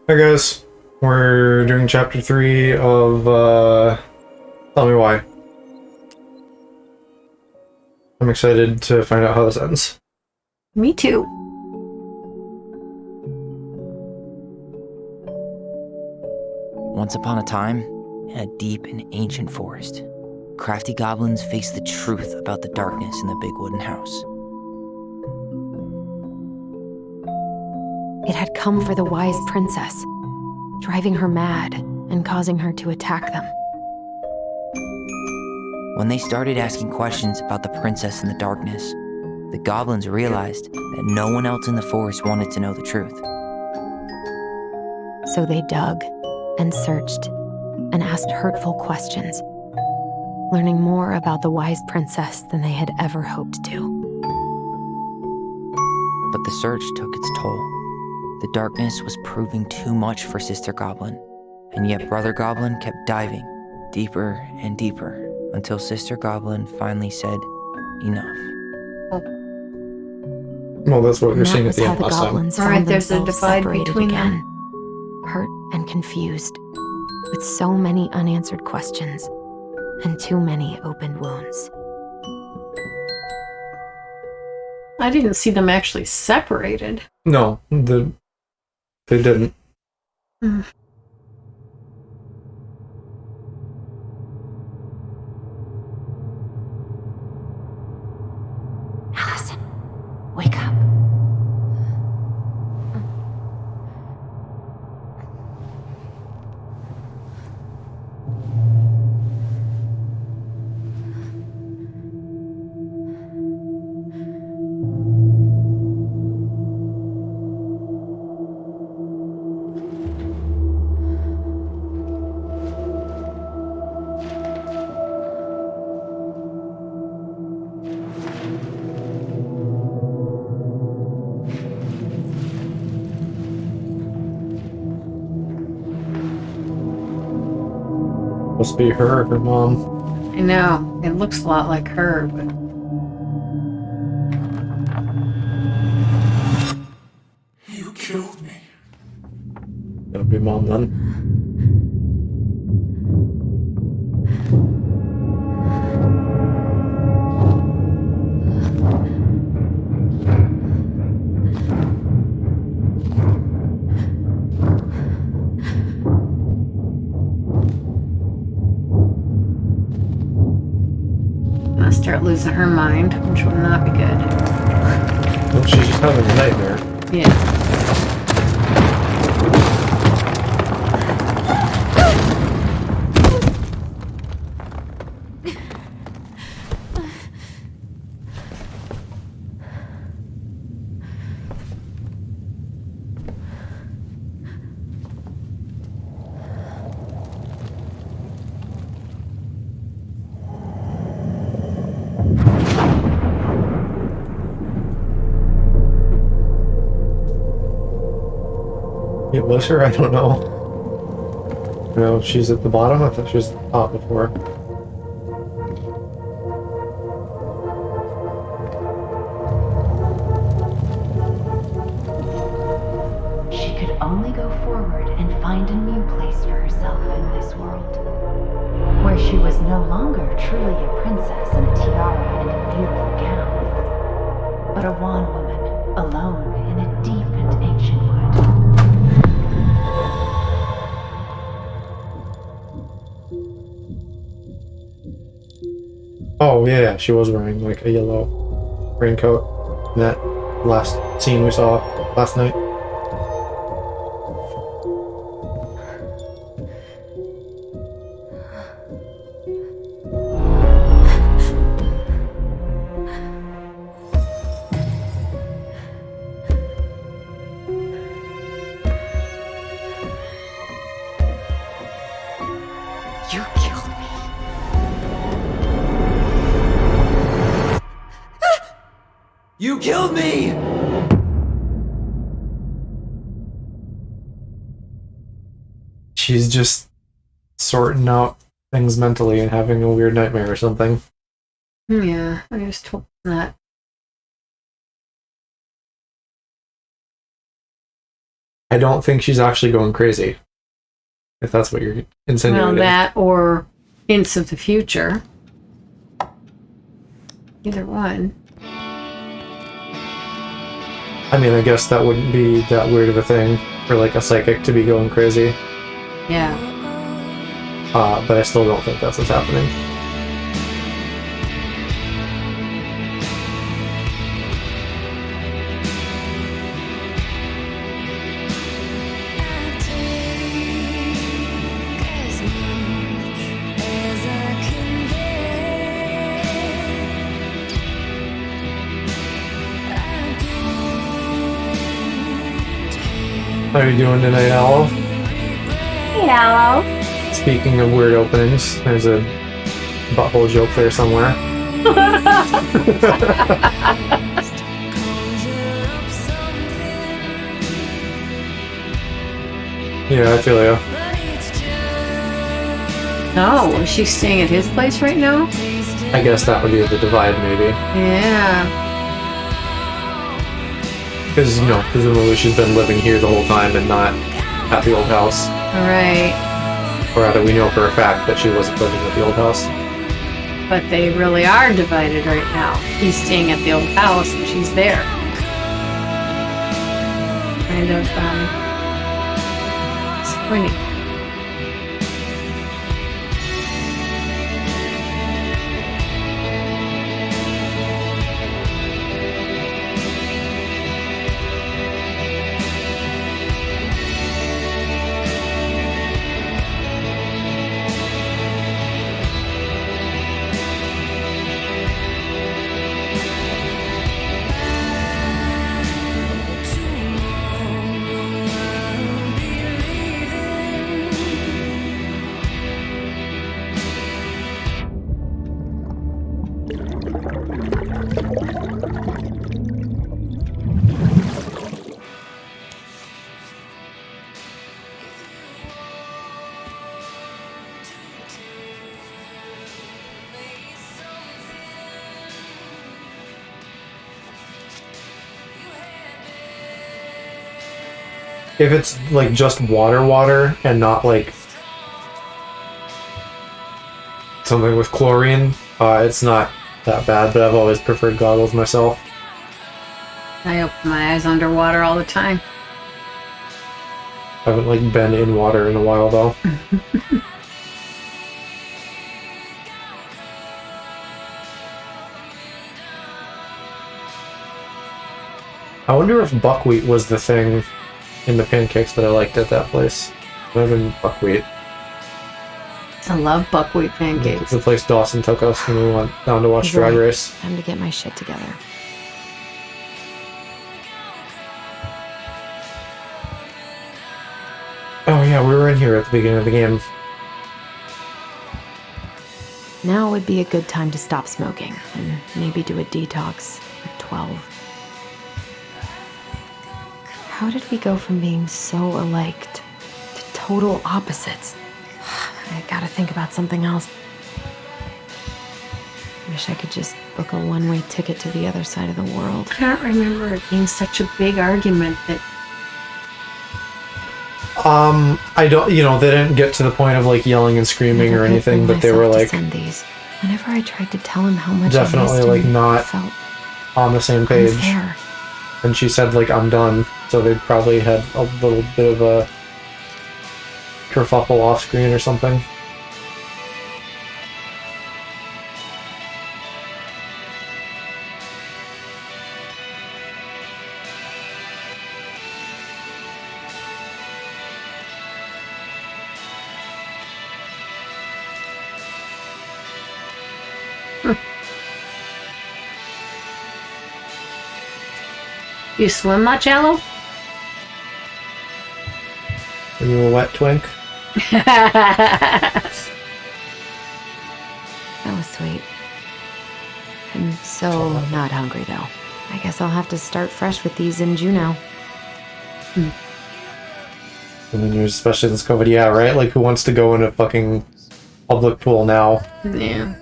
Hi guys, we're doing chapter 3 of, Tell Me Why. I'm excited to find out how this ends. Me too. Once upon a time, in a deep and ancient forest, crafty goblins faced the truth about the darkness in the big wooden house. It had come for the wise princess, driving her mad and causing her to attack them. When they started asking questions about the princess in the darkness, the goblins realized that no one else in the forest wanted to know the truth. So they dug and searched and asked hurtful questions, learning more about the wise princess than they had ever hoped to. But the search took its toll. The darkness was proving too much for Sister Goblin, and yet Brother Goblin kept diving deeper and deeper until Sister Goblin finally said, "Enough." Well, that's what we were And seeing that at was the how end the last time. goblins All right, found there's a themselves divide separated between again, them. hurt and confused, with so many unanswered questions and too many open wounds. I didn't see them actually separated. No, they didn't. Allison, wake up. Must be her mom. I know. It looks a lot like her, but You killed me. That'll be mom then. I'm gonna start losing her mind, which would not be good. Well, she's just having a nightmare. Yeah. It was her? I don't know. No, she's at the bottom? I thought she was at the top before. She could only go forward and find a new place for herself in this world, where she was no longer truly a princess in a tiara and a beautiful gown, but a wan woman alone in a deep and ancient wood. Oh, yeah, she was wearing like a yellow raincoat in that last scene we saw last night. You killed me. You killed me! She's just sorting out things mentally and having a weird nightmare or something. Yeah, I just hope not I don't think she's actually going crazy. If that's what you're insinuating. Well, that or hints of the future. Either one. I mean, I guess that wouldn't be that weird of a thing for like a psychic to be going crazy. Yeah. But I still don't think that's what's happening. How are you doing tonight, Owl? Hey, Owl. Speaking of weird openings, there's a butthole joke there somewhere. Yeah, I feel you. Oh, is she staying at his place right now? I guess that would be the divide, maybe. Yeah. Because, you know, presumably she's been living here the whole time and not at the old house. Alright. Or rather, we know for a fact that she wasn't living at the old house. But they really are divided right now. He's staying at the old house and she's there. Kind of, disappointing. If it's like just water and not like something with chlorine, it's not that bad, but I've always preferred goggles myself. I open my eyes underwater all the time. I haven't like been in water in a while though. I wonder if buckwheat was the thing in the pancakes that I liked at that place. Might have been buckwheat. I love buckwheat pancakes. The place Dawson took us when we went down to watch He's Drag right. Race. Time to get my shit together. Oh yeah, we were in here at the beginning of the game. Now would be a good time to stop smoking and maybe do a detox at 12. How did we go from being so alike to total opposites? I gotta think about something else. Wish I could just book a one-way ticket to the other side of the world. I don't remember it being such a big argument that... I don't, you know, they didn't get to the point of like yelling and screaming or anything, but they were like Whenever I tried to tell him how much definitely I missed like him, not I felt on the same page. unfair. And she said like, I'm done. So they probably had a little bit of a kerfuffle off screen or something. You swim much, Aloe? Are you a wet twink? That was sweet. I'm so not hungry, though. I guess I'll have to start fresh with these in Juneau. And then you're especially this COVID, yeah, right? Like, who wants to go in a fucking public pool now? Yeah.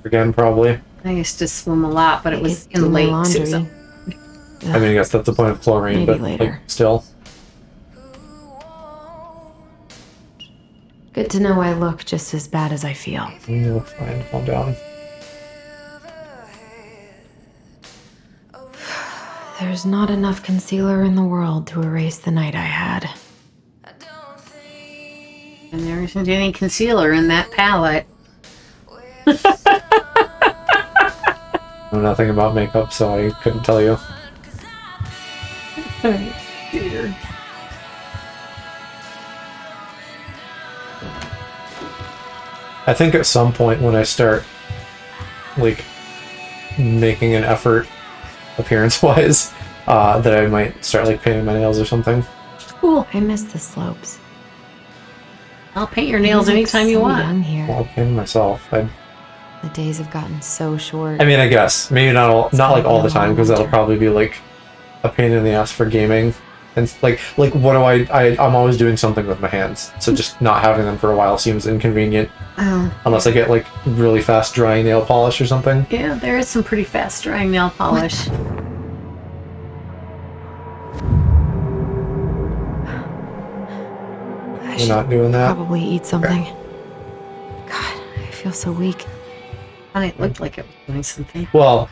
Again, probably. I used to swim a lot, but it was do in my lakes. It was laundry. I mean, I guess that's the point of chlorine, Maybe but later. like, still. Good to know I look just as bad as I feel. You look fine. Calm down. There's not enough concealer in the world to erase the night I had. And there isn't any concealer in that palette. I know nothing about makeup, so I couldn't tell you. Oh, dear. I think at some point when I start, like, making an effort, appearance-wise, that I might start, like, painting my nails or something. Cool. I miss the slopes. I'll paint your nails anytime you want. Young here. Well, I'll paint them myself. The days have gotten so short. I mean, I guess. Maybe not like all the time, because that'll probably be, like, a pain in the ass for gaming. And, like what do I'm always doing something with my hands, so just not having them for a while seems inconvenient. Oh. Unless I get, like, really fast drying nail polish or something. Yeah, there is some pretty fast drying nail polish. You're not doing that? Probably eat something. God, I feel so weak. And it looked like it was doing something. Well,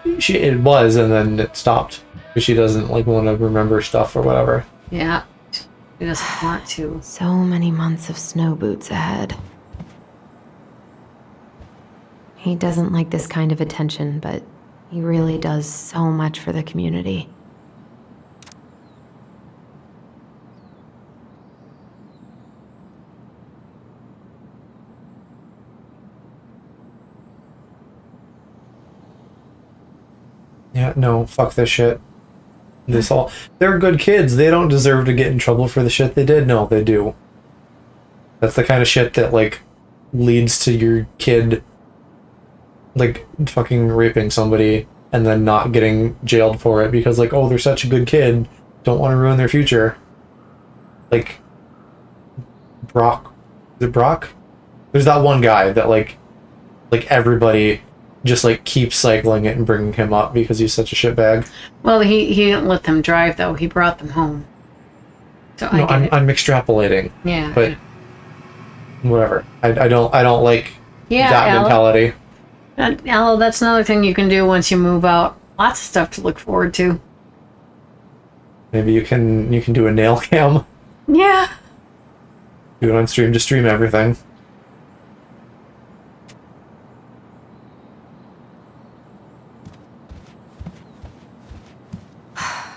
it was, and then it stopped. Because she doesn't, like, want to remember stuff or whatever. Yeah, she doesn't want to. So many months of snow boots ahead. He doesn't like this kind of attention, but he really does so much for the community. Yeah, no, fuck this shit. They're good kids. They don't deserve to get in trouble for the shit they did. No, they do. That's the kind of shit that, like, leads to your kid, like, fucking raping somebody and then not getting jailed for it because, like, oh, they're such a good kid, don't want to ruin their future. Like, Brock. Is it Brock? There's that one guy that, like everybody just, like, keeps cycling it and bringing him up because he's such a shitbag. Well, he didn't let them drive, though. He brought them home. So No, I'm extrapolating. Yeah. But whatever. I don't like Yeah, that mentality. Aloe, that's another thing you can do once you move out. Lots of stuff to look forward to. Maybe you can do a nail cam. Yeah. Do it on stream to stream everything.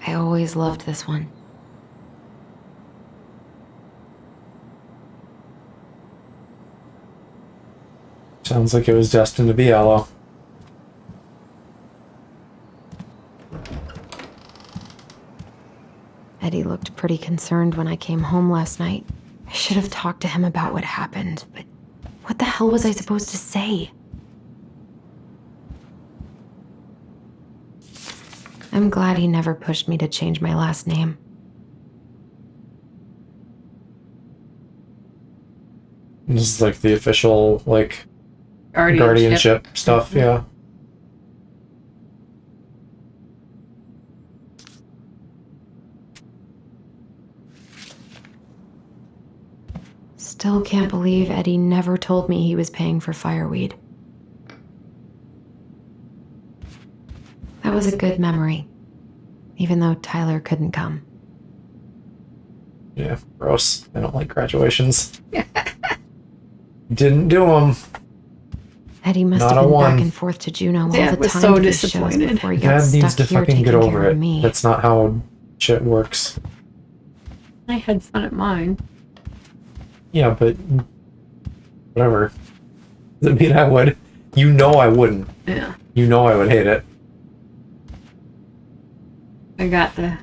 I always loved this one. Sounds like it was destined to be Aloe. Eddie looked pretty concerned when I came home last night. I should have talked to him about what happened, but what the hell was I supposed to say? I'm glad he never pushed me to change my last name. This is like the official, like, guardianship stuff, yeah. Still can't believe Eddie never told me he was paying for fireweed. That was a good memory, even though Tyler couldn't come. Yeah, gross. I don't like graduations. Didn't do them. Eddie must Not have a been one. back and forth to Juneau all Dad the was time so to these shows disappointed. before he got Dad needs to stuck here fucking taking get care over of it. me. That's not how shit works. I had fun at mine. Yeah, but whatever. Does it mean I would? You know I wouldn't. Yeah. You know I would hate it. I got the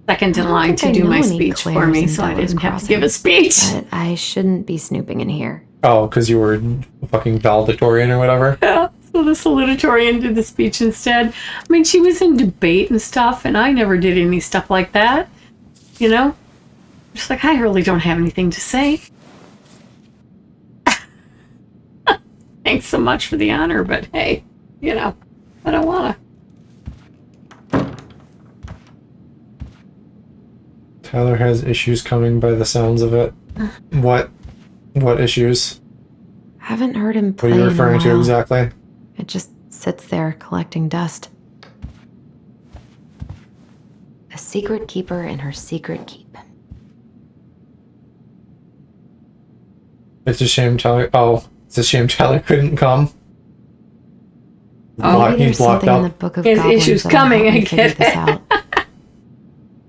second in I don't line think to I do know my any speech for Claires me, in so I Devil's didn't have to Crossing, give a speech. But I shouldn't be snooping in here. Oh, because you were fucking valedictorian or whatever? Yeah, so the salutatorian did the speech instead. I mean, she was in debate and stuff, and I never did any stuff like that. You know? Just like, I really don't have anything to say. Thanks so much for the honor, but hey, you know, I don't wanna. Tyler has issues coming by the sounds of it. What? What issues? Haven't heard him What play are you in a referring to while. exactly? It just sits there collecting dust. A secret keeper in her secret keep. It's a shame Tyler. Oh, it's a shame Tyler couldn't come. Maybe there's He's locked something in the up. Book of His Goblins issue's that'll coming, help me I figure get this it. out.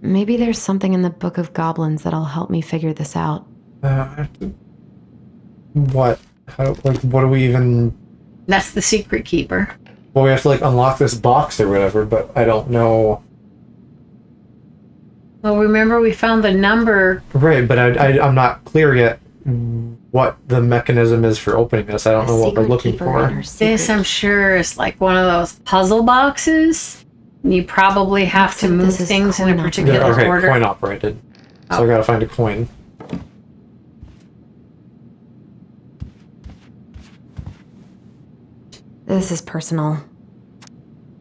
Maybe there's something in the Book of Goblins that'll help me figure this out. What? How? Like, what do we even? That's the secret keeper. Well, we have to like unlock this box or whatever, but I don't know. Well, remember we found the number. Right, but I'm not clear yet what the mechanism is for opening this. I don't know what we're looking for. This, I'm sure, is like one of those puzzle boxes. You probably have to move things in a particular Okay, order. coin operated. So I gotta find a coin. This is personal.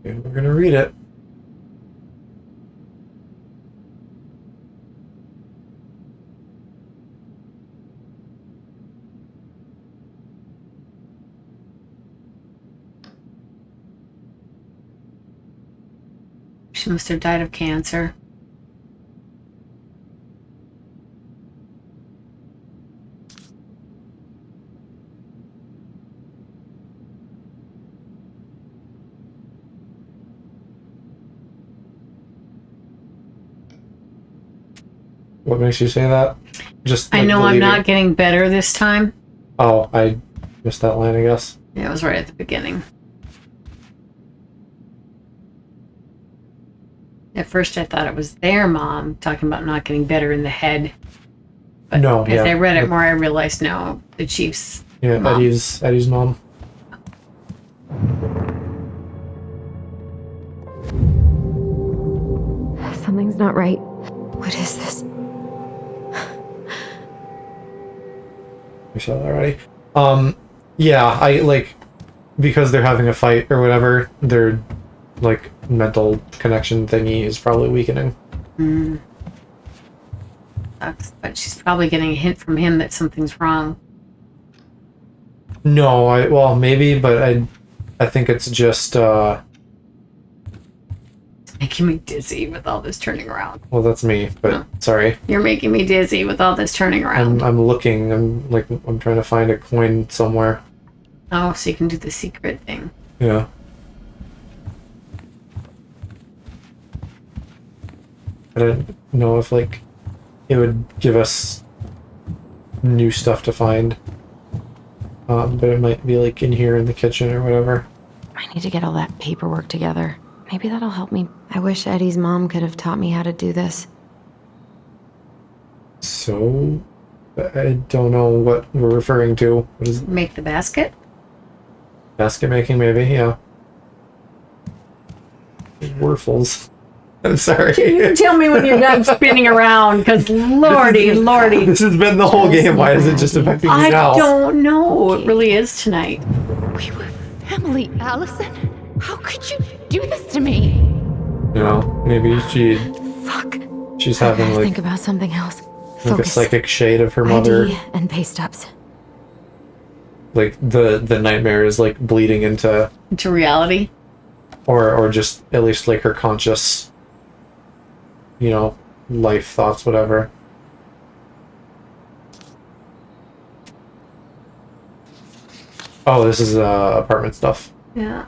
Okay, we're gonna read it. She must have died of cancer. What makes you say that? Just I like, know I'm deleting- not getting better this time. Oh, I missed that line, I guess. Yeah, it was right at the beginning. At first I thought it was their mom talking about not getting better in the head. But No, as yeah. I read it more, I realized no, the Chief's Yeah, mom. Eddie's mom. Something's not right. What is this? We saw that already. Yeah, I like because they're having a fight or whatever, their like mental connection thingy is probably weakening. Sucks, but she's probably getting a hint from him that something's wrong. No, well maybe, but I think it's just It's making me dizzy with all this turning around. well that's me, but sorry. You're making me dizzy with all this turning around. I'm looking, I'm trying to find a coin somewhere. Oh, so you can do the secret thing. Yeah. I don't know if like it would give us new stuff to find. But it might be like in here in the kitchen or whatever. I need to get all that paperwork together. Maybe that'll help me. I wish Eddie's mom could have taught me how to do this. So I don't know what we're referring to. What is it? Make the basket? Basket making maybe, yeah. Waffles. I'm sorry. You tell me when you're done spinning around, because lordy. This has been the whole game. Why is it just affecting me I now? don't know. It really is tonight. We were family, Allison. How could you do this to me? You know, maybe Fuck. she's I having gotta like think about something else. a Focus. psychic shade of her mother. ID and pay stubs. Like the nightmare is like bleeding into, To reality. or just at least like her conscious, you know, life thoughts, whatever. Oh, this is apartment stuff. Yeah.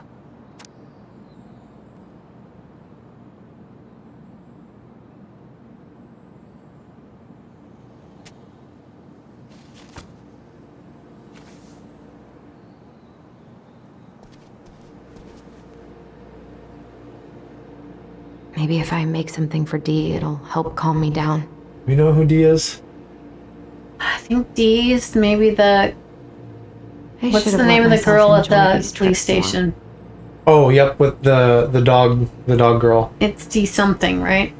Maybe if I make something for Dee, it'll help calm me down. You know who D is? I think Dee is maybe the... I What's should've the name of let the girl myself at enjoy the these police trips more. station? Oh, yep, with the dog girl. It's Dee something, right?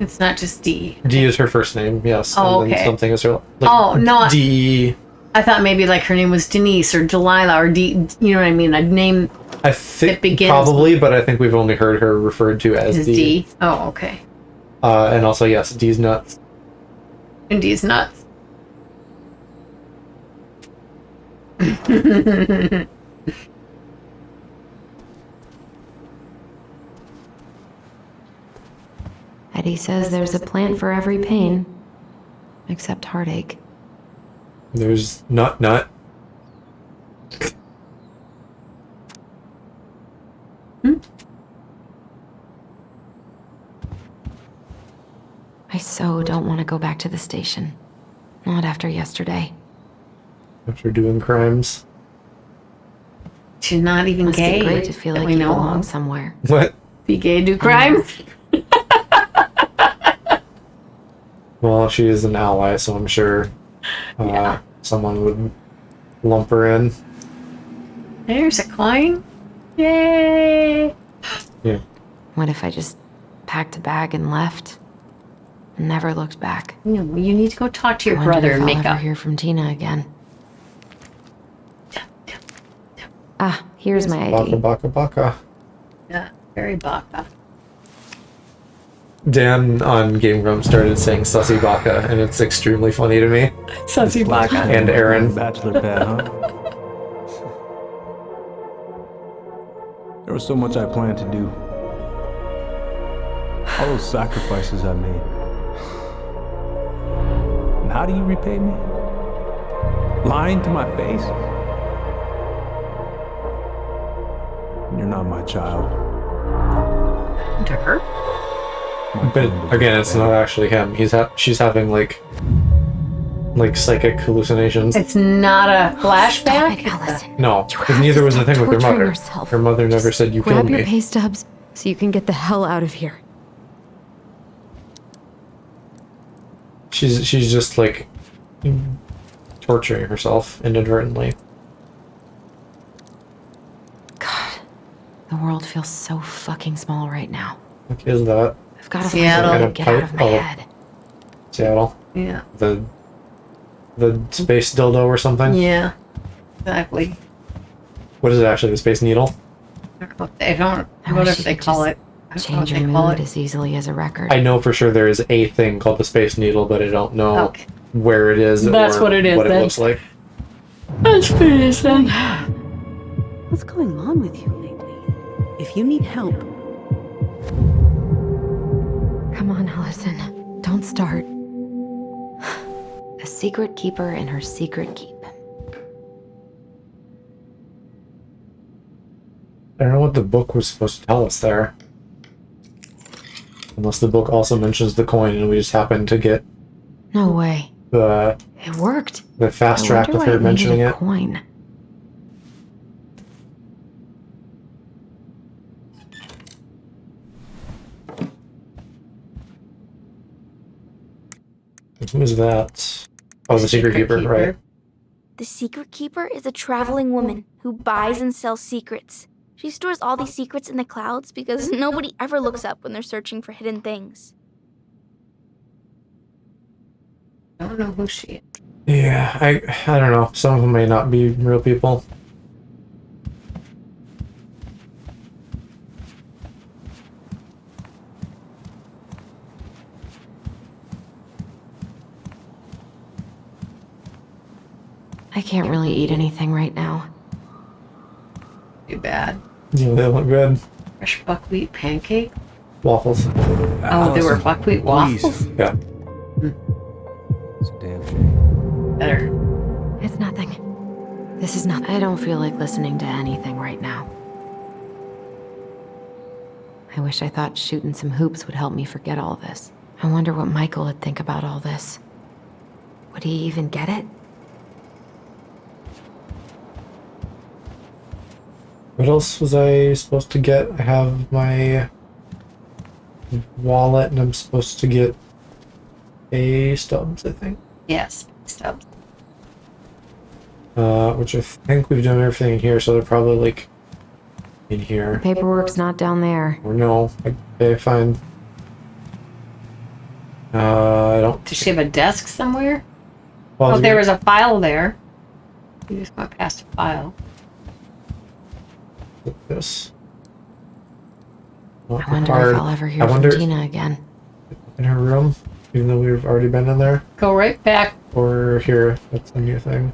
It's not just Dee. D is her first name, yes. Oh, and then okay. something is her. Like, Oh, no. D. I thought maybe like her name was Denise or Delilah or Dee. You know what I mean? I'd name I think It begins- probably, but I think we've only heard her referred to as as D. Dee. Oh, okay. And also, yes, D's nuts. And Dee's nuts. Eddie says there's a plant for every pain, except heartache. There's nut. I so don't want to go back to the station. Not after yesterday. After doing crimes. She's not even Must gay. be great to feel that like we you know belong of. somewhere. What? Be gay, do crimes. Well, she is an ally, so I'm sure someone would lump her in. There's a coin. Yay! Yeah. What if I just packed a bag and left? And never looked back? No, you need to go talk to your I wonder brother if and I'll make ever up. hear from Tina again. Ah, here's my Baka ID. baka baka. Yeah, very baka. Dan on Game Grumps started saying sussy baka, and it's extremely funny to me. Sussy baka. And Aaron. Bachelor pad, huh? There was so much I planned to do. All those sacrifices I made. And how do you repay me? Lying to my face? You're not my child. To her? But again, it's not actually him. She's having like psychic hallucinations. It's not a Stop flashback. it, Allison. No, You because have neither to was the stop thing with her torturing mother. yourself. Her mother never said you Grab killed your me. pay stubs so you can get the hell out of here. She's just like torturing herself inadvertently. God, the world feels so fucking small right now. What is that? I've got to find Seattle. a way to Kind of get out of pipe? my Oh. head. Seattle. Yeah. The space dildo or something? Yeah. Exactly. What is it actually? The space needle? They don't. I What wish if you they could call just it? I don't know what Change they your call mood it. as easily as a record. I know for sure there is a thing called the space needle, but I don't know Okay. where it is That's or what it is, what it then. looks like. That's finished then. What's going on with you lately? If you need help, Come on, Allison. Don't start. A secret keeper and her secret keep. I don't know what the book was supposed to tell us there. Unless the book also mentions the coin and we just happened to get No way. the It worked. fast I track wonder with why her it needed mentioning a it. coin. Who is that? Oh, the secret keeper, right? The secret keeper is a traveling woman who buys and sells secrets. She stores all these secrets in the clouds because nobody ever looks up when they're searching for hidden things. I don't know who she is. Yeah, I don't know. Some of them may not be real people. I can't really eat anything right now. Too bad. Yeah, they look good. Fresh buckwheat pancake. Waffles. Oh, they were buckwheat waffles. Yeah. It's a damn shame. Better. It's nothing. This is nothing. I don't feel like listening to anything right now. I wish I thought shooting some hoops would help me forget all this. I wonder what Michael would think about all this. Would he even get it? What else was I supposed to get? I have my wallet and I'm supposed to get a stubs, I think. Yes. Stubs. Which I think we've done everything in here, so they're probably like in here. Paperwork's not down there. Or no. Okay, fine. I don't. Does she have a desk somewhere? Well, Oh, there was a file there. You just went past a file. this. I wonder if I'll ever hear I from wonder Tina again. in her room, even though we've already been in there. Go right back. Or here, that's a new thing.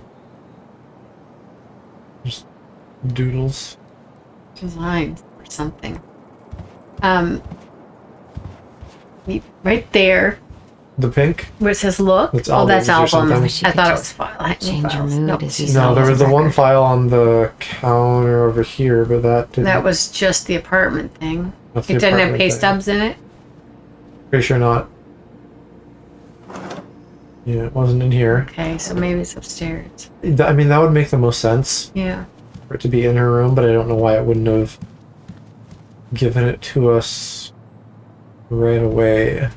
doodles. Designs or something. Right there. The pink? Where it says look. That's that's albums or albums. something. I thought it was file. Change your mood No. as you No, see there his was the one record. file on the counter over here, but that didn't. That was just the apartment thing. That's It the didn't have apartment pay thing. stubs in it. Pretty sure not. Yeah, it wasn't in here. Okay, so maybe it's upstairs. I mean, that would make the most sense Yeah. for it to be in her room, but I don't know why it wouldn't have given it to us right away.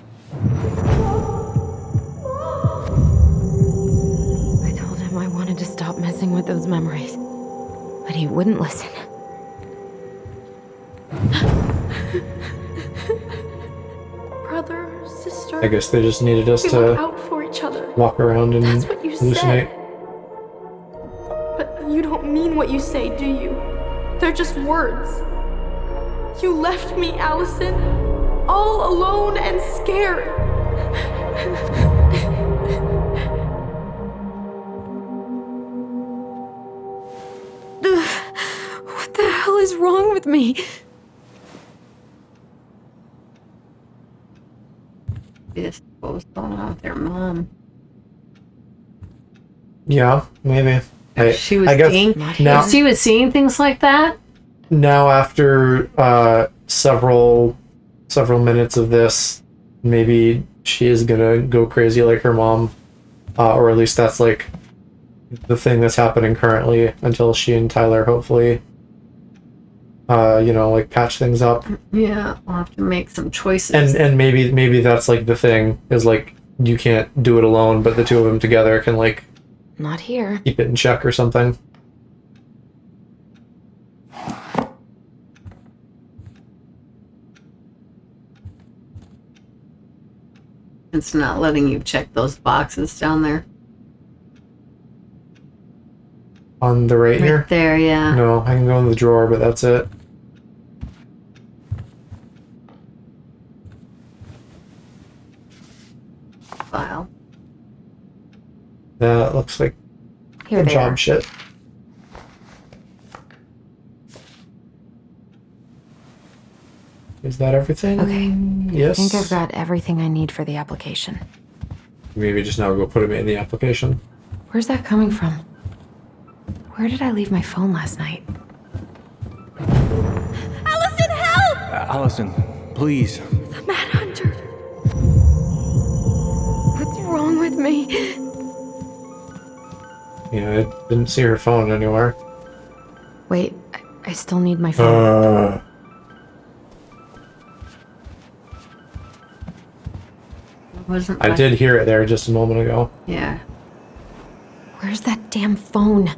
I told him I wanted to stop messing with those memories, but he wouldn't listen. Brother, sister. I guess they just needed us we to look out for each other. walk around and That's what you hallucinate. said. But you don't mean what you say, do you? They're just words. You left me, Allison, all alone and scared. What the hell is wrong with me? This what was going on with their mom. Yeah, maybe. She was I guess seeing. now, If she was seeing things like that. now after several minutes of this, maybe she is gonna go crazy like her mom, or at least that's like the thing that's happening currently until she and Tyler hopefully, like patch things up. Yeah, we'll have to make some choices. And maybe that's like the thing is like you can't do it alone, but the two of them together can like Not here. keep it in check or something. It's not letting you check those boxes down there. On the right here? There, yeah. No, I can go in the drawer, but that's it. File. That looks like Here they job are. shit. Is that everything? Okay. Yes. I think I've got everything I need for the application. Maybe just now go put them in the application. Where's that coming from? Where did I leave my phone last night? Allison, help! Allison, please. The Mad Hunter. What's wrong with me? Yeah, I didn't see her phone anywhere. Wait, I still need my phone. Wasn't I did hear it there just a moment ago. Yeah. Where's that damn phone?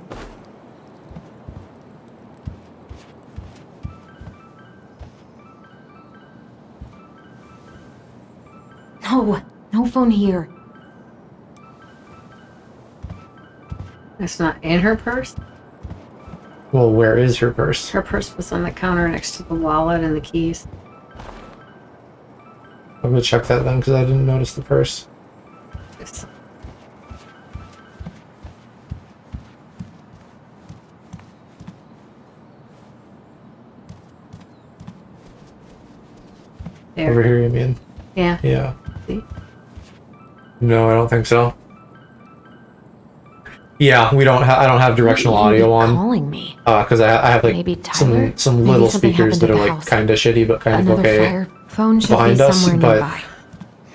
No, no phone here. It's not in her purse. Well, where is her purse? Her purse was on the counter next to the wallet and the keys. I'm gonna check that then because I didn't notice the purse. Yes. There. Over here, you mean? Yeah. Yeah. See? No, I don't think so. Yeah, we don't. I don't have directional audio on. Calling me. Because I have like Maybe Tyler? some Maybe little something speakers happened that to are the like house. kind of shitty, but kind Another of okay fire phone should behind be us. somewhere But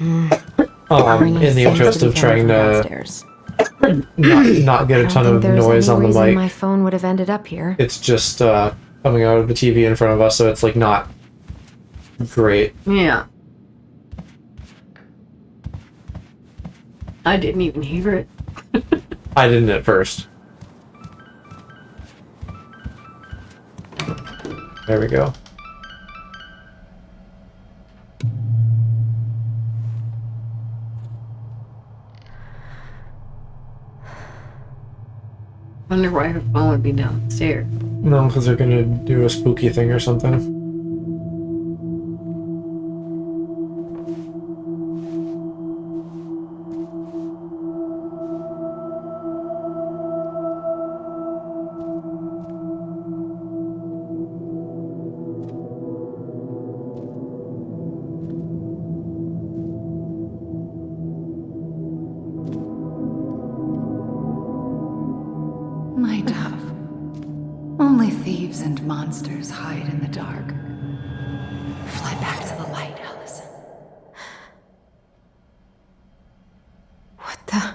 nearby. in the interest of trying to not get a ton of noise on the mic, My phone would have ended up here. it's just coming out of the TV in front of us, so it's like not great. Yeah. I didn't even hear it. I didn't at first. There we go. Wonder why her phone would be downstairs. No, because they're gonna do a spooky thing or something. and monsters hide in the dark. Fly back to the light, Allison. What the?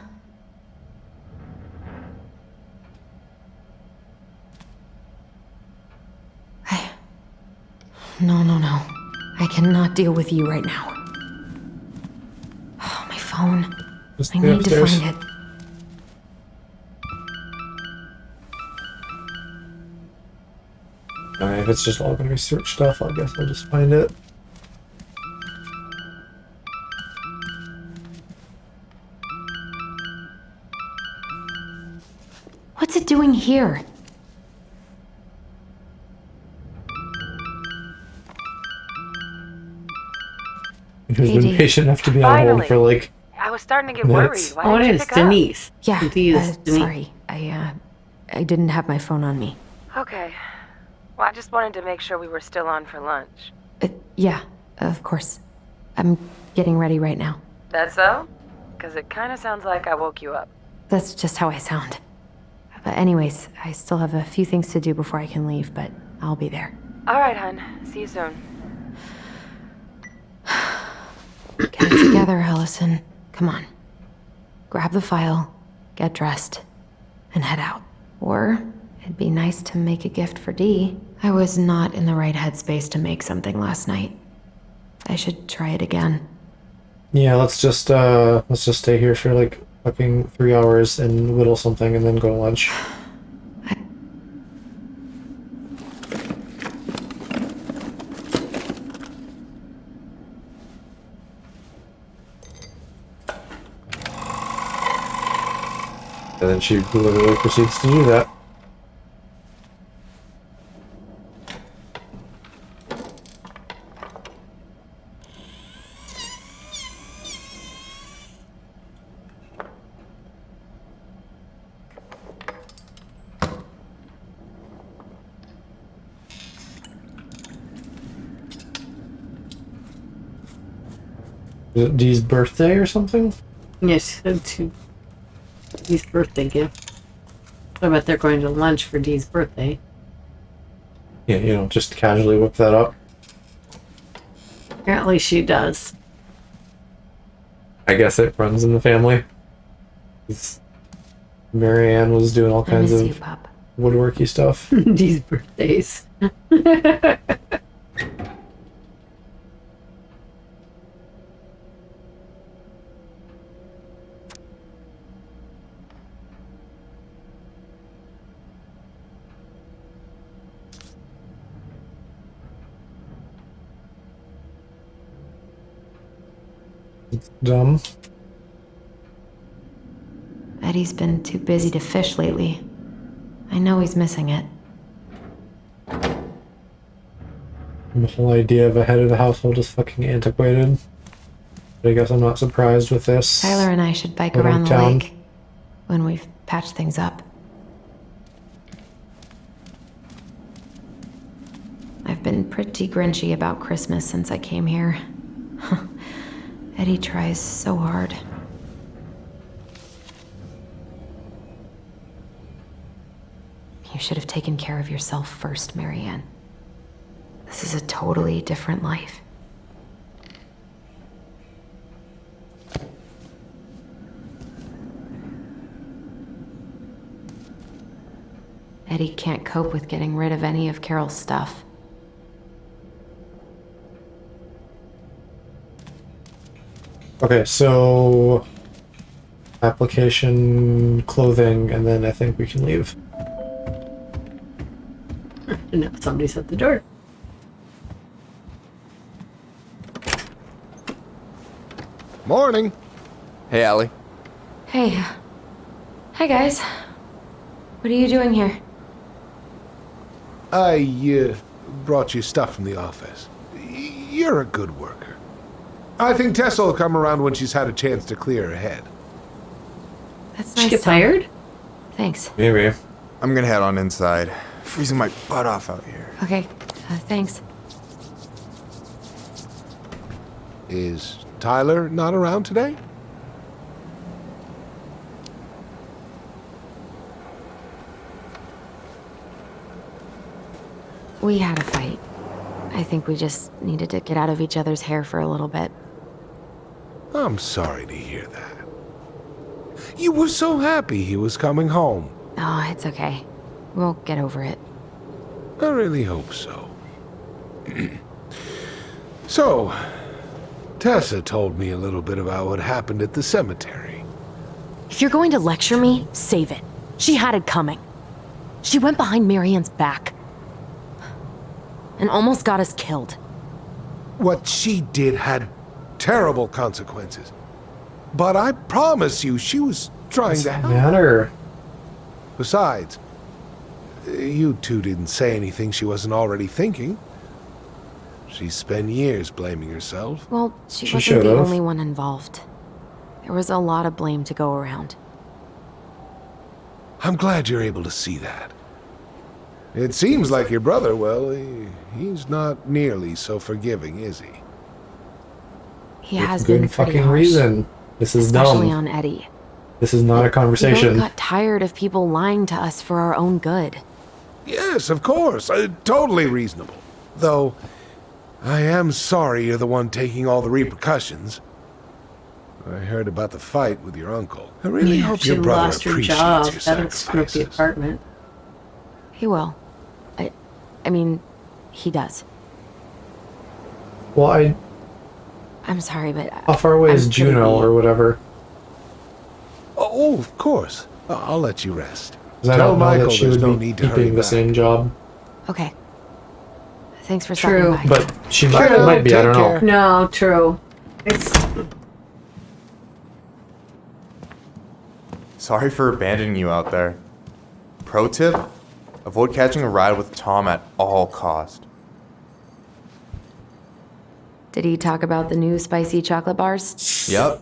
No. I cannot deal with you right now. Oh, my phone. Just I be need to upstairs. find it. Alright, if it's just all gonna be search stuff, I guess I'll just find it. What's it doing here? Who's been Dee. patient enough to be on hold Finally. for like I was starting to get minutes. worried. Why Oh, it didn't you is pick up? Denise. Yeah, Denise. sorry. I didn't have my phone on me. Okay. Well, I just wanted to make sure we were still on for lunch. Yeah, of course. I'm getting ready right now. That so? Because it kind of sounds like I woke you up. That's just how I sound. But anyways, I still have a few things to do before I can leave, but I'll be there. All right, hun. See you soon. Get it together, Allison. Come on. Grab the file, get dressed, and head out. Or it'd be nice to make a gift for Dee. I was not in the right headspace to make something last night. I should try it again. Yeah, let's just stay here for like fucking 3 hours and whittle something and then go to lunch. And then she literally proceeds to do that. Is it Dee's birthday or something? Yes, to Dee's birthday gift. I bet they're going to lunch for Dee's birthday. Yeah, you know, just casually whip that up. Apparently she does. I guess it runs in the family. Marianne was doing all kinds miss of you, Pup. woodworky stuff. Dee's birthdays. It's dumb. Eddie's been too busy to fish lately. I know he's missing it. The whole idea of a head of the household is fucking antiquated. But I guess I'm not surprised with this. Tyler and I should bike Going around the down. lake when we've patched things up. I've been pretty grinchy about Christmas since I came here. Eddie tries so hard. You should have taken care of yourself first, Marianne. This is a totally different life. Eddie can't cope with getting rid of any of Carol's stuff. Okay, so application, clothing, and then I think we can leave. And now somebody's at the door. Morning. Hey, Allie. Hey. Hi, guys. What are you doing here? I brought you stuff from the office. You're a good worker. I think Tessa will come around when she's had a chance to clear her head. That's Did nice. she get Tom. fired? Thanks. Maybe. I'm gonna head on inside. Freezing my butt off out here. Okay, thanks. Is Tyler not around today? We had a fight. I think we just needed to get out of each other's hair for a little bit. I'm sorry to hear that. You were so happy he was coming home. Oh, it's okay. We'll get over it. I really hope so. So, Tessa told me a little bit about what happened at the cemetery. If you're going to lecture me, save it. She had it coming. She went behind Marianne's back and almost got us killed. What she did had terrible consequences. But I promise you, she was trying to help. Matter. Besides, you two didn't say anything she wasn't already thinking. She spent years blaming herself. Well, she wasn't the only one involved. There was a lot of blame to go around. I'm glad you're able to see that. It seems like your brother, well, he's not nearly so forgiving, is he? He has been good pretty fucking harsh, reason. This is especially dumb. on Eddie. This is not a We conversation. both got tired of people lying to us for our own good. Yes, of course. Totally reasonable. Though, I am sorry you're the one taking all the repercussions. I heard about the fight with your uncle. I really hope She your brother lost her appreciates job. your That'll screw up the sacrifices. apartment. He will. I mean, he does. Well, I'm sorry, but how far away is I'm Juno pretty- or whatever? Oh, of course. I'll let you rest. 'Cause I Tell don't know Michael that she there's would no be need to hurry keeping the back. same job. Okay. Thanks for True. stopping by. But she might be, I don't know. No, true. It's Sorry for abandoning you out there. Pro tip, avoid catching a ride with Tom at all cost. Did he talk about the new spicy chocolate bars? Yep.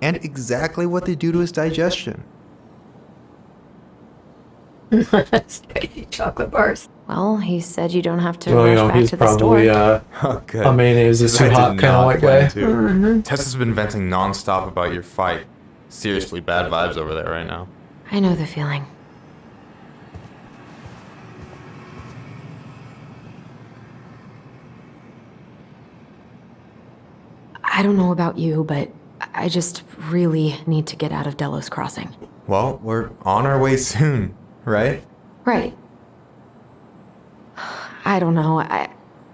And exactly what they do to his digestion. spicy chocolate bars. Well, he said you don't have to Well, you rush know, back he's to the store. probably Oh, good. a mayonnaise is too I did hot kind of not white plan guy. to. Mm-hmm. Tessa's been venting nonstop about your fight. Seriously, bad vibes over there right now. I know the feeling. I don't know about you, but I just really need to get out of Delos Crossing. Well, we're on our way soon, right? Right. I don't know.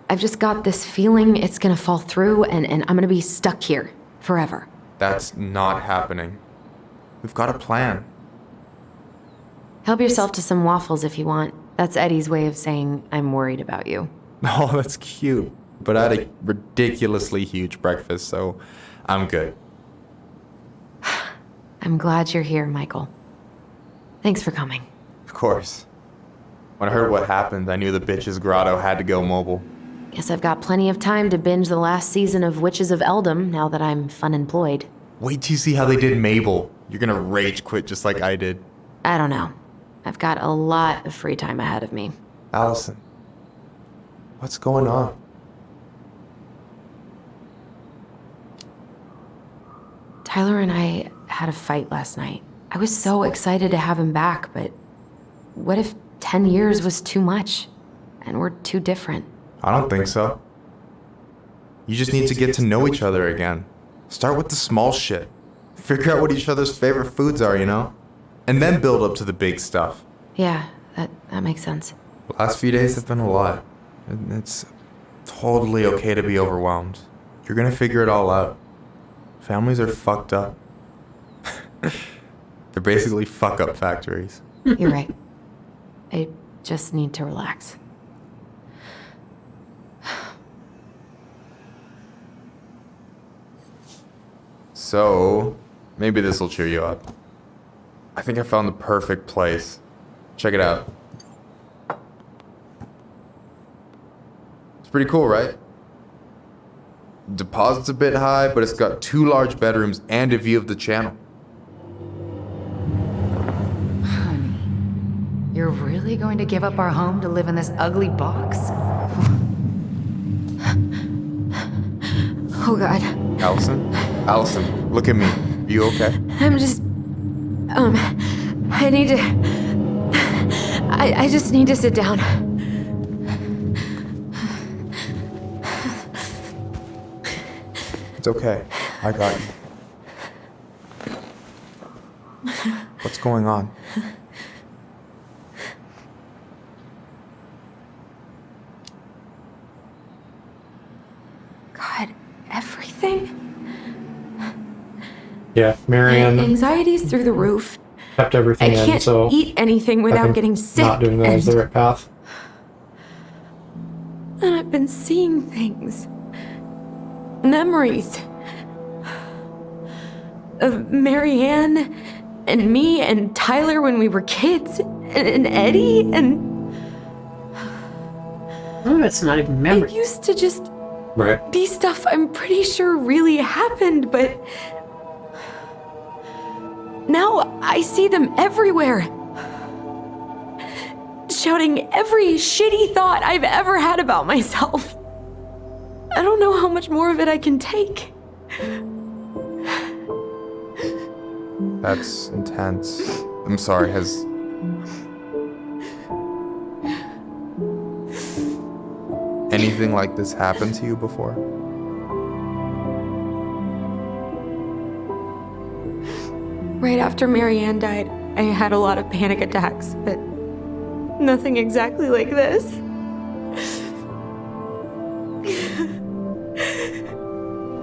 I've just got this feeling it's gonna fall through and I'm gonna be stuck here forever. That's not happening. We've got a plan. Help yourself to some waffles if you want. That's Eddie's way of saying I'm worried about you. Oh, that's cute. But I had a ridiculously huge breakfast, so I'm good. I'm glad you're here, Michael. Thanks for coming. Of course. When I heard what happened, I knew the bitch's grotto had to go mobile. Guess I've got plenty of time to binge the last season of Witches of Eldom now that I'm fun-employed. Wait till you see how they did Mabel. You're gonna rage quit just like I did. I don't know. I've got a lot of free time ahead of me. Allison, what's going on? Tyler and I had a fight last night. I was so excited to have him back, but what if 10 years was too much and we're too different? I don't think so. You just need to get to know each other again. Start with the small shit. Figure out what each other's favorite foods are, you know? And then build up to the big stuff. Yeah, that makes sense. The last few days have been a lot. And it's totally okay to be overwhelmed. You're gonna figure it all out. Families are fucked up. They're basically fuck-up factories. You're right. I just need to relax. So, maybe this will cheer you up. I think I found the perfect place. Check it out. It's pretty cool, right? Deposit's a bit high, but it's got 2 large bedrooms and a view of the channel. Honey, you're really going to give up our home to live in this ugly box? Oh God. Allison? Allison, look at me. You okay? I'm just... I need to... I just need to sit down. It's okay. I got you. What's going on? God, everything? Yeah, Marianne Anxiety's through the roof. kept everything I in, can't so eat anything I without think getting sick. not doing that is the right path. And I've been seeing things. Memories. Of Marianne and me and Tyler when we were kids. And Eddie and... Oh, that's not even memory. It used to just Right. be stuff I'm pretty sure really happened, but... Now I see them everywhere. Shouting every shitty thought I've ever had about myself. I don't know how much more of it I can take. That's intense. I'm sorry, has... anything like this happened to you before? Right after Marianne died, I had a lot of panic attacks, but nothing exactly like this.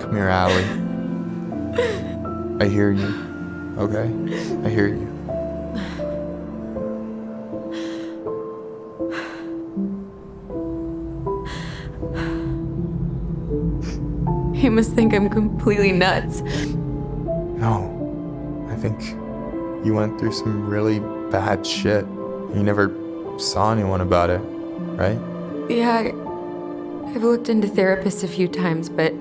Come here, Allie. I hear you. Okay? I hear you. You must think I'm completely nuts. No. I think you went through some really bad shit. You never saw anyone about it, right? Yeah, I've looked into therapists a few times, but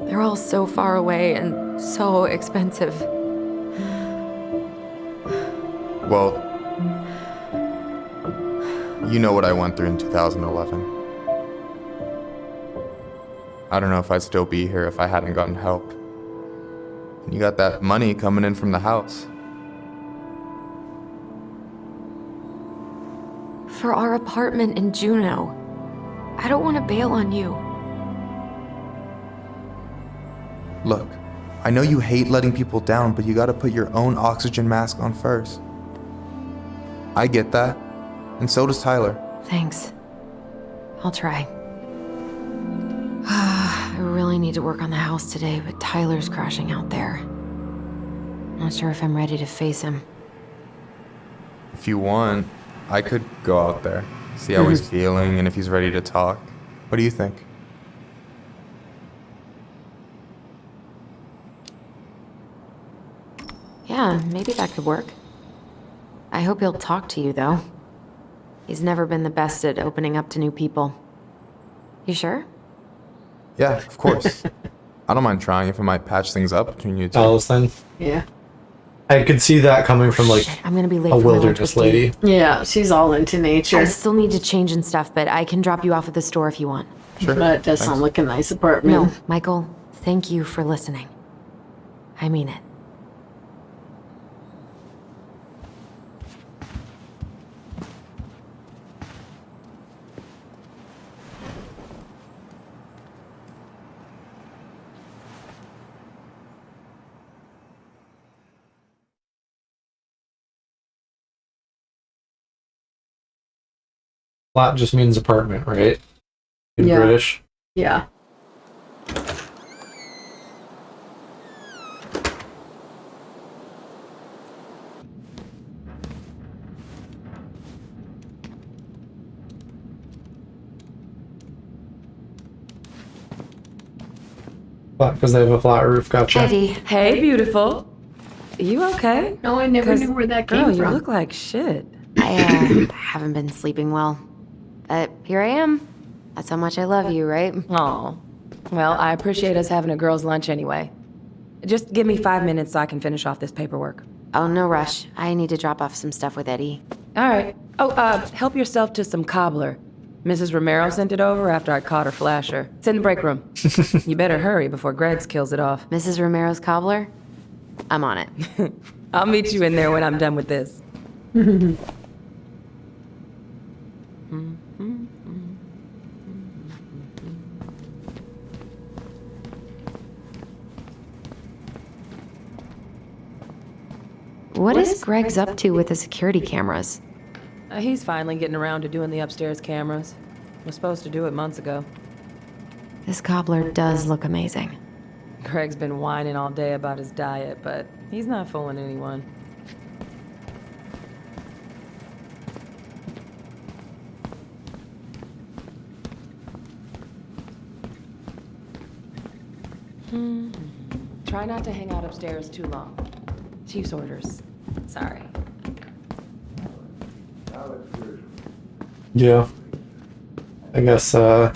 they're all so far away and so expensive. Well, you know what I went through in 2011. I don't know if I'd still be here if I hadn't gotten help. And you got that money coming in from the house. For our apartment in Juneau. I don't want to bail on you. Look, I know you hate letting people down, but you gotta put your own oxygen mask on first. I get that, and so does Tyler. Thanks. I'll try. I really need to work on the house today, but Tyler's crashing out there. Not sure if I'm ready to face him. If you want, I could go out there, see how he's feeling, and if he's ready to talk. What do you think? Yeah, maybe that could work. I hope he'll talk to you, though. He's never been the best at opening up to new people. You sure? Yeah, of course. I don't mind trying if it might patch things up between you two. Allison. Yeah. I could see that coming from like I'm gonna be late a for my lunch wilderness with Dee. lady. Yeah, she's all into nature. I still need to change and stuff, but I can drop you off at the store if you want. Sure. But it does sound like a nice apartment. No, Michael, thank you for listening. I mean it. Flat just means apartment, right? In Yeah. British. Yeah. Flat because they have a flat roof. Gotcha. Eddie. Hey, beautiful. You okay? No, I never knew where that came girl, from. you look like shit. I haven't been sleeping well. But here I am. That's how much I love you, right? Oh. Well, I appreciate us having a girls' lunch anyway. Just give me 5 minutes so I can finish off this paperwork. Oh, no rush. I need to drop off some stuff with Eddie. All right. Oh, help yourself to some cobbler. Mrs. Romero sent it over after I caught her flasher. It's in the break room. You better hurry before Greggs kills it off. Mrs. Romero's cobbler? I'm on it. I'll meet you in there when I'm done with this. What is Greg's up to with the security cameras? He's finally getting around to doing the upstairs cameras. Was supposed to do it months ago. This cobbler does look amazing. Greg's been whining all day about his diet, but he's not fooling anyone. Try not to hang out upstairs too long. Chief's orders. Sorry. Yeah. I guess, they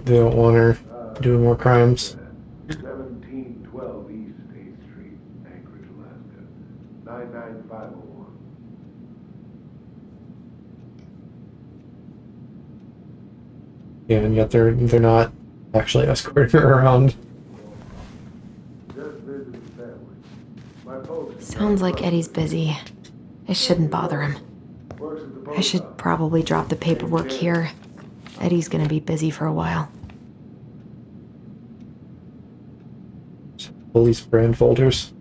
don't want her doing more crimes. 1712 East State Street, Anchorage, Alaska. 99501. Yeah, and yet they're not actually escorting her around. Sounds like Eddie's busy. I shouldn't bother him. I should probably drop the paperwork here. Eddie's gonna be busy for a while. Police brand folders.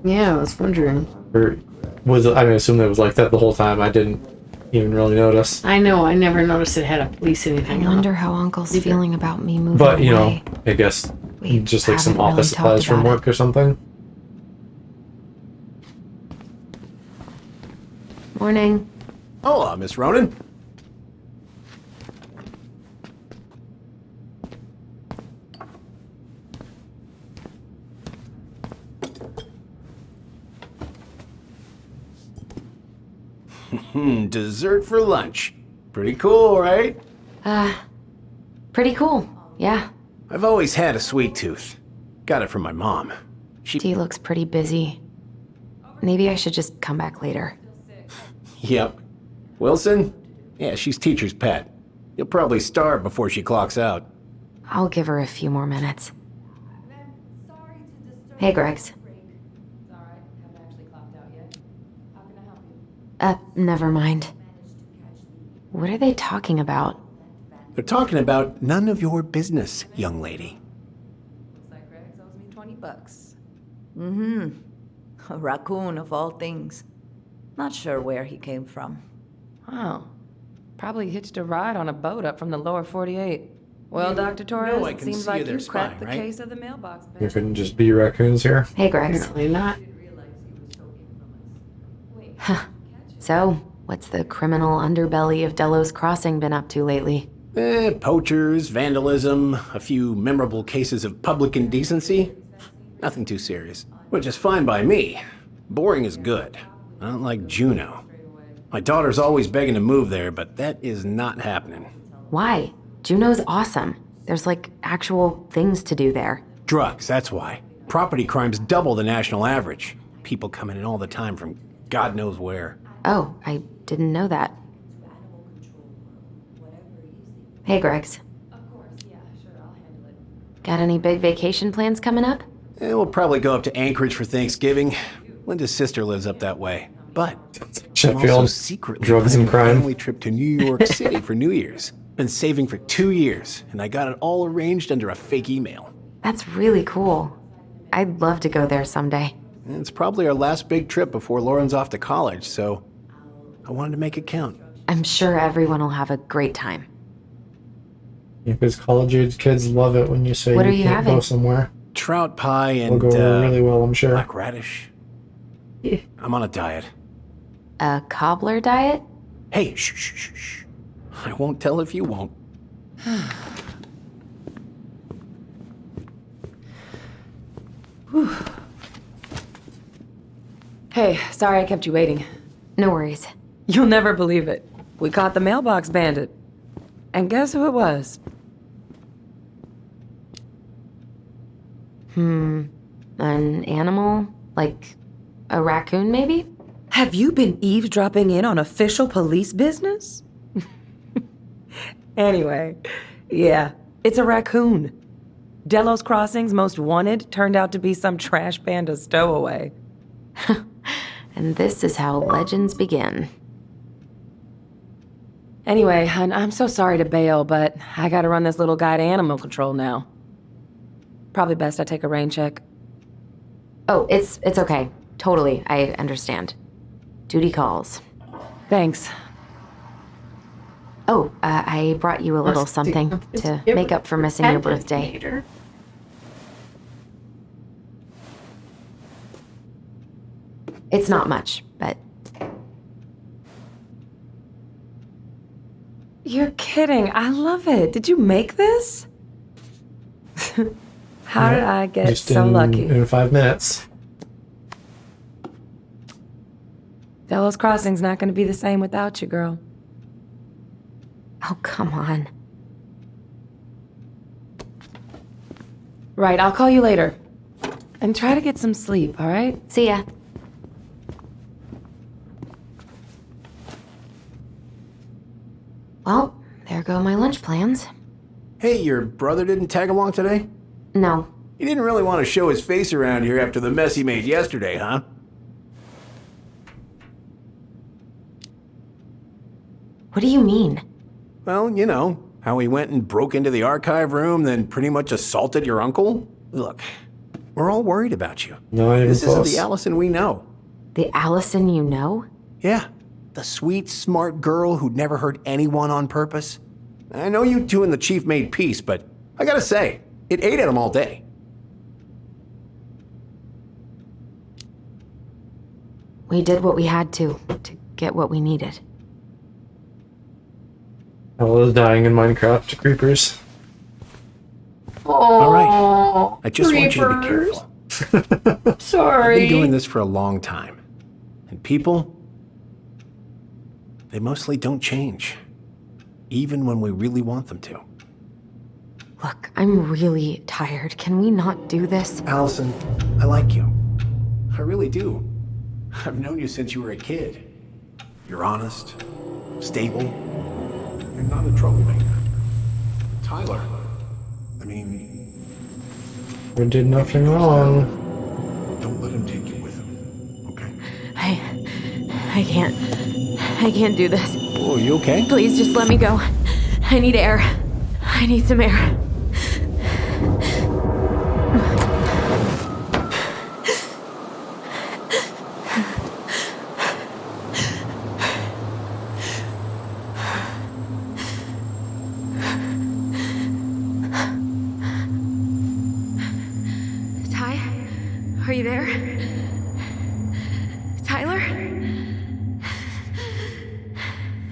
Yeah, I was wondering. Or was it, I assume it was like that the whole time. I didn't even really notice. I know, I never noticed it had a police anything. I wonder how Uncle's feeling about me moving But, you away. know, I guess just like some haven't really office supplies talked from about work or something. Morning. Hola, Miss Ronan. Dessert for lunch. Pretty cool, right? Pretty cool, yeah. I've always had a sweet tooth. Got it from my mom. Dee looks pretty busy. Maybe I should just come back later. Yep. Wilson? Yeah, she's teacher's pet. You'll probably starve before she clocks out. I'll give her a few more minutes. Hey, Gregs. Never mind. What are they talking about? They're talking about none of your business, young lady. Looks like Greg's owes me $20. A raccoon of all things. Not sure where he came from. Oh. Probably hitched a ride on a boat up from the lower 48. Well, Dr. Torres, I it can seems see like they're you cracked spying, the right? case of the mailbox. There couldn't just be raccoons here. Hey, Gregs. Apparently not. So, what's the criminal underbelly of Delos Crossing been up to lately? Poachers, vandalism, a few memorable cases of public indecency. Nothing too serious. Which is fine by me. Boring is good. Not like Juneau. My daughter's always begging to move there, but that is not happening. Why? Juneau's awesome. There's like actual things to do there. Drugs, that's why. Property crime's double the national average. People coming in all the time from God knows where. Oh, I didn't know that. Hey, Gregs. Got any big vacation plans coming up? We'll probably go up to Anchorage for Thanksgiving. Linda's sister lives up that way. But I'm Sheffield, also secretly drugs and planning a crime. family trip to New York City for New Year's. Been saving for 2 years, and I got it all arranged under a fake email. That's really cool. I'd love to go there someday. And it's probably our last big trip before Lauren's off to college, so I wanted to make it count. I'm sure everyone will have a great time. Yeah, because college-age kids love it when you say What are you you can't go having? somewhere. Trout pie It'll and go over really well, I'm sure. black radish. I'm on a diet. A cobbler diet? Hey, shh, shh, shh, shh. I won't tell if you won't. Hey, sorry I kept you waiting. No worries. You'll never believe it. We caught the mailbox bandit. And guess who it was? An animal? Like a raccoon, maybe? Have you been eavesdropping in on official police business? Anyway, yeah, it's a raccoon. Delos Crossing's most wanted turned out to be some trash panda stowaway. And this is how legends begin. Anyway, I'm so sorry to bail, but I gotta run this little guy to animal control now. Probably best I take a rain check. Oh, it's okay. Totally, I understand. Duty calls. Thanks. Oh, I brought you a little something to make up for missing your birthday. It's not much, but... You're kidding. I love it. Did you make this? How did I get Just so lucky? in 5 minutes. Delos Crossing's not going to be the same without you, girl. Oh, come on. Right, I'll call you later. And try to get some sleep, all right? See ya. Well, there go my lunch plans. Hey, your brother didn't tag along today? No. He didn't really want to show his face around here after the mess he made yesterday, huh? What do you mean? Well, you know, how he went and broke into the archive room, then pretty much assaulted your uncle. Look, we're all worried about you. No, this isn't the Allison we know. The Allison you know? Yeah, the sweet, smart girl who'd never hurt anyone on purpose. I know you two and the chief made peace, but I gotta say, it ate at him all day. We did what we had to get what we needed. Ella's dying in Minecraft. Creepers. All right, I just want you to be careful. Sorry. I've been doing this for a long time. And people, they mostly don't change. Even when we really want them to. Look, I'm really tired. Can we not do this? Allison, I like you. I really do. I've known you since you were a kid. You're honest, stable, you're not a troublemaker. Tyler, I mean... We did nothing wrong. Don't let him take you with him, okay? I can't do this. Oh, you okay? Please just let me go. I need air. I need some air. Ty, are you there? Tyler?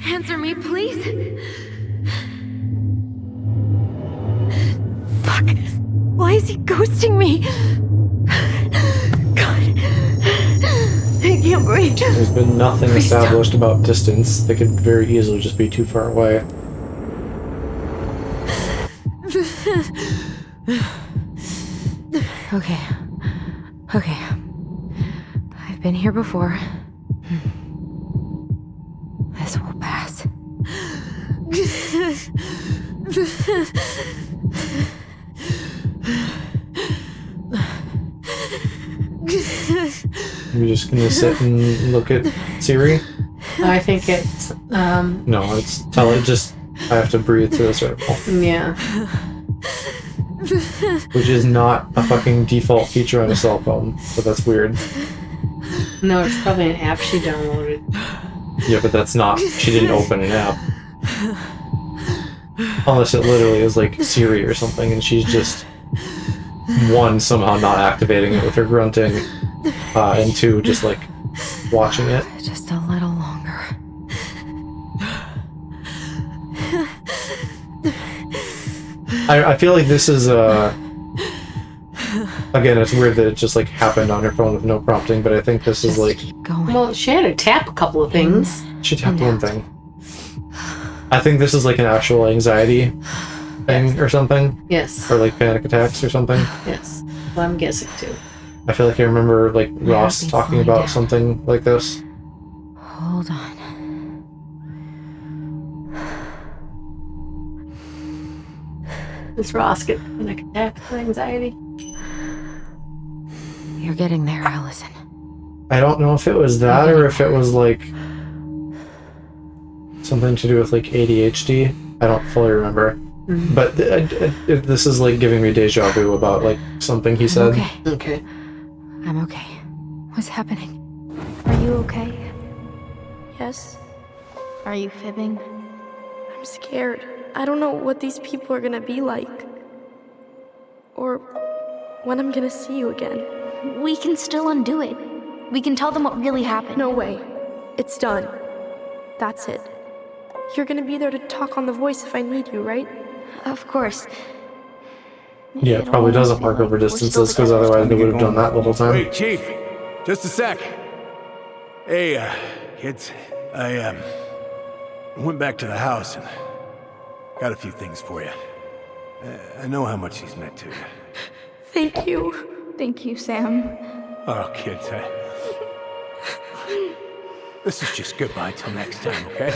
Answer me, please. Fuck. Why is he ghosting me? God. I can't breathe. There's been nothing established about distance. They could very easily just be too far away. Okay. I've been here before. This will pass. You're just gonna sit and look at Siri? I think it's, No, it's tell it just I have to breathe through the circle. yeah. Which is not a fucking default feature on a cell phone, but that's weird. No, it's probably an app she downloaded. Yeah, but that's not, she didn't open an app. Unless it literally is like Siri or something, and she's just, one, somehow not activating it with her grunting, and two, just like watching it. Just a little longer. I feel like this is again, it's weird that it just like happened on her phone with no prompting, but I think this is like Well, she had to tap a couple of things. she tapped one thing. I think this is like an actual anxiety thing or something. Yes. Or like panic attacks or something. Yes. Well, I'm guessing too. I feel like I remember like Ross talking about something like this. Hold on. Does Ross get panic attacks and anxiety? You're getting there, Allison. I don't know if it was that or if it was like something to do with like ADHD. I don't fully remember. Mhm. But this is like giving me deja vu about like something he said. Okay. I'm okay. What's happening? Are you okay? Yes? Are you fibbing? I'm scared. I don't know what these people are gonna be like. Or when I'm gonna see you again. We can still undo it. We can tell them what really happened. No way. It's done. That's it. You're gonna be there to talk on the voice if I need you, right? Of course. Yeah, it probably doesn't mark over distances, because otherwise they would have done that little time. Wait, Chief. Just a sec. Hey, kids. I went back to the house and got a few things for you. I know how much he's meant to you. Thank you. Thank you, Sam. Oh, kids, this is just goodbye till next time, okay?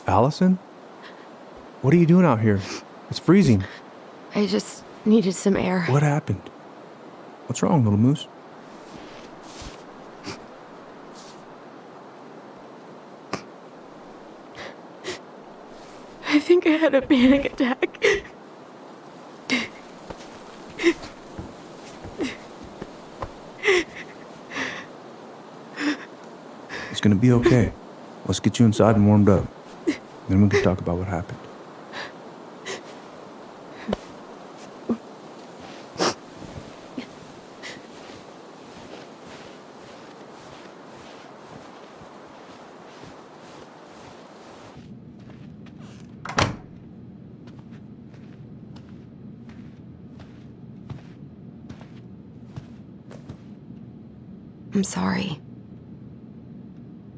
Allison? What are you doing out here? It's freezing. I just needed some air. What happened? What's wrong, little moose? I think I had a panic attack. It's gonna be okay. Let's get you inside and warmed up. Then we can talk about what happened. I'm sorry.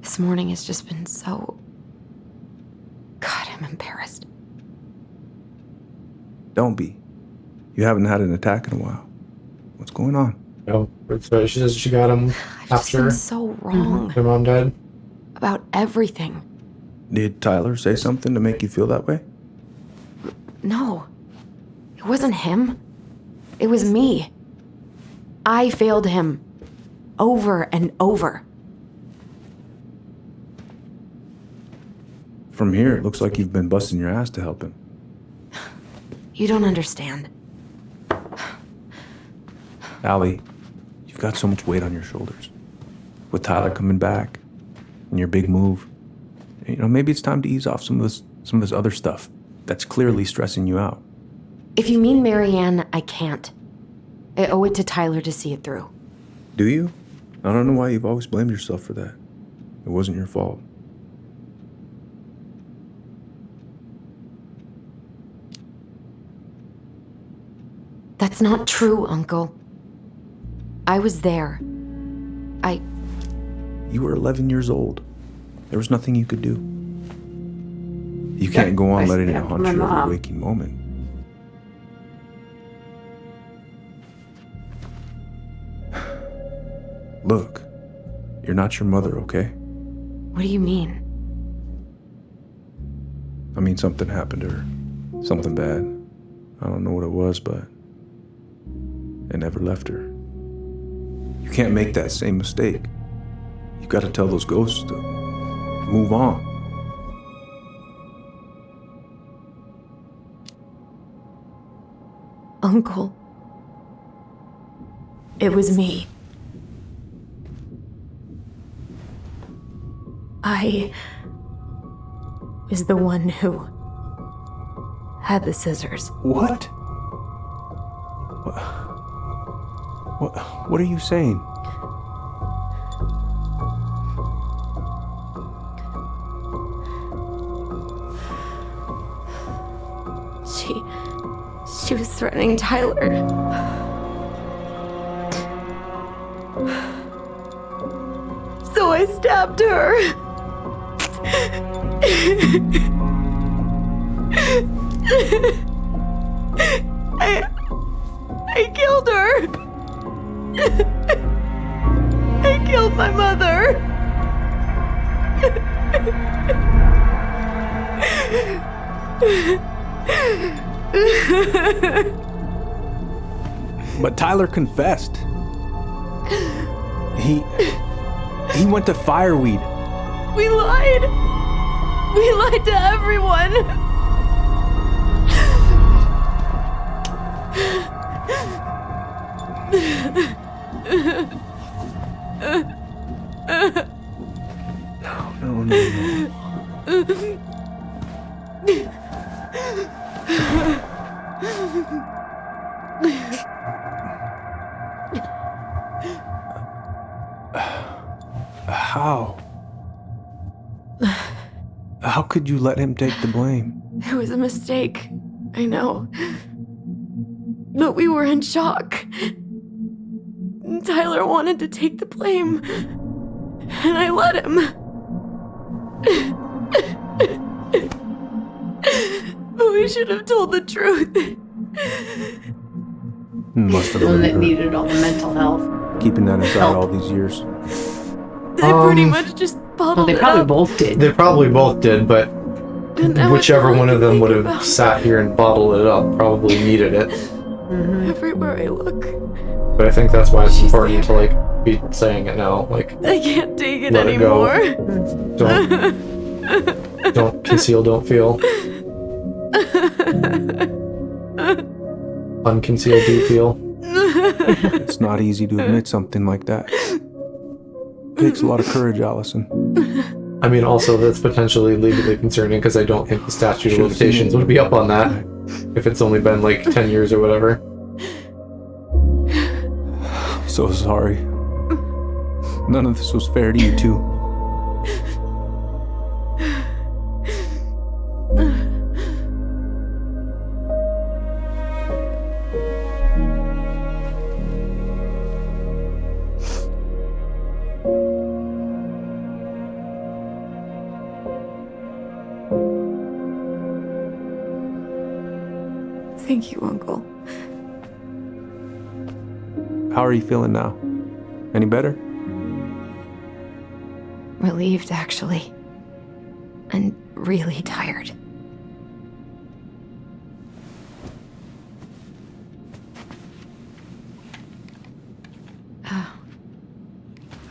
This morning has just been so... God, I'm embarrassed. Don't be. You haven't had an attack in a while. What's going on? No, she says she got him I've just been so wrong their mom died. about everything. Did Tyler say something to make you feel that way? No. It wasn't him. It was me. I failed him. Over and over. From here, it looks like you've been busting your ass to help him. You don't understand. Allie, you've got so much weight on your shoulders. With Tyler coming back, and your big move, you know, maybe it's time to ease off some of this other stuff that's clearly stressing you out. If you mean Marianne, I can't. I owe it to Tyler to see it through. Do you? I don't know why you've always blamed yourself for that. It wasn't your fault. That's not true, Uncle. I was there. You were 11 years old. There was nothing you could do. You can't go on letting it haunt you every waking moment. Look, you're not your mother, okay? What do you mean? I mean, something happened to her. Something bad. I don't know what it was, but it never left her. You can't make that same mistake. You've got to tell those ghosts to move on. Uncle. It was me. I was the one who had the scissors. What? What are you saying? She was threatening Tyler. So I stabbed her. I killed her. I killed my mother. But Tyler confessed. He He went to Fireweed. We lied! We lied to everyone! No. How? How could you let him take the blame? It was a mistake. I know. But we were in shock. Tyler wanted to take the blame. And I let him. But we should have told the truth. Must have The one really that hurt. needed all the mental health. Keeping that inside all these years. They pretty much just bottled They it probably up. both did. They probably both did, but And now it's whichever all I one of can them would think have about. sat here and bottled it up probably needed it. Everywhere I look, But I think that's why it's important to like be saying it now. Like, I can't take it let it go. anymore. Don't conceal, don't feel. Unconcealed, do feel. It's not easy to admit something like that. Takes a lot of courage, Allison. I mean, also that's potentially legally concerning because I don't think the statute of Should've limitations seen it. would be up on that if it's only been like 10 years or whatever. So sorry. None of this was fair to you two. Thank you, Uncle. How are you feeling now? Any better? Relieved, actually. And really tired.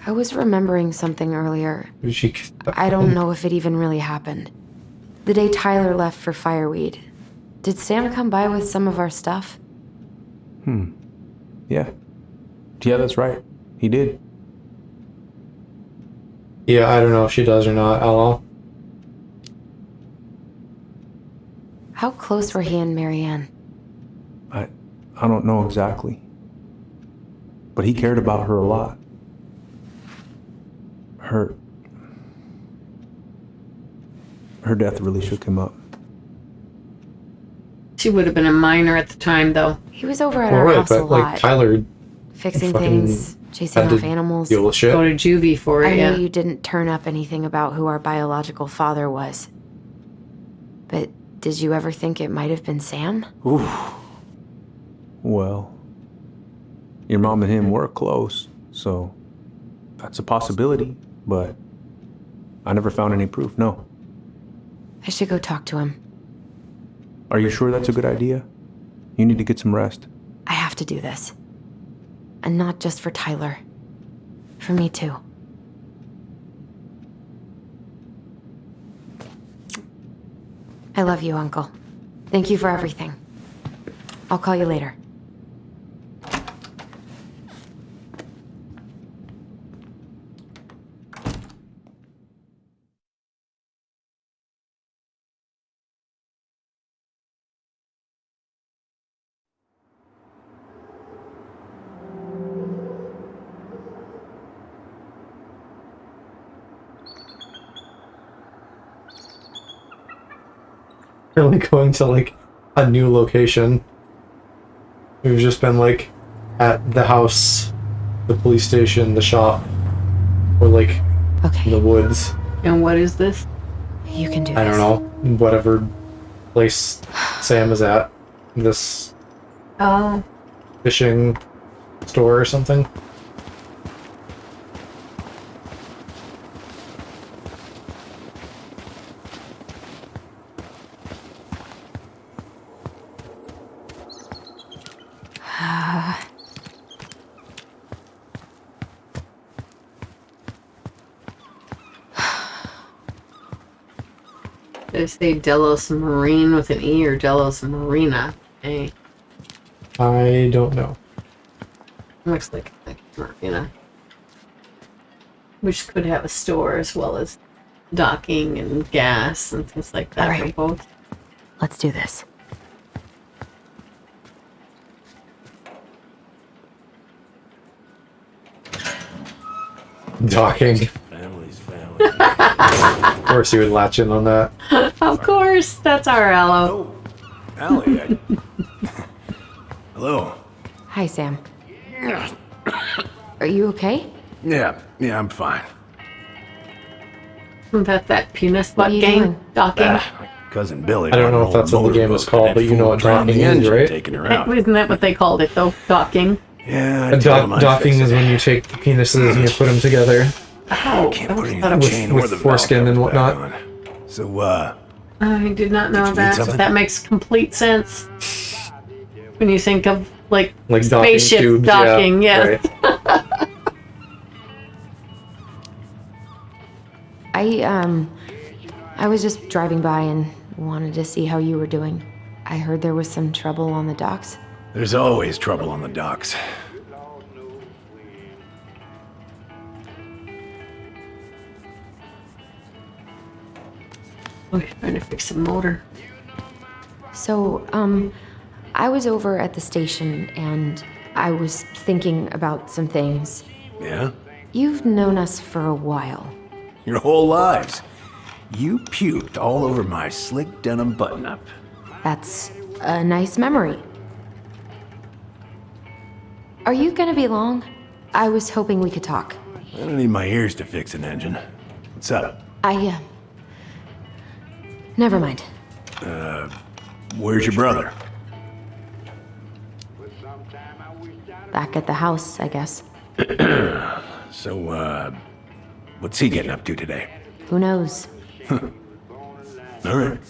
I was remembering something earlier. I don't know if it even really happened. The day Tyler left for Fireweed, did Sam come by with some of our stuff? Yeah. Yeah, that's right. He did. Yeah, I don't know if she does or not. LL. How close were he and Marianne? I don't know exactly. But he cared about her a lot. Her death really shook him up. She would have been a minor at the time, though. He was over at our house a but like lot. Tyler Fixing fucking things, chasing had off to animals. deal with shit. Go to juvie for I it, know yeah. you didn't turn up anything about who our biological father was. But did you ever think it might have been Sam? Ooh. Well, your mom and him were close, so that's a possibility, but I never found any proof, no. I should go talk to him. Are you sure that's a good idea? You need to get some rest. I have to do this. And not just for Tyler. For me too. I love you, Uncle. Thank you for everything. I'll call you later. Really going to like a new location. We've just been like at the house, the police station, the shop, or like the woods. And what is this? You can do I don't know, whatever place Sam is at. This Oh. fishing store or something. Did I say Delos Marine with an E or Delos Marina? A. I don't know. Looks like Marina. Which could have a store as well as docking and gas and things like that for both. Let's do this. Docking. Family's family. Of course you would latch in on that. Of course, that's our Aloe. Allie, hello. Hi, Sam. Are you okay? Yeah, I'm fine. That penis butt are you game doing? docking. My cousin Billy. I don't know if that's what the game is called, but you know what docking is, right? Taking her out. Isn't that what they called it though? Docking. Yeah, docking is when you take the penises and you put them together. Oh, can't put any chain with foreskin and whatnot. So, I did not know that. something? That makes complete sense. When you think of like docking spaceship tubes, docking, yes. right. I was just driving by and wanted to see how you were doing. I heard there was some trouble on the docks. there's always trouble on the docks. Okay, trying to fix the motor. So, I was over at the station and I was thinking about some things. Yeah? You've known us for a while. Your whole lives. You puked all over my slick denim button-up. That's a nice memory. Are you gonna be long? I was hoping we could talk. I don't need my ears to fix an engine. What's up? Never mind. Where's your brother? Back at the house, I guess. So, what's he getting up to today? Who knows? All right.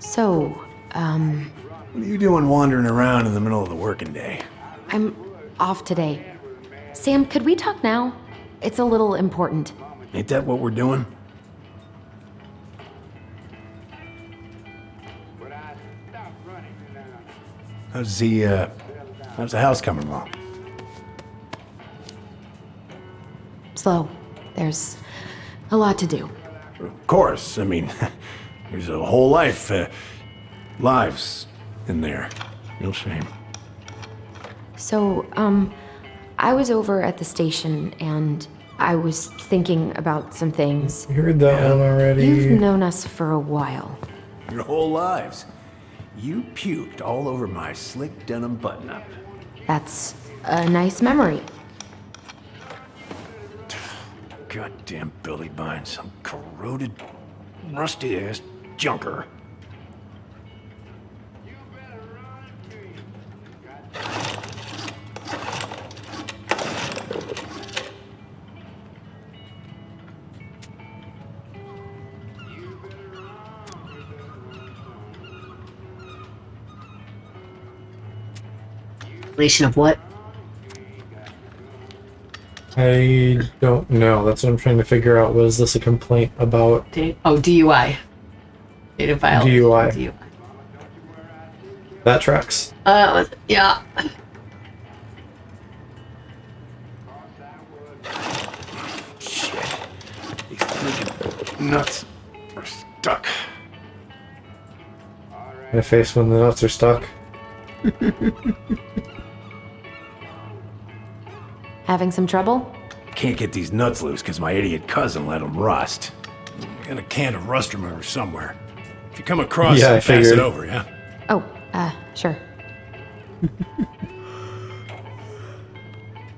So, What are you doing wandering around in the middle of the working day? I'm off today. Sam, could we talk now? It's a little important. Ain't that what we're doing? How's the house coming along? Slow. There's a lot to do. Of course. I mean, there's a whole lives in there. Real shame. So, I was over at the station and I was thinking about some things. You heard that one already. You've known us for a while. Your whole lives. You puked all over my slick denim button-up. That's a nice memory. Goddamn Billy buying some corroded, rusty-ass junker. Relation of what? I don't know. That's what I'm trying to figure out. Was this a complaint about DUI. Data file. DUI. That tracks. Yeah. Shit. These freaking nuts are stuck. My face when the nuts are stuck. Having some trouble? Can't get these nuts loose because my idiot cousin let them rust. Got a can of rust remover somewhere. If you come across Yeah, I it, pass it figured. over, yeah? Oh, sure.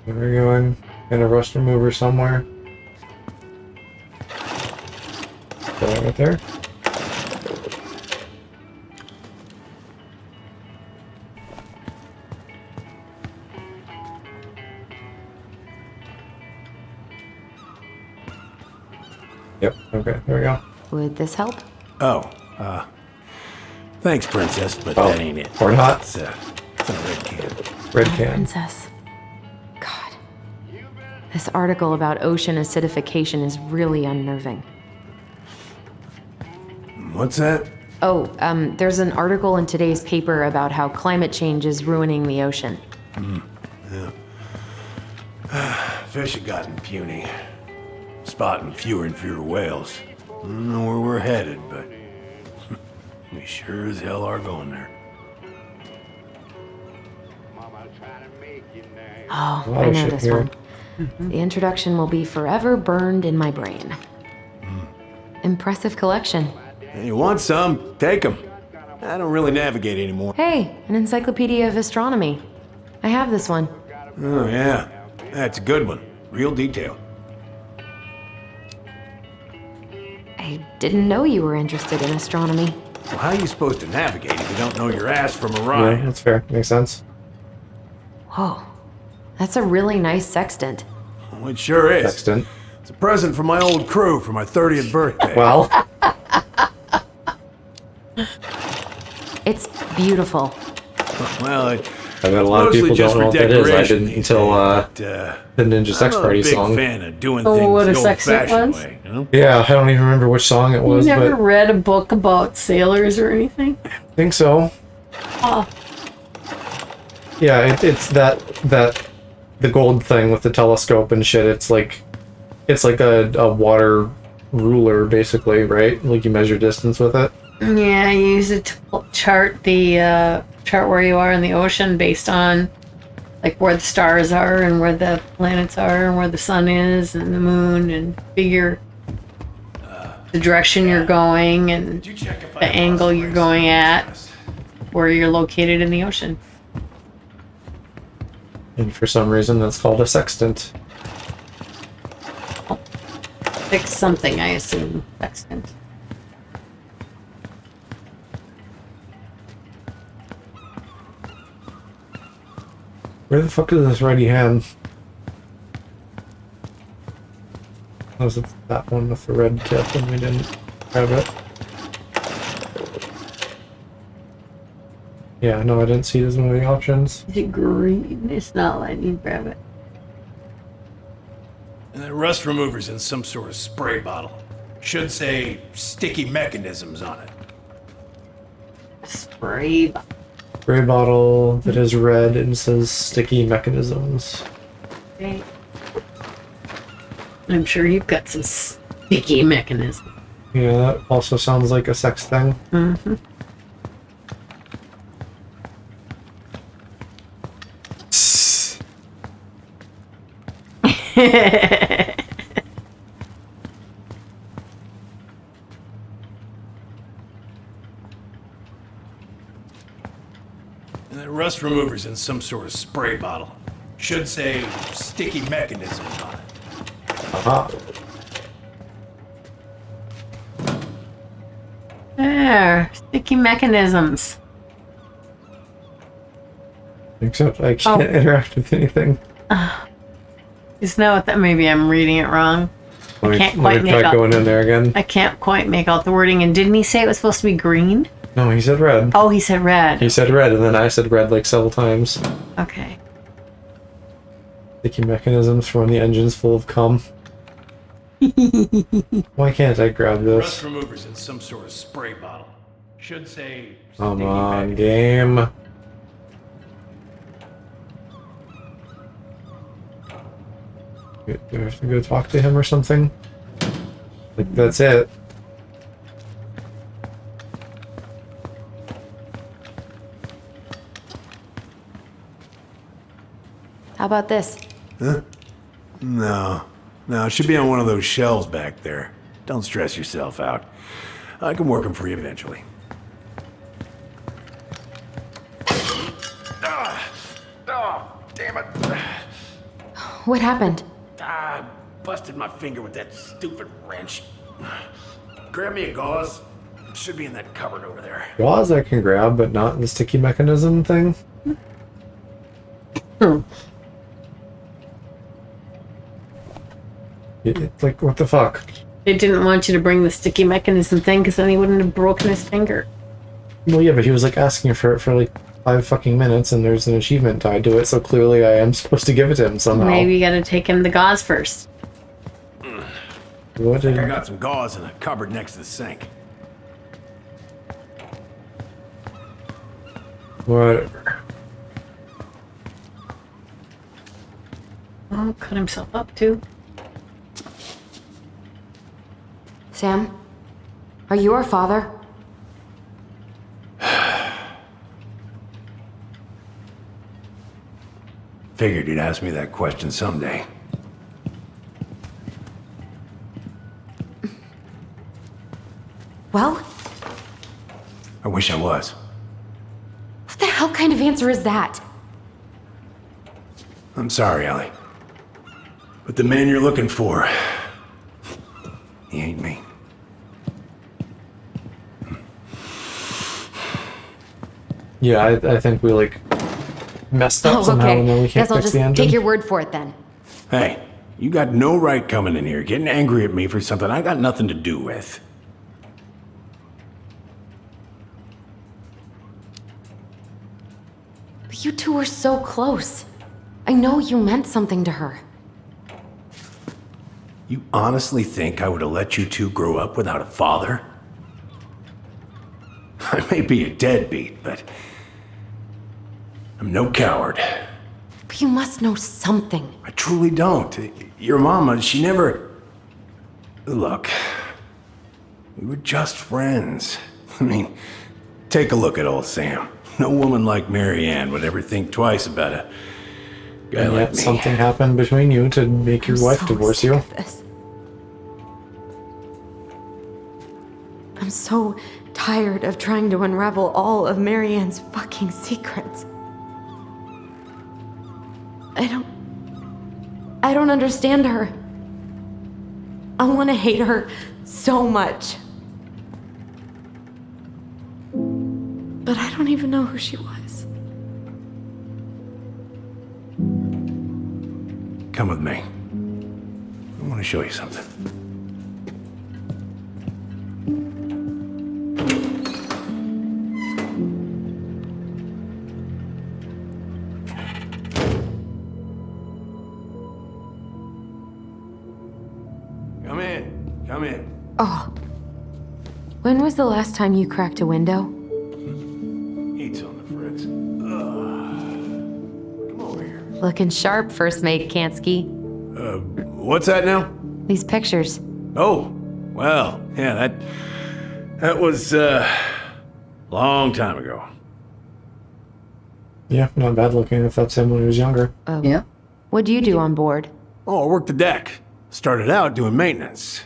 Where are we going? In a rust remover somewhere. Right there. Yep, okay, there we go. Would this help? Oh, thanks, Princess, but that ain't it. Or not. It's a red can. Red can. Princess. God. This article about ocean acidification is really unnerving. What's that? Oh, there's an article in today's paper about how climate change is ruining the ocean. Yeah. Fish have gotten puny. Spotting fewer and fewer whales. I don't know where we're headed, but we sure as hell are going there. Oh, I know this one. The introduction will be forever burned in my brain. Impressive collection. Hey, you want some? Take them. I don't really navigate anymore. Hey, an encyclopedia of astronomy. I have this one. Oh, yeah. That's a good one. Real detail. I didn't know you were interested in astronomy. Well, how are you supposed to navigate if you don't know your ass from Orion? Yeah, that's fair. Makes sense. Whoa. That's a really nice sextant. Well, it sure is. Sextant. It's a present from my old crew for my 30th birthday. Well. It's beautiful. Well, I bet a lot of people don't know what that is. I didn't until the Ninja Sex Party song. I'm a big fan of doing things what a the sextant old-fashioned was? way, you know? Yeah, I don't even remember which song it was. You never but read a book about sailors or anything? I think so. Oh, Yeah, it's that the gold thing with the telescope and shit. It's like a water ruler, basically, right? Like you measure distance with it. yeah, you use it to chart where you are in the ocean based on like where the stars are and where the planets are and where the sun is and the moon, and figure the direction you're going and the angle you're going at, where you're located in the ocean. And for some reason, that's called a sextant. Fix something, I assume. Sextant. Where the fuck is this ready hand? Was it that one with the red tip and we didn't grab it? Yeah, no, I didn't see those moving options. Is it green? It's not letting you grab it. And the rust remover's in some sort of spray bottle. Should say sticky mechanisms on it. Spray. Spray bottle that is red and says sticky mechanisms. Okay. I'm sure you've got some sticky mechanism. Yeah, that also sounds like a sex thing. Mm-hmm. And the rust remover's in some sort of spray bottle. Should say sticky mechanisms on it. Aha. There, sticky mechanisms. Except I can't interact with anything. Isn't that what that? Maybe I'm reading it wrong. Let me make try out, going in there again. I can't quite make out the wording. And didn't he say it was supposed to be green? No, he said red. Oh, he said red. He said red, and then I said red like several times. Okay. Sticky mechanisms for when the engine's full of cum. Why can't I grab this? Rust remover's in some sort of spray bottle. Should say Come on, game. Do I have to go talk to him or something? Like, that's it. How about this? Huh? No. No, it should be on one of those shelves back there. Don't stress yourself out. I can work them for you eventually. Damn it. What happened? I busted my finger with that stupid wrench. Grab me a gauze. It should be in that cupboard over there. Gauze I can grab, but not the sticky mechanism thing. It's like, what the fuck? They didn't want you to bring the sticky mechanism thing because then he wouldn't have broken his finger. Well, yeah, but he was like asking for it for like 5 fucking minutes, and there's an achievement tied to it, so clearly I am supposed to give it to him somehow. Maybe you gotta take him the gauze first. What did... I got some gauze in a cupboard next to the sink. Whatever. Oh, cut himself up too. Sam? Are you our father? Figured you'd ask me that question someday. Well? I wish I was. What the hell kind of answer is that? I'm sorry, Ellie. But the man you're looking for, he ain't me. Yeah, I think we like messed up somehow, and then we can't Guess I'll fix just the engine. take your word for it then. Hey, you got no right coming in here getting angry at me for something I got nothing to do with. But you two were so close. I know you meant something to her. You honestly think I would have let you two grow up without a father? I may be a deadbeat, but I'm no coward. But you must know something. I truly don't. Your mama, she never... Look, we were just friends. I mean, take a look at old Sam. No woman like Marianne would ever think twice about a guy And like yet me. something happened between you to make your wife divorce you. I'm so tired of trying to unravel all of Marianne's fucking secrets. I don't understand her. I want to hate her so much. But I don't even know who she was. Come with me. I want to show you something. Come in. Come in. Oh. When was the last time you cracked a window? Heat's on the fritz. Come over here. Looking sharp, first mate Kansky. What's that now? These pictures. Oh, well, yeah, that was, long time ago. Yeah, not bad looking if that's him when he was younger. Yeah. What do you do on board? Oh, I worked the deck. Started out doing maintenance.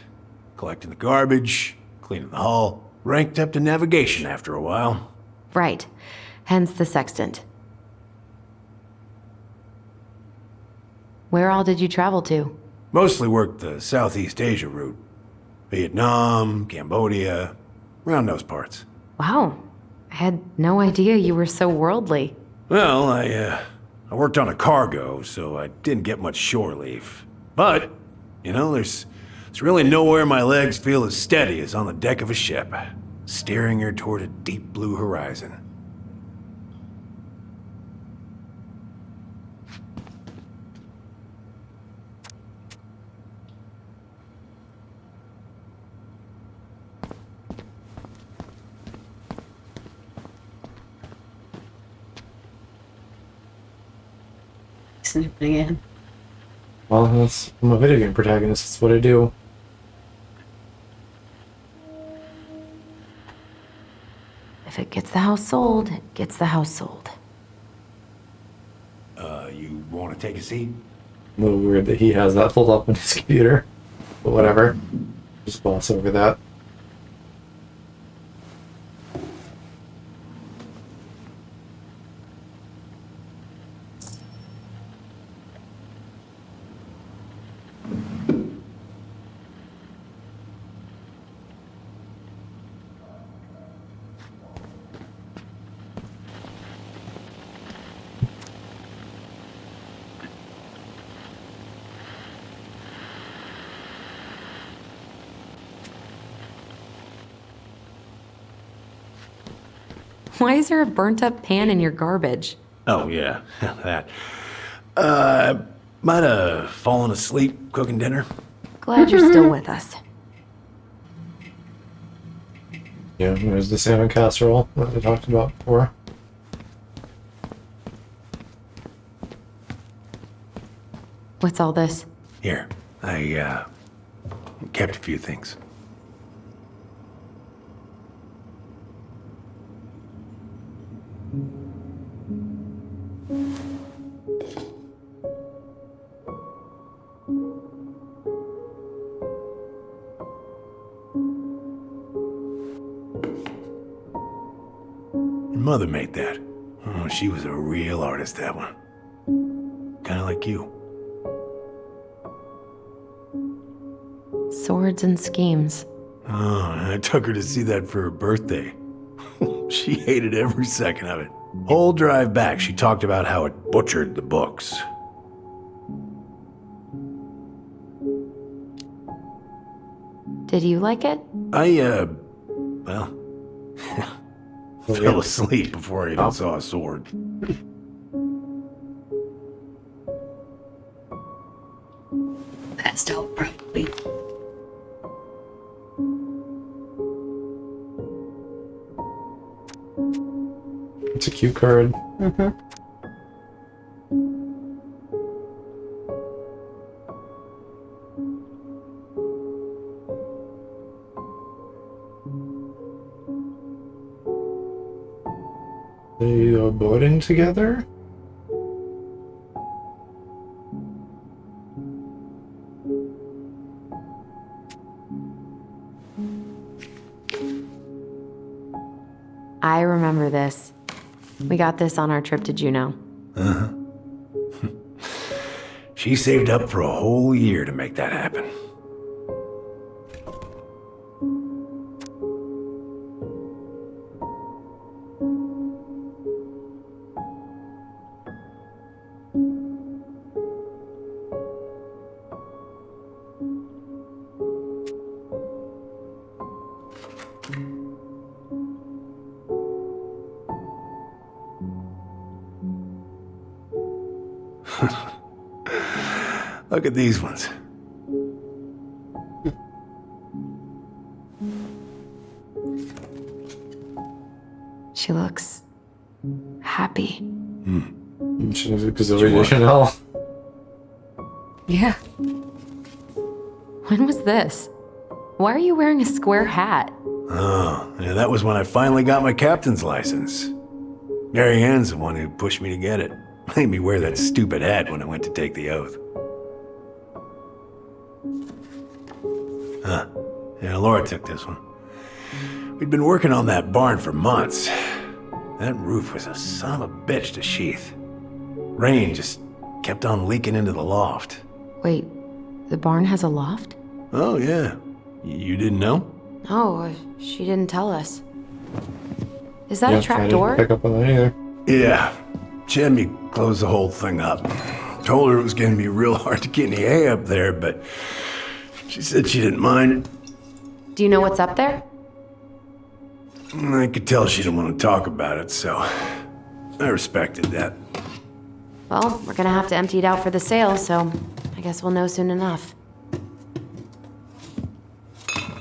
Collecting the garbage, cleaning the hull. Ranked up to navigation after a while. Right. Hence the sextant. Where all did you travel to? Mostly worked the Southeast Asia route. Vietnam, Cambodia, around those parts. Wow. I had no idea you were so worldly. Well, I worked on a cargo, so I didn't get much shore leave. But, you know, there's really nowhere my legs feel as steady as on the deck of a ship, steering her toward a deep blue horizon. Snooping again. Well, I'm a video game protagonist. That's what I do. If it gets the house sold, it gets the house sold. You want to take a seat? A little weird that he has that pulled up on his computer. But whatever. Just gloss over that. Why is there a burnt up pan in your garbage? Oh, yeah, that. Might have fallen asleep cooking dinner. Glad you're still with us. Yeah, there's the salmon casserole that we talked about before. What's all this? Here, I kept a few things. Your mother made that. Oh, she was a real artist, that one. Kind of like you. Swords and schemes. Oh, I took her to see that for her birthday. She hated every second of it. Whole drive back, she talked about how it butchered the books. Did you like it? Well, fell asleep before I even saw a sword. Passed out, probably. It's a cute card. Mm-hmm. They are boarding together? I remember this. We got this on our trip to Juneau. Uh-huh. She saved up for a whole year to make that happen. Look at these ones. She looks happy. She knows because of Chanel. Yeah. When was this? Why are you wearing a square hat? Oh, yeah, that was when I finally got my captain's license. Mary Ann's the one who pushed me to get it. Made me wear that stupid hat when I went to take the oath. Huh. Yeah, Laura took this one. We'd been working on that barn for months. That roof was a son of a bitch to sheath. Rain just kept on leaking into the loft. Wait, the barn has a loft? Oh, yeah. You didn't know? Oh, she didn't tell us. Is that a trap door? Pick up on that either. Yeah. She had me close the whole thing up. Told her it was going to be real hard to get any hay up there, but she said she didn't mind. Do you know what's up there? I could tell she didn't want to talk about it, so I respected that. Well, we're gonna have to empty it out for the sale, so I guess we'll know soon enough.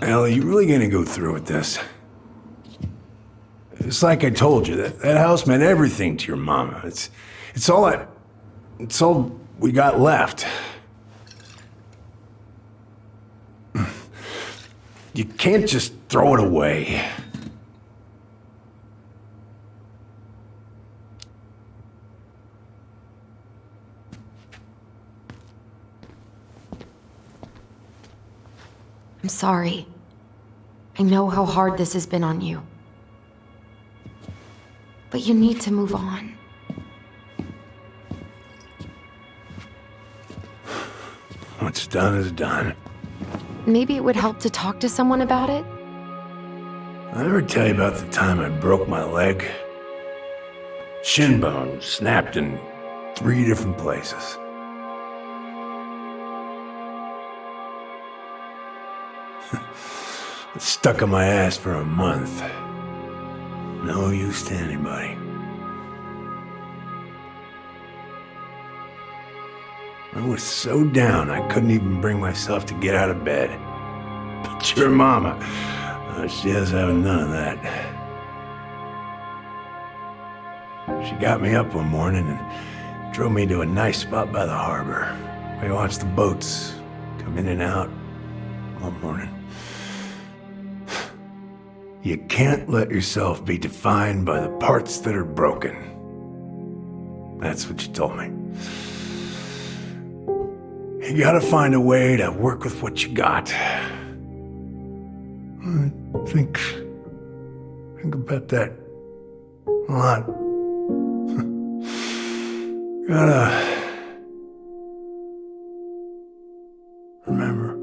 Ellie, you really gonna go through with this? It's like I told you, that house meant everything to your mama. It's all we got left. You can't just throw it away. I'm sorry. I know how hard this has been on you. But you need to move on. What's done is done. Maybe it would help to talk to someone about it? I ever tell you about the time I broke my leg? Shin bone snapped in 3 different places. It stuck in my ass for a month. No use to anybody. I was so down I couldn't even bring myself to get out of bed. But your mama, she doesn't have none of that. She got me up one morning and drove me to a nice spot by the harbor, I watch the boats come in and out all morning. You can't let yourself be defined by the parts that are broken. That's what you told me. You gotta find a way to work with what you got. I think about that a lot. Gotta remember.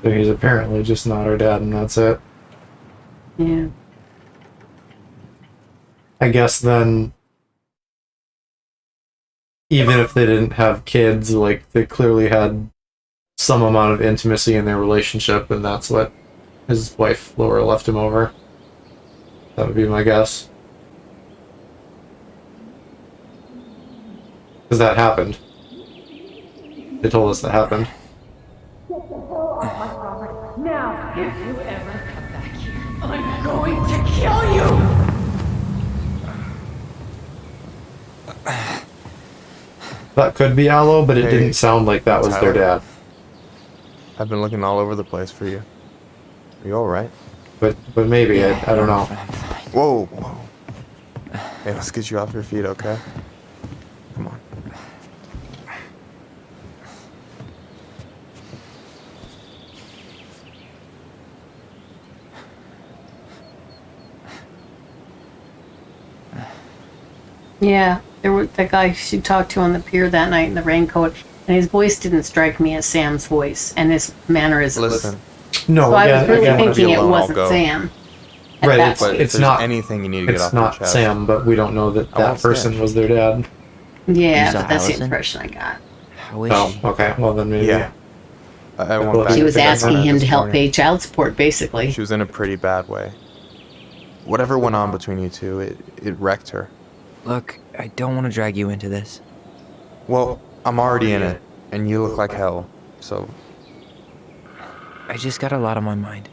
So he's apparently just not her dad, and that's it. Yeah. I guess then, even if they didn't have kids, like, they clearly had some amount of intimacy in their relationship, and that's what his wife, Laura, left him over. That would be my guess. Because that happened. They told us that happened. Now, if you ever come back here, I'm going to kill you! That could be Aloe, but it Hey, didn't sound like that was their Tyler. dad. I've been looking all over the place for you. Are you alright? But maybe, I don't know. Whoa, whoa. Hey, let's get you off your feet, okay? Come on. Yeah, there were the guy she talked to on the pier that night in the raincoat, and his voice didn't strike me as Sam's voice, and his mannerisms. Listen. No, so I was really again, thinking it I'll wasn't go. Sam. at Right, that it's, point. If it's there's not anything you need to get it's off your not chest. Sam, but we don't know that I won't that person snitch. was their dad. Yeah, You saw but that's the Allison? impression I got. How is Oh, she? okay. Well, then maybe. Yeah. I went back She to was pick up asking Hannah him this to help morning. pay child support, basically. She was in a pretty bad way. Whatever went on between you two, it wrecked her. Look, I don't want to drag you into this. Well, I'm already in it, and you look like hell, so... I just got a lot on my mind.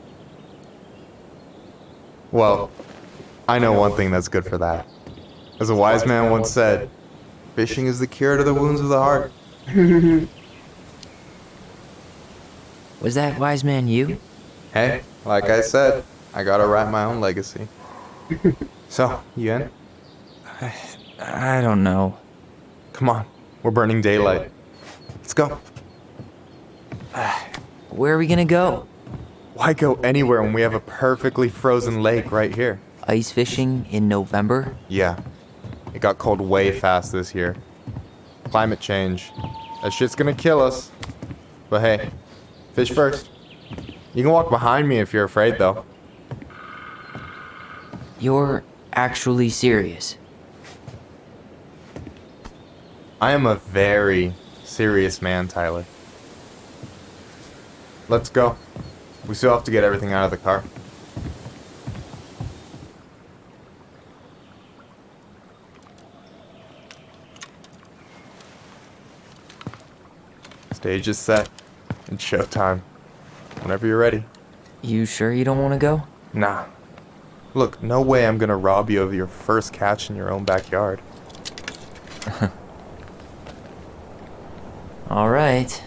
Well, I know one thing that's good for that. As a wise man once said, fishing is the cure to the wounds of the heart. Was that wise man you? Hey, like I said, I gotta write my own legacy. So, you in? I don't know. Come on, we're burning daylight. Let's go. Where are we gonna go? Why go anywhere when we have a perfectly frozen lake right here? Ice fishing in November? Yeah. It got cold way fast this year. Climate change. That shit's gonna kill us. But hey, fish first. You can walk behind me if you're afraid, though. You're actually serious? I am a very serious man, Tyler. Let's go. We still have to get everything out of the car. Stage is set. It's showtime. Whenever you're ready. You sure you don't want to go? Nah. Look, no way I'm gonna rob you of your first catch in your own backyard. All right.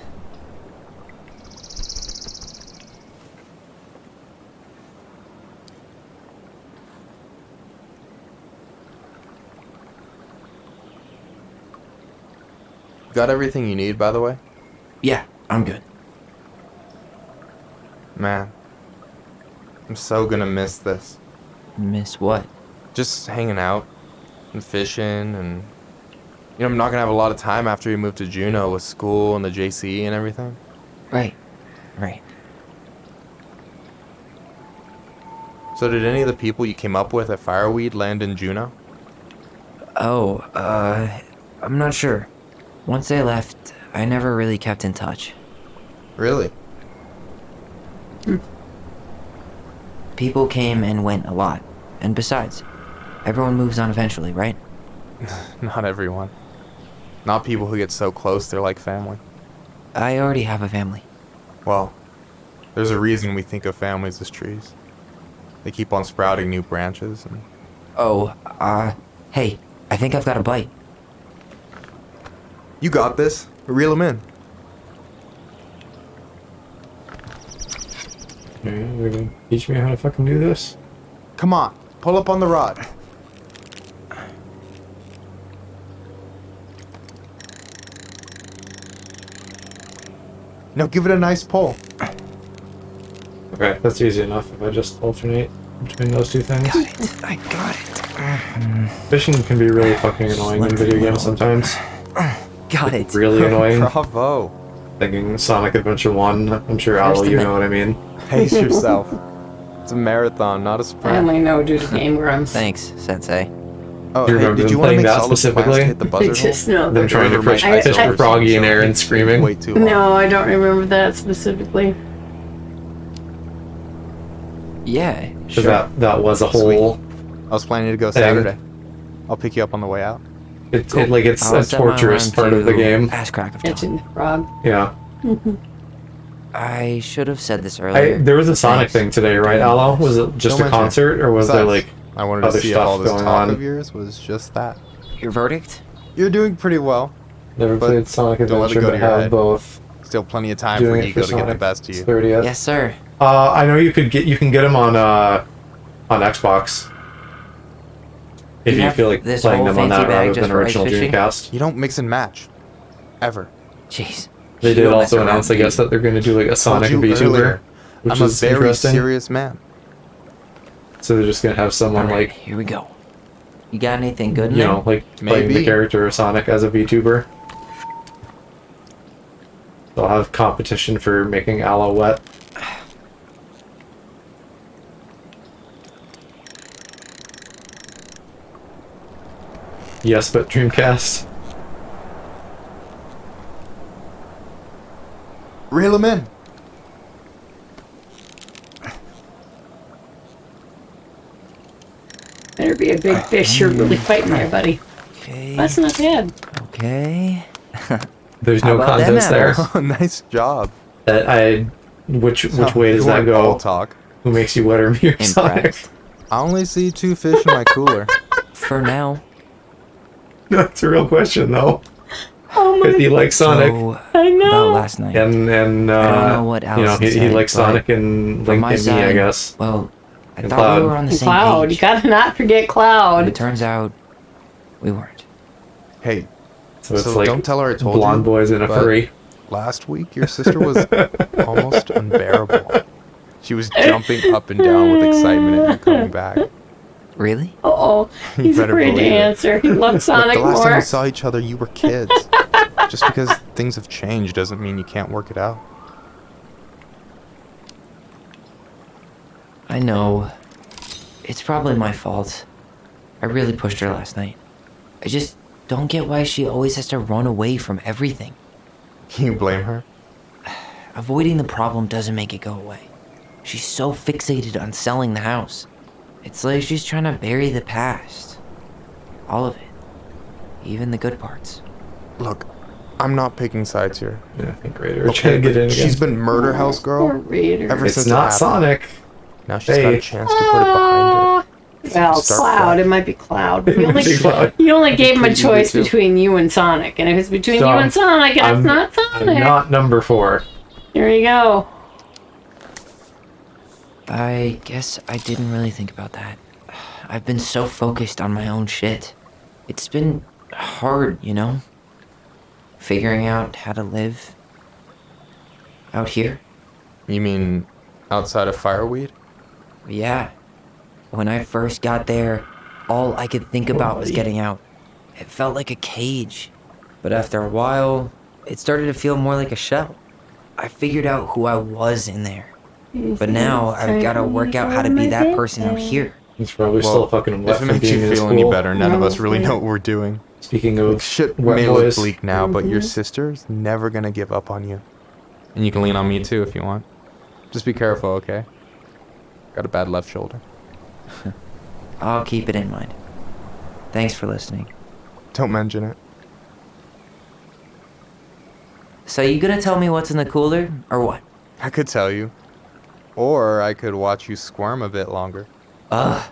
Got everything you need, by the way? Yeah, I'm good. Man, I'm so gonna miss this. Miss what? Just hanging out and fishing and... You know, I'm not gonna have a lot of time after we move to Juneau with school and the JC and everything. Right. Right. So did any of the people you came up with at Fireweed land in Juneau? I'm not sure. Once they left, I never really kept in touch. Really? People came and went a lot. And besides, everyone moves on eventually, right? Not everyone. Not people who get so close they're like family. I already have a family. Well, there's a reason we think of families as trees. They keep on sprouting new branches and... Hey, I think I've got a bite. You got this. Reel them in. You're gonna teach me how to fucking do this? Come on, pull up on the rod. Now give it a nice pull. Okay, that's easy enough if I just alternate between those two things. I got it. Fishing can be really fucking annoying in video games sometimes. Got it. Really annoying. Bravo. Thinking Sonic Adventure 1, I'm sure Al, you know what I mean. Pace yourself. It's a marathon, not a sprint. I only know due to Game Grumps. Thanks, Sensei. Oh, Do you hey, remember did you them want to playing make that solid specifically? plans to hit the buzzer Just hole? know. Them trying to push Mr. Froggy in air and screaming. Way too long. No, I don't remember that specifically. Yeah, Because sure. that was a whole... I was planning to go thing. Saturday. I'll pick you up on the way out. It's Cool. it's I'll a set my torturous alarm part of the to game. Ass crack of Catching dawn. the frog. Yeah. I should have said this earlier. There was a Sonic Thanks. thing today, right, Aloe? Was it just Don't a mention it. concert, or was there, Besides, like, I wanted to other see if all stuff this going talk on? of yours was just that. Your verdict? You're doing pretty well. Never But played Sonic don't let it Adventure, go but to your have head. both. Still plenty of time Doing for it for ego to get the Sonic best of you. 30th. Yes, sir. I know you can get them on Xbox. If you have feel like this playing whole them on fancy that bag rather just than for ice original fishing? Dreamcast. You don't mix and match. Ever. Jeez. They You did don't mess also around, announce, I do guess, you? that they're going to do like a Sonic Told you VTuber, earlier, which I'm a is very interesting. serious man. So they're just going to have someone Alright, like, here we go. You got anything good in you there? know, like playing the Maybe. character of Sonic as a VTuber. They'll have competition for making Aloe wet. Yes, but Dreamcast. Reel him in. Better be a big fish. You're really fighting there, buddy. Okay. That's not bad. Okay. There's How no about them contest there. apples? Oh, nice job. Which way does that All go? talk. Who makes you wetter, me or Sonic? Impressed. I only see 2 fish in my cooler. For now. That's a real question, though. Oh my! Because he likes Sonic, So, I know. about last night. and I don't know what you know, Allison he said, likes but Sonic and from Link my and me, I side, guess. Well, I And thought Cloud. we were on the same Cloud. You page. gotta not forget But Cloud. it turns out we weren't. Hey, So it's so like don't tell her I told blonde you. boys in a but furry. Last week, your sister was almost unbearable. She was jumping up and down with excitement at you coming back. Really? Oh, You he's better afraid to believe it. answer. He loves Look, Sonic the last time more. we saw each other, you were kids. Just because things have changed doesn't mean you can't work it out. I know. It's probably my fault. I really pushed her last night. I just don't get why she always has to run away from everything. You blame her? Avoiding the problem doesn't make it go away. She's so fixated on selling the house. It's like she's trying to bury the past. All of it. Even the good parts. Look, I'm not picking sides here. Yeah, I think Raider trying to get in again. She's been Murder House Girl Poor Raider. ever It's since not it happened. Sonic. Now she's got a Hey. chance to put it behind her. Well, Start Cloud. fresh. It might be Cloud. But you only, Big Cloud. you only gave him a Could be choice too. between you and Sonic. And if it's between So, you and Sonic, and I'm- it's not Sonic. I'm not number 4. There you go. I guess I didn't really think about that. I've been so focused on my own shit. It's been hard, you know? Figuring out how to live out here. You mean outside of Fireweed? Yeah. When I first got there, all I could think about was getting out. It felt like a cage. But after a while, it started to feel more like a shell. I figured out who I was in there. But now I've got to work out how to be that person out here. He's probably still fucking wet if it from makes being you in his feel any pool. better, none of us really know what we're doing. Speaking of shit wet may boys. look bleak now, but your sister's never gonna give up on you. And you can lean on me too if you want. Just be careful, okay? Got a bad left shoulder. I'll keep it in mind. Thanks for listening. Don't mention it. So you gonna tell me what's in the cooler, or what? I could tell you. Or I could watch you squirm a bit longer. Ugh.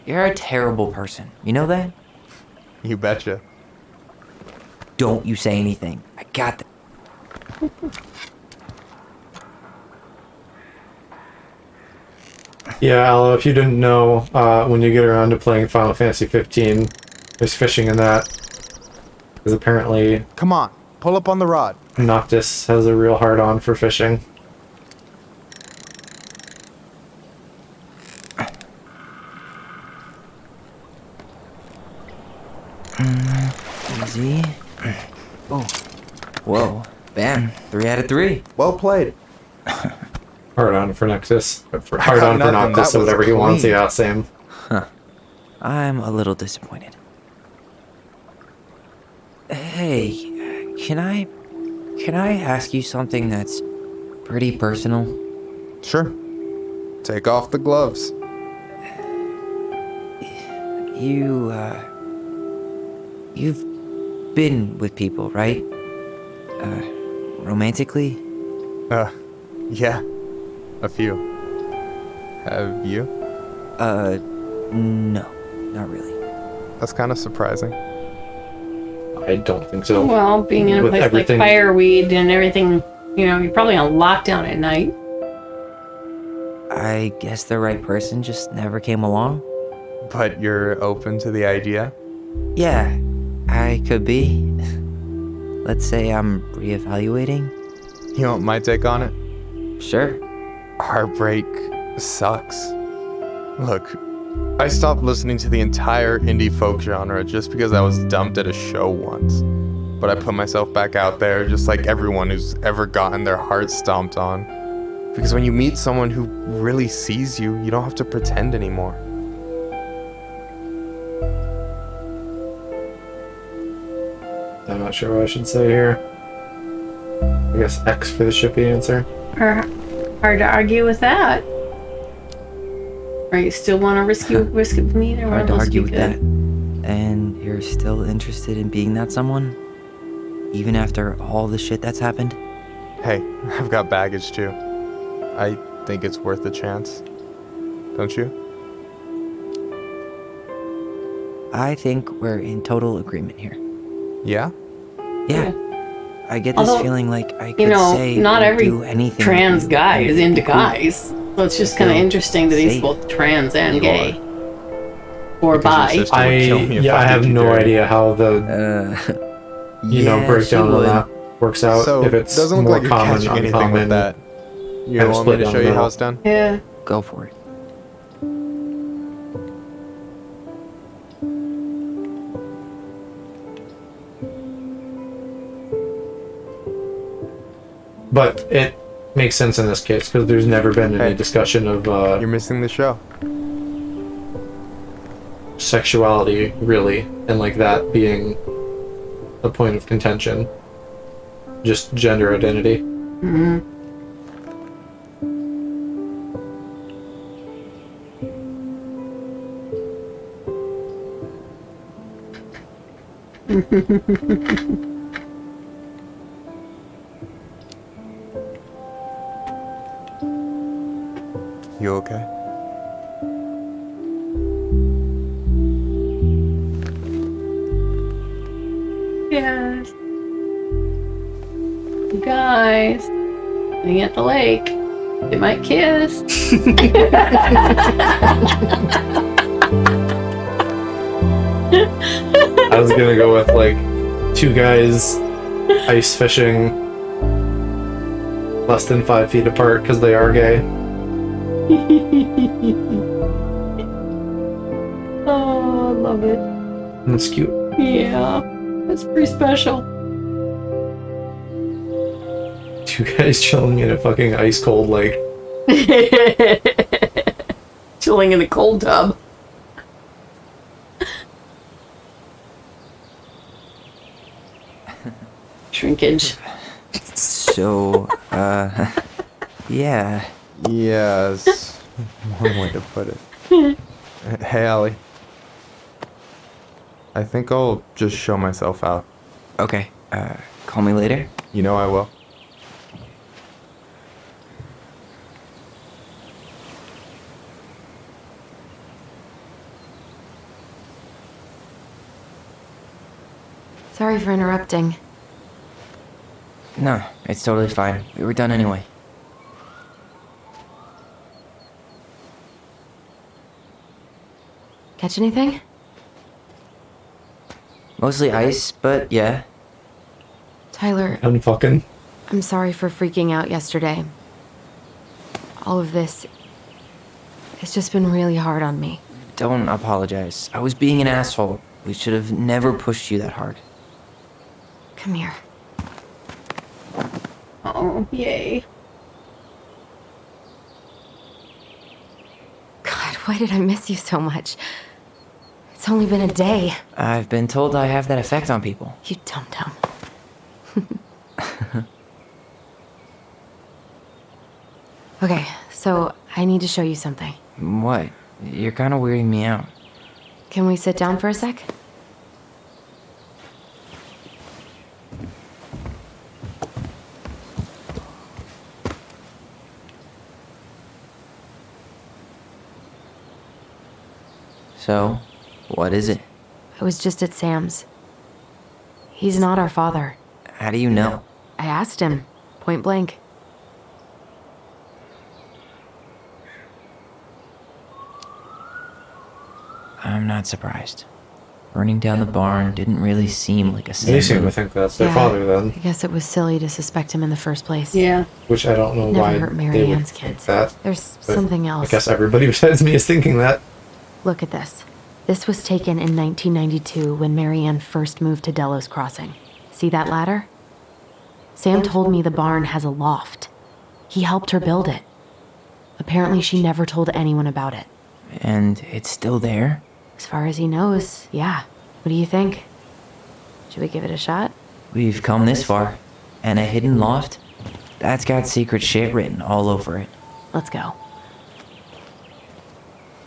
You're a terrible person. You know that? You betcha. Don't you say anything. I got that. Yeah, Aloe, if you didn't know, when you get around to playing Final Fantasy 15, there's fishing in that. Because apparently... Come on, pull up on the rod. Noctis has a real hard-on for fishing. Easy. Oh. Whoa. Bam. 3 out of 3. Well played. Hard-on for Noctis. Hard-on for Noctis, so whatever he wants. Yeah, same. Huh. I'm a little disappointed. Hey, can I ask you something that's pretty personal? Sure. Take off the gloves. You've been with people, right? Romantically? Yeah. A few. Have you? No. Not really. That's kind of surprising. I don't think so. Well, being in a With place everything- like Fireweed and everything, you know, you're probably on lockdown at night. I guess the right person just never came along? But you're open to the idea? Yeah, I could be. Let's say I'm reevaluating. You want my take on it? Sure. Heartbreak sucks. Look, I stopped listening to the entire indie folk genre just because I was dumped at a show once. But I put myself back out there just like everyone who's ever gotten their heart stomped on. Because when you meet someone who really sees you, you don't have to pretend anymore. I'm not sure what I should say here. I guess X for the shippy answer. Hard to argue with that. Or you still want to risk it with me? Or Hard to else argue we with could- that. And you're still interested in being that someone? Even after all the shit that's happened? Hey, I've got baggage too. I think it's worth a chance. Don't you? I think we're in total agreement here. Yeah? Yeah. I get this Although, feeling like I could You know, say not or every do anything. trans guy is into cool. guys. So it's just kind of feel interesting that he's safe. both trans and You gay. Or Because your bi. sister would kill me if I did have you no dirty. idea how the Yeah, breakdown she of would. that works out. So, if it's doesn't look more like you're common, catching anything uncommon, with that. You kind of want me split to down show the you middle. how it's done? Yeah. Go for it. But it makes sense in this case because there's never been any discussion of You're missing the show. sexuality, really, and like that being a point of contention. Just gender identity. Mm-hmm. You okay? Yes. You guys. Sitting at the lake. They might kiss. I was gonna go with like two guys ice fishing less than 5 feet apart because they are gay. Oh, I love it. That's cute. Yeah. That's pretty special. Two guys chilling in a fucking ice cold lake. Chilling in the cold tub. Shrinkage. So, yeah. Yes. One way to put it. Hey, Allie. I think I'll just show myself out. Okay, call me later? You know I will. Sorry for interrupting. No, it's totally fine. We were done anyway. Catch anything? Mostly ice, but yeah. Tyler, Unfucking. I'm sorry for freaking out yesterday. All of this, it's just been really hard on me. Don't apologize. I was being an asshole. We should have never pushed you that hard. Come here. Oh, yay. God, why did I miss you so much? It's only been a day. I've been told I have that effect on people. You dum-dum. Okay, so I need to show you something. What? You're kind of weirding me out. Can we sit down for a sec? So, what is it? I was just at Sam's. He's not our father. How do you know? I asked him, point blank. I'm not surprised. Burning down the barn didn't really seem like a sin. They seem to think that's their father then. I guess it was silly to suspect him in the first place. Yeah. Which I don't know Never why hurt Mary they would Ann's think kids. that. There's but something else. I guess everybody besides me is thinking that. Look at this. This was taken in 1992 when Mary Ann first moved to Delos Crossing. See that ladder? Sam told me the barn has a loft. He helped her build it. Apparently she never told anyone about it. And it's still there? As far as he knows, yeah. What do you think? Should we give it a shot? We've come this far. And a hidden loft? That's got secret shit written all over it. Let's go.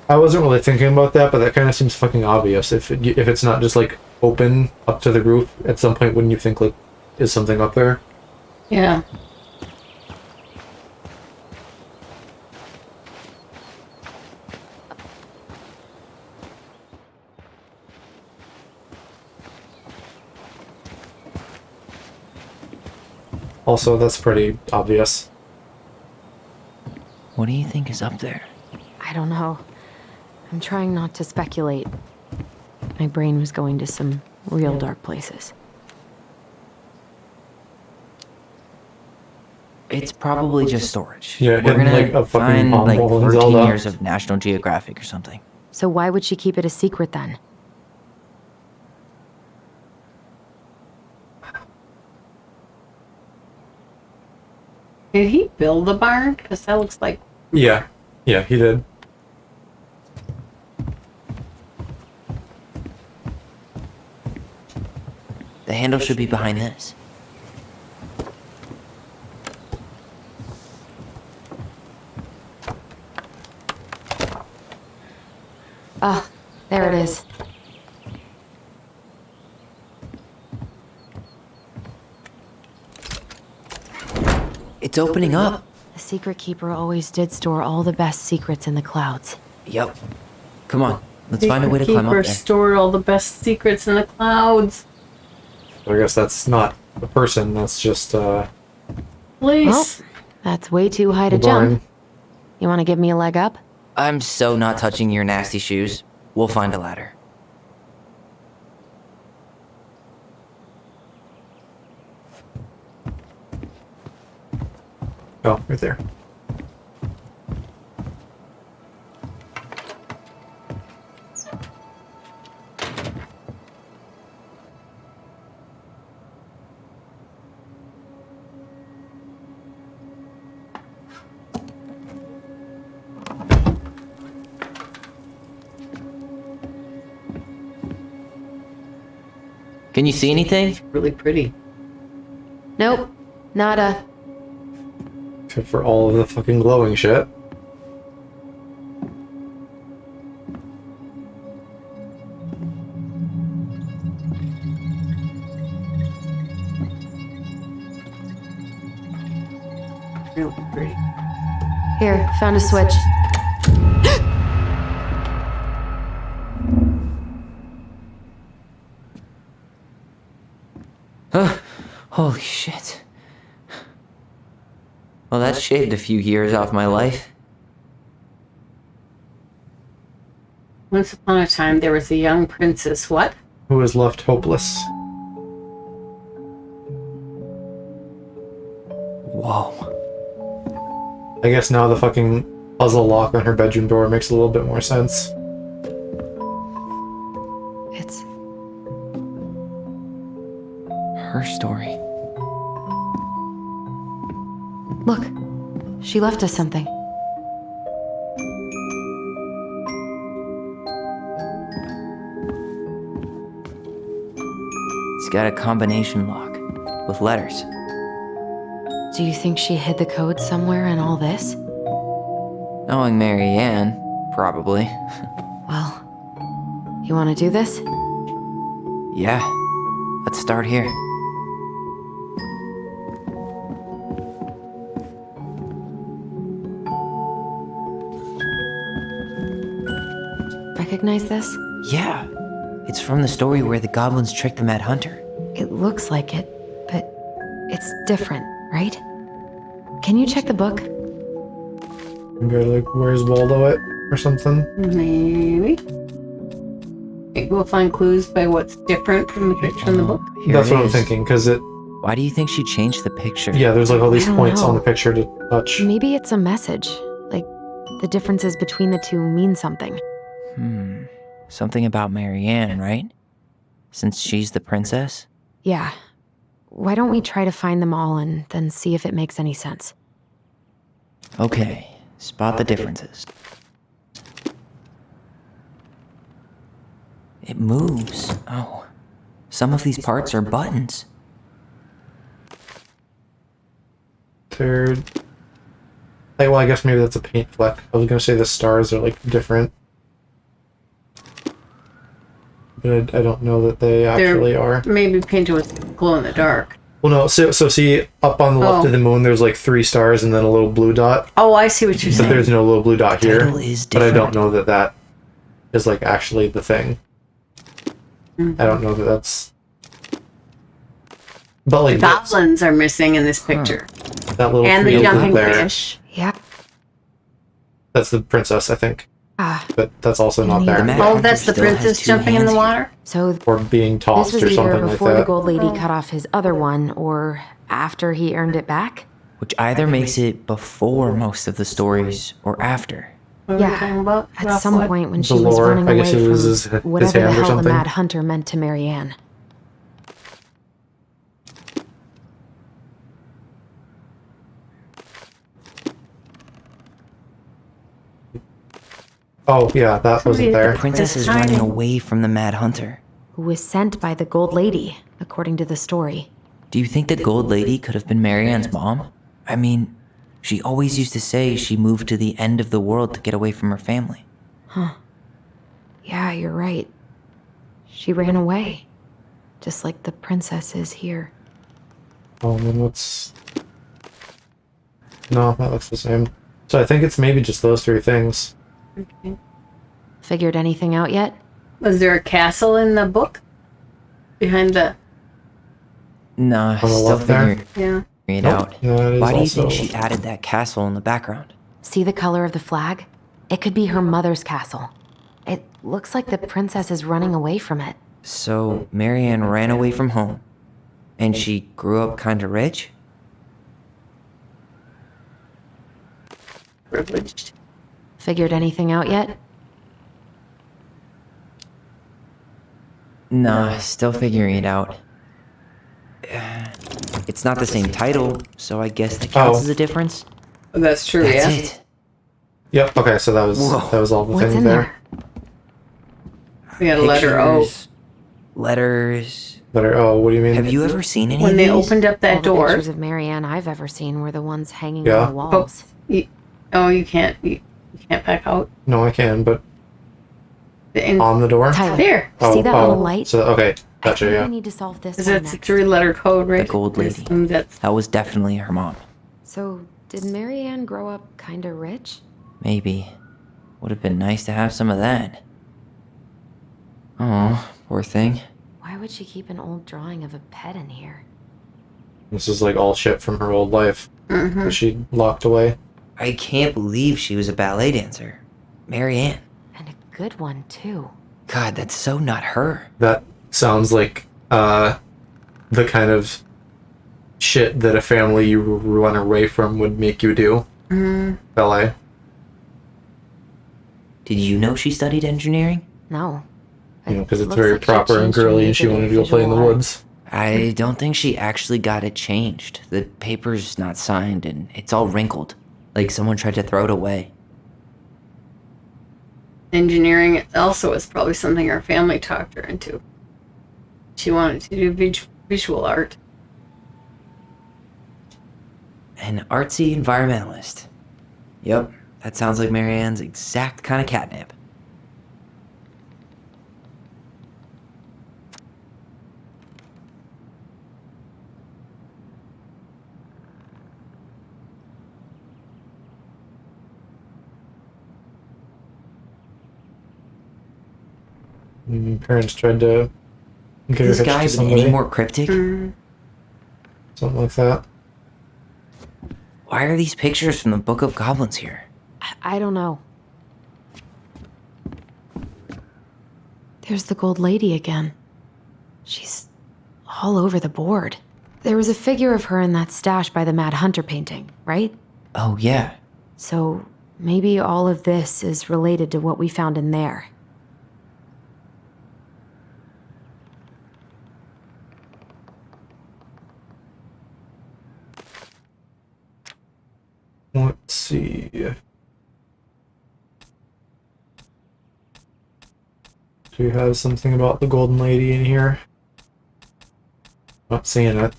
I wasn't really thinking about that, but that kind of seems fucking obvious. If it's not just like open up to the roof, at some point wouldn't you think like, is something up there? Yeah. Also, that's pretty obvious. What do you think is up there? I don't know. I'm trying not to speculate. My brain was going to some real dark places. It's probably just storage. Yeah, We're hidden, gonna like, a fucking find palm like hole in 13 Zelda. years of National Geographic or something. So why would she keep it a secret then? Did he build the barn? Because that looks like... Yeah. Yeah, he did. The handle should be behind this. Ah, there it is. It's opening up. The secret keeper always did store all the best secrets in the clouds. Yep. Come on, let's find a way to climb up Keeper there. stored all the best secrets in the clouds. I guess that's not a person, that's just Please. Well, that's way too high to the barn. jump. You want to give me a leg up? I'm so not touching your nasty shoes. We'll find a ladder. Oh, right there. Can you see anything? Really pretty. Nope. Nada. Except for all of the fucking glowing shit. Really pretty. Here, found a switch. Holy shit. Well, that shaved a few years off my life. Once upon a time, there was a young princess. What? Who was left hopeless. Whoa. I guess now the fucking puzzle lock on her bedroom door makes a little bit more sense. It's her story. Look, she left us something. It's got a combination lock with letters. Do you think she hid the code somewhere in all this? Knowing Mary Ann, probably. Well, you want to do this? Yeah, let's start here. Recognize this? Yeah, it's from the story where the goblins tricked the Mad Hunter. It looks like it, but it's different, right? Can you check the book? Go like, where's Waldo it? Or something? Maybe. Maybe we'll find clues by what's different from the picture in the book. That's what I'm thinking, because it... Why do you think she changed the picture? Yeah, there's like all these I don't points know. on the picture to touch. Maybe it's a message. Like, the differences between the two mean something. Something about Mary Ann, right? Since she's the princess? Yeah. Why don't we try to find them all and then see if it makes any sense? Okay, spot the differences. It moves. Oh, some of these parts are buttons. Third. Like, well, I guess maybe that's a paint fleck. I was gonna say the stars are like different. But I don't know that they actually are. Maybe painted with glow in the dark. Well, no, so see, up on the left of the moon, there's like 3 stars and then a little blue dot. Oh, I see what you're But saying. there's no little blue dot here. Title is But I don't different. know that that is like actually the thing. I don't know that that's... But like The goblins are missing in this picture. that little And tree the over jumping there. fish. Yep. That's the princess, I think. Ah. But that's also not The there. Mad Oh, Hunter that's the still has princess 2 jumping in hands the here. water? So Or being this tossed was or either something like before the that. gold lady cut off his other one, or after he earned it back? Which either makes it before most of the stories or after. What are we talking about? At some point when she The was lore, running I away guess he from loses his whatever the hand or hell the something. Mad Hunter meant to Mary Ann. Oh, yeah, that wasn't there. The princess is running away from the Mad Hunter. Who was sent by the gold lady, according to the story. Do you think the gold lady could have been Mary Ann's mom? I mean, she always used to say she moved to the end of the world to get away from her family. Huh. Yeah, you're right. She ran away. Just like the princess is here. Oh, and then what's... No, that looks the same. So I think it's maybe just those 3 things. Okay. Figured anything out yet? Was there a castle in the book? Behind the... Nah, On the still left there? figuring it Nope. out. No, it is Why do you also- think she added that castle in the background? See the color of the flag? It could be her mother's castle. It looks like the princess is running away from it. So, Mary Ann ran away from home, and she grew up kinda rich? Privileged. Figured anything out yet? Nah, still figuring it out. It's not the same title, so I guess that counts Oh. as a difference. That's true, That's yeah. it. Yep, okay, so that was all the What's things in there. We got a letter O. Pictures, letters, That are, oh, what do you mean? Have you ever seen any When of they these? opened up that All the door. pictures of Marianne I've ever seen were the ones hanging Yeah. on the walls. You can't. You can't back out. No, I can, but And on the door? Tyler, there. see that little light? So, okay, I gotcha, think yeah. we need to solve this Because one that's a next. 3-letter code, right? The gold lady. That was definitely her mom. So, did Marianne grow up kinda rich? Maybe. Would have been nice to have some of that. Oh, poor thing. Why would she keep an old drawing of a pet in here? This is like all shit from her old life that she locked away. I can't believe she was a ballet dancer. Marianne. And a good one, too. God, that's so not her. That sounds like the kind of shit that a family you run away from would make you do. Ballet. Did you know she studied engineering? No. You know, because it's looks very like she proper and changed her girly and she major to wanted to go play in the visual art. woods. I don't think she actually got it changed. The paper's not signed and it's all wrinkled. Like someone tried to throw it away. Engineering also is probably something our family talked her into. She wanted to do visual art. An artsy environmentalist. Yep, that sounds like Marianne's exact kind of catnip. Parents tried to get her This hitched guy to been somebody. any more cryptic? Something like that. Why are these pictures from the Book of Goblins here? I don't know. There's the gold lady again. She's all over the board. There was a figure of her in that stash by the Mad Hunter painting, right? Oh, yeah. So maybe all of this is related to what we found in there. Let's see. Do you have something about the Golden Lady in here? Not seeing it.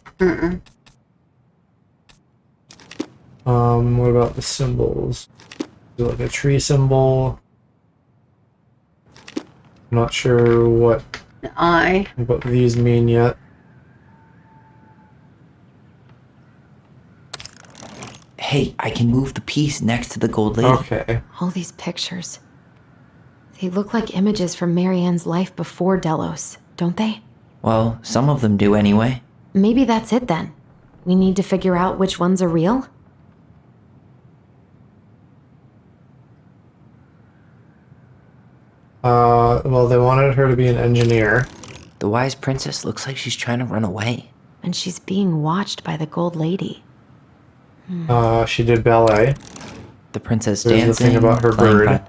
What about the symbols? Is it like a tree symbol? I'm not sure what these mean yet. Hey, I can move the piece next to the gold lady. Okay. All these pictures. They look like images from Marianne's life before Delos, don't they? Well, some of them do anyway. Maybe that's it then. We need to figure out which ones are real? Well, they wanted her to be an engineer. The wise princess looks like she's trying to run away. And she's being watched by the gold lady. She did ballet. The princess There's dancing. the thing about her playing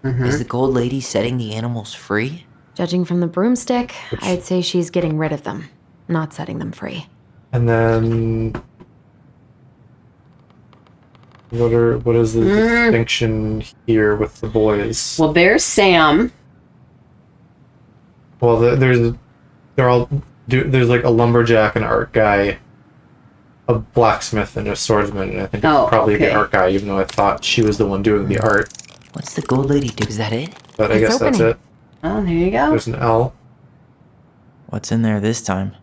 bird. Is the gold lady setting the animals free? Judging from the broomstick, I'd say she's getting rid of them, not setting them free. And then what is the distinction here with the boys? Well, there's Sam. Well, there's like a lumberjack, an art guy, a blacksmith, and a swordsman, and I think it's probably the art guy, even though I thought she was the one doing the art. What's the gold lady do? Is that it? But I guess that's it. Oh, there you go. There's an L. What's in there this time?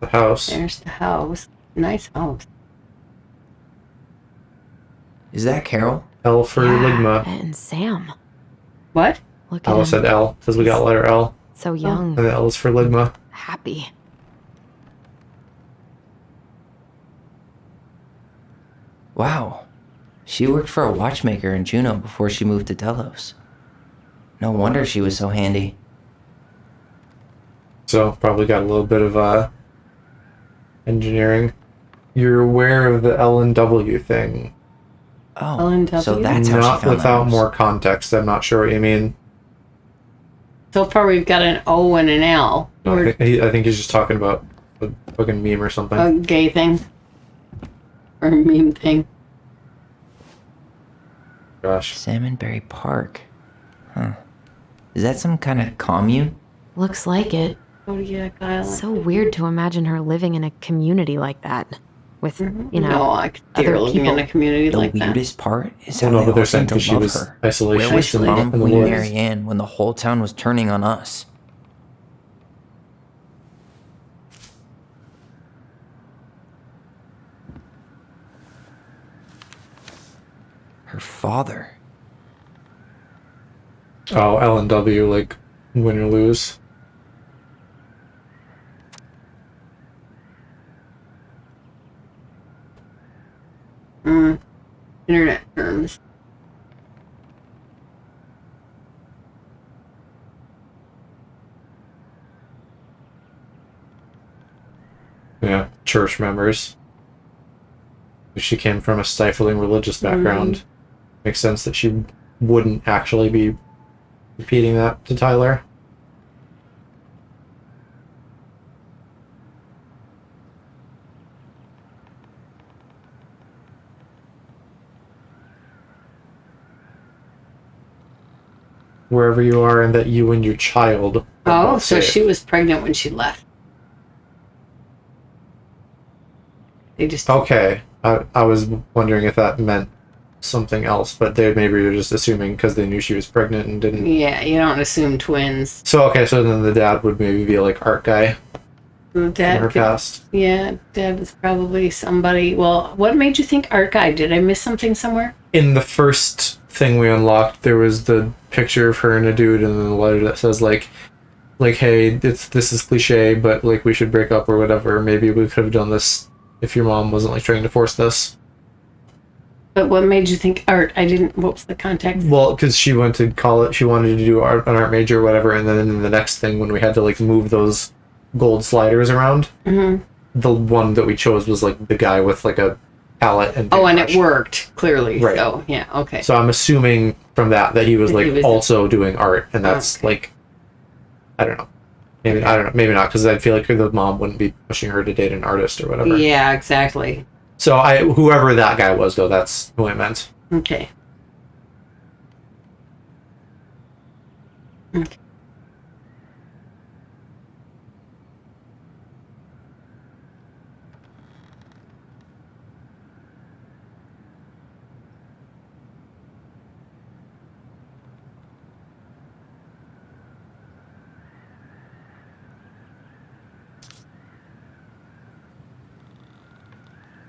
The house. There's the house. Nice house. Is that Carol? L for Ligma. And Sam. What? Look at Alice him. said L, because we got letter L. So young. And the L is for Ligma. Happy. Wow. She worked for a watchmaker in Juneau before she moved to Delos. No wonder she was so handy. So, probably got a little bit of engineering. You're aware of the L and W thing. Oh, L&W? so that's how Not she found without those. more context. I'm not sure what you mean. So far, we've got an O and an L. No, I think he's just talking about a fucking meme or something. A gay thing. Or a meme thing. Gosh. Salmonberry Park. Huh. Is that some kind of commune? Looks like it. Kodiak Island. So weird to imagine her living in a community like that. With, you know, No, I could see her other living people. in a community The like that. weirdest part is Well, how no, they but they're all saying seem to because she love was her. isolationist Where was in the- Mom in the Queen woods. Marianne when the whole town was turning on us? Her father. Oh, L&W, like, win or lose. Internet terms. Yeah, church members. If she came from a stifling religious background, makes sense that she wouldn't actually be repeating that to Tyler. Wherever you are, and that you and your child are Oh, both so safe. she was pregnant when she left. They just Okay, I was wondering if that meant something else, but they maybe were just assuming because they knew she was pregnant and didn't. Yeah, you don't assume twins. So okay, so then the dad would maybe be like art guy from Dad her could, past. yeah, Dad was probably somebody. Well, what made you think art guy? Did I miss something somewhere? In the first thing we unlocked, there was the picture of her and a dude, and then the letter that says like, hey, this is cliche, but like we should break up or whatever. Maybe we could have done this if your mom wasn't like trying to force this. But what made you think art? I didn't. What was the context? Well, because she went to college, she wanted to do an art major or whatever, and then in the next thing when we had to like move those gold sliders around, the one that we chose was like the guy with like a palette and Oh, and paintbrush. it worked clearly. Right. So yeah, okay. So I'm assuming from that he was That like he was- also doing art, and that's like, I don't know, maybe I don't know, maybe not, because I feel like the mom wouldn't be pushing her to date an artist or whatever. Yeah, exactly. So whoever that guy was though, that's who I meant. Okay.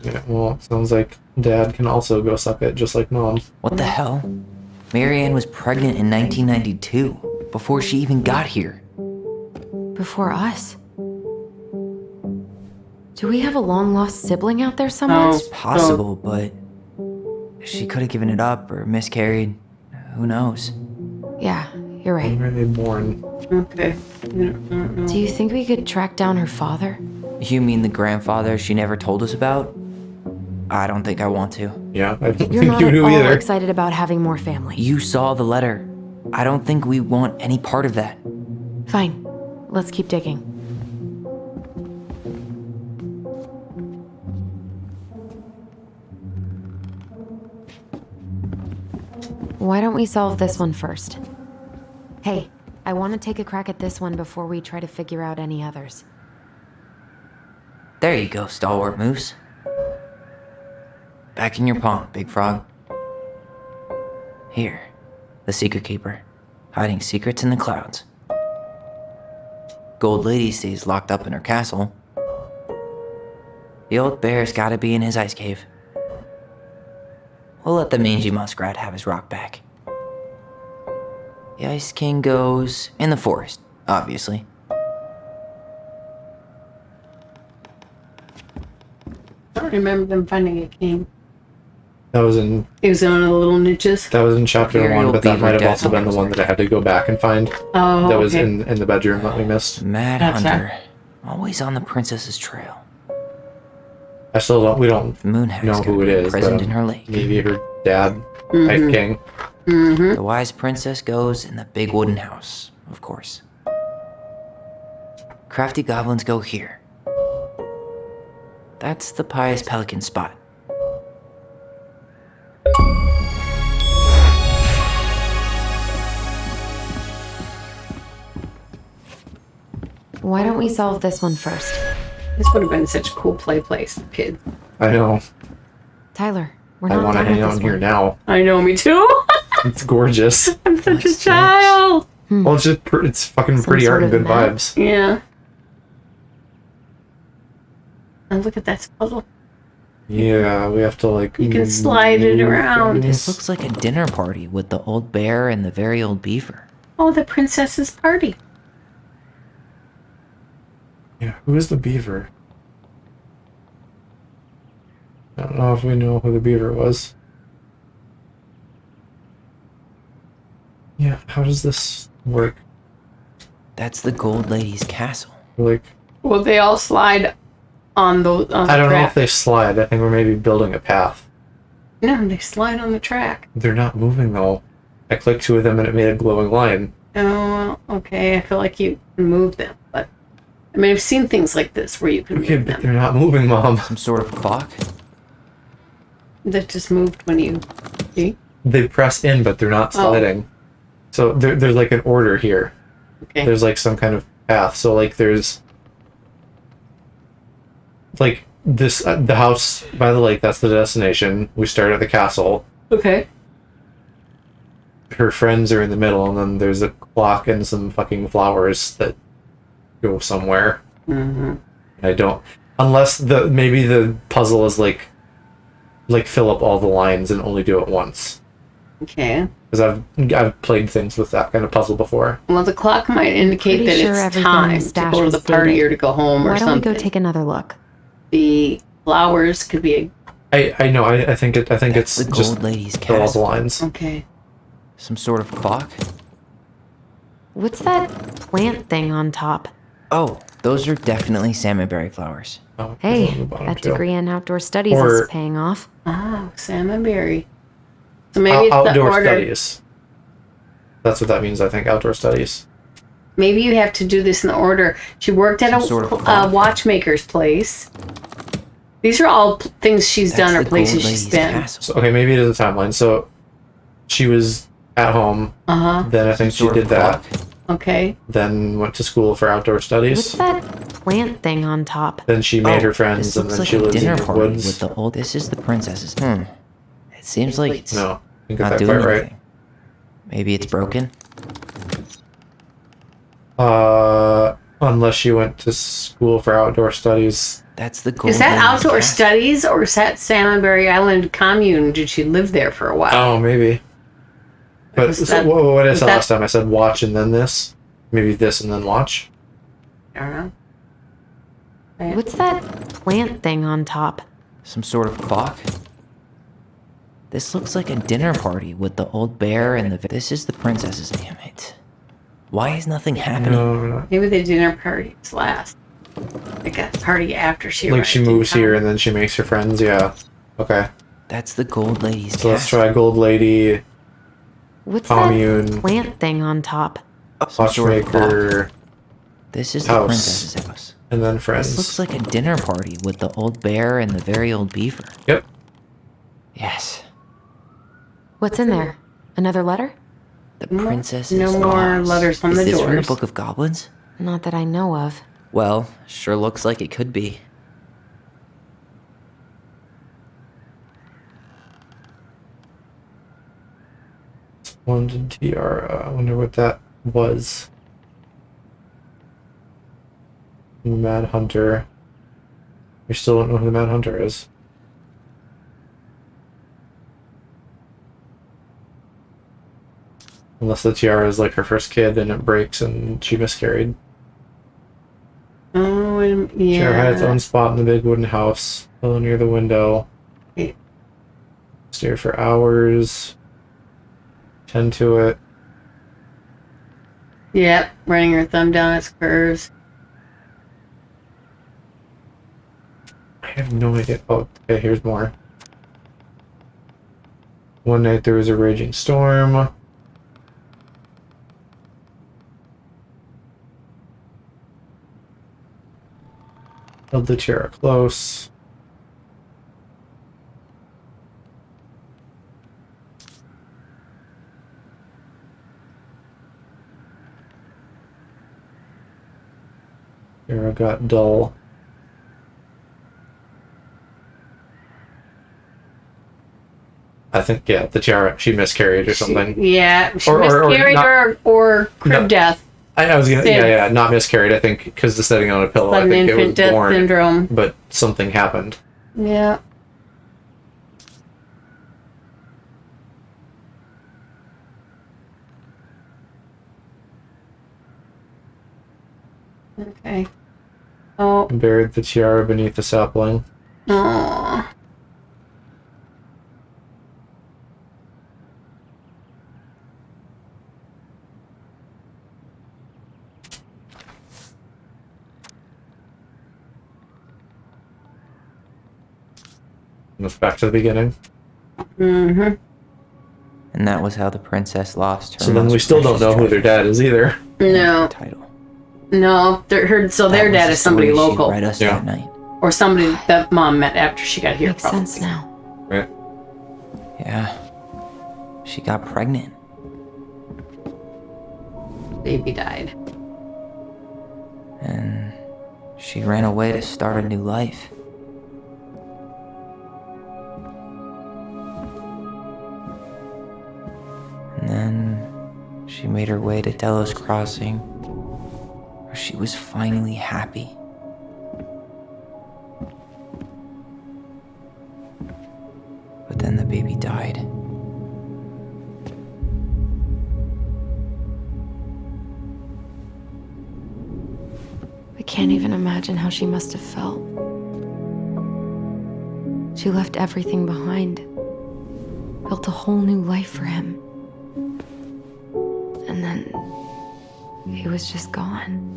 Yeah, well, sounds like dad can also go suck it just like mom. What the hell? Marianne was pregnant in 1992, before she even got here. Before us? Do we have a long-lost sibling out there somewhere? It's possible, but she could have given it up or miscarried. Who knows? Yeah, you're right. When were they born? Okay. Do you think we could track down her father? You mean the grandfather she never told us about? I don't think I want to. Yeah, I don't You're think not you at do all either. excited about having more family. You saw the letter. I don't think we want any part of that. Fine. Let's keep digging. Why don't we solve this one first? Hey, I want to take a crack at this one before we try to figure out any others. There you go, stalwart moose. Back in your palm, big frog. Here, the secret keeper, hiding secrets in the clouds. Gold Lady stays locked up in her castle. The old bear's gotta be in his ice cave. We'll let the mangy muskrat have his rock back. The Ice King goes in the forest, obviously. I don't remember them finding a king. That was in It was in one of the little niches. chapter Imperial 1, but that beaver might have death also been the one that I had to go back and find. Oh, that was okay. in the bedroom that we missed. Mad Gotcha. Hunter, always on the princess's trail. I still don't. We don't Moon Hag's know gotta who it be is. imprisoned But in her lake. maybe her dad, Mhm. Night King. The wise princess goes in the big wooden house, of course. Crafty goblins go here. That's the pious pelican spot. Why don't we solve this one first? This would have been such a cool play place, kid. I know. Tyler, we're I not want to done hang with out this in here one. now. I know, me too. It's gorgeous. I'm such a child. Well, it's just it's fucking Some pretty sort art and of good map? vibes. Yeah. And look at that puzzle. Yeah, we have to like. You can slide it around. This looks like a dinner party with the old bear and the very old beaver. Oh, the princess's party. Yeah, who is the beaver? I don't know if we know who the beaver was. Yeah, how does this work? That's the Gold Lady's castle. Like, Well, they all slide on the I don't know track. if they slide. I think we're maybe building a path. No, they slide on the track. They're not moving though. I clicked two of them and it made a glowing line. Oh, okay. I feel like you can move them, but I mean, I've seen things like this where you can Okay, move but them. they're not moving, Mom. Some sort of clock? That just moved when you see. They press in, but they're not sliding. So there's like an order here. Okay. There's like some kind of path. So like there's like this the house by the lake. That's the destination. We start at the castle. Okay. Her friends are in the middle, and then there's a clock and some fucking flowers that go somewhere. Mm-hmm. I don't, unless maybe the puzzle is like fill up all the lines and only do it once. Okay. Because I've played things with that kind of puzzle before. Well, the clock might indicate Pretty that sure it's everything in time the to stash go to was the party dated. or to go home or Why don't something. we go take another look? The flowers could be I know. I think it's the just Gold Lady's fill all the castle. lines. Okay. Some sort of clock? What's that plant thing on top? Oh, those are definitely salmonberry flowers. Oh, Hey, that degree in outdoor studies Or- is paying off. Oh, salmonberry. So maybe it's the Outdoor order. studies. That's what that means. I think outdoor studies. Maybe you have to do this in the order. She worked at Some a sort of clock. watchmaker's place. These are all things she's done or the places Gold she's Lady's been. castle. So, okay, maybe it is a timeline. So she was at home. Uh-huh. Then I think she Some sort did of that. clock. Okay. Then went to school for outdoor studies. What's that plant thing on top? Then she made her friends, This and looks then like she a lives in dinner the party woods. with the old. This is the princess's. It seems like it's No, you got not that doing quite anything. Maybe it's broken. right. Unless she went to school for outdoor studies. That's the Gold Is that Lady's outdoor castle. studies or is that Salmonberry Island commune? Did she live there for a while? Oh, maybe. But Was so, that- what did I was say that- last time? I said watch and then this. Maybe this and then watch. I don't know. What's that plant thing on top? Some sort of clock? This looks like a dinner party with the old bear and the. This is the princess's. Damn it. Why is nothing happening? No, Maybe the dinner parties last. Like a party after she like arrived she in moves town. here and then she makes her friends. Yeah. Okay. That's the Gold Lady's So let's castle. try Gold Lady, What's commune, that plant thing on top? Some sort of clock. watchmaker, This is the house. princess's house. and then This friends. looks like a dinner party with the old bear and the very old beaver. Yep. Yes. What's in there? Another letter? The princess's no more house. letters on is the this from the doors. Book of Goblins? Not that I know of. Well, sure looks like it could be. London tiara. I wonder what that was. Mad Hunter. We still don't know who the Mad Hunter is. Unless the tiara is like her first kid and it breaks and she miscarried. Oh, and, Tiara had its yeah. own spot in the big wooden house, pillow near the window. Yeah. Stare for hours. Tend to it. Yep, running her thumb down its curves. I have no idea. Oh, okay, here's more. One night there was a raging storm. Held the tiara close. Era got dull. I think, yeah, the tiara, she miscarried or something. She miscarried or crib death. I was gonna, yeah, not miscarried, I think, because the setting on a pillow, Like I think it was infant death born. syndrome. But something happened. Yeah. Okay. Oh. Buried the tiara beneath the sapling. Aww. Let's back to the beginning. Mm-hmm. And that was how the princess lost her. So then we still don't know who their dad is either. No. No, their dad is somebody local. Read us that night. Or somebody that mom met after she got here. Makes sense now. Right. Yeah. She got pregnant. Baby died. And she ran away to start a new life. And then she made her way to Delos Crossing, where she was finally happy. But then the baby died. I can't even imagine how she must have felt. She left everything behind, built a whole new life for him. And then he was just gone.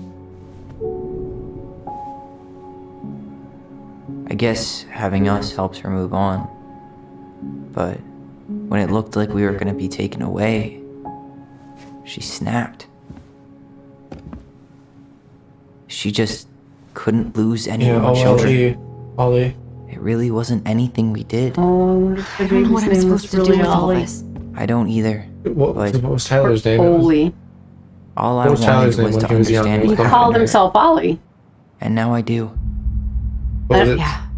I guess having us helps her move on. But when it looked like we were going to be taken away, she snapped. She just couldn't lose any more children. Ollie. It really wasn't anything we did. Oh, I don't know what I'm supposed to do with all this. I don't either. What was Tyler's name? Ollie. All I wanted was to understand He what called happened to her. himself Ollie. And now I do.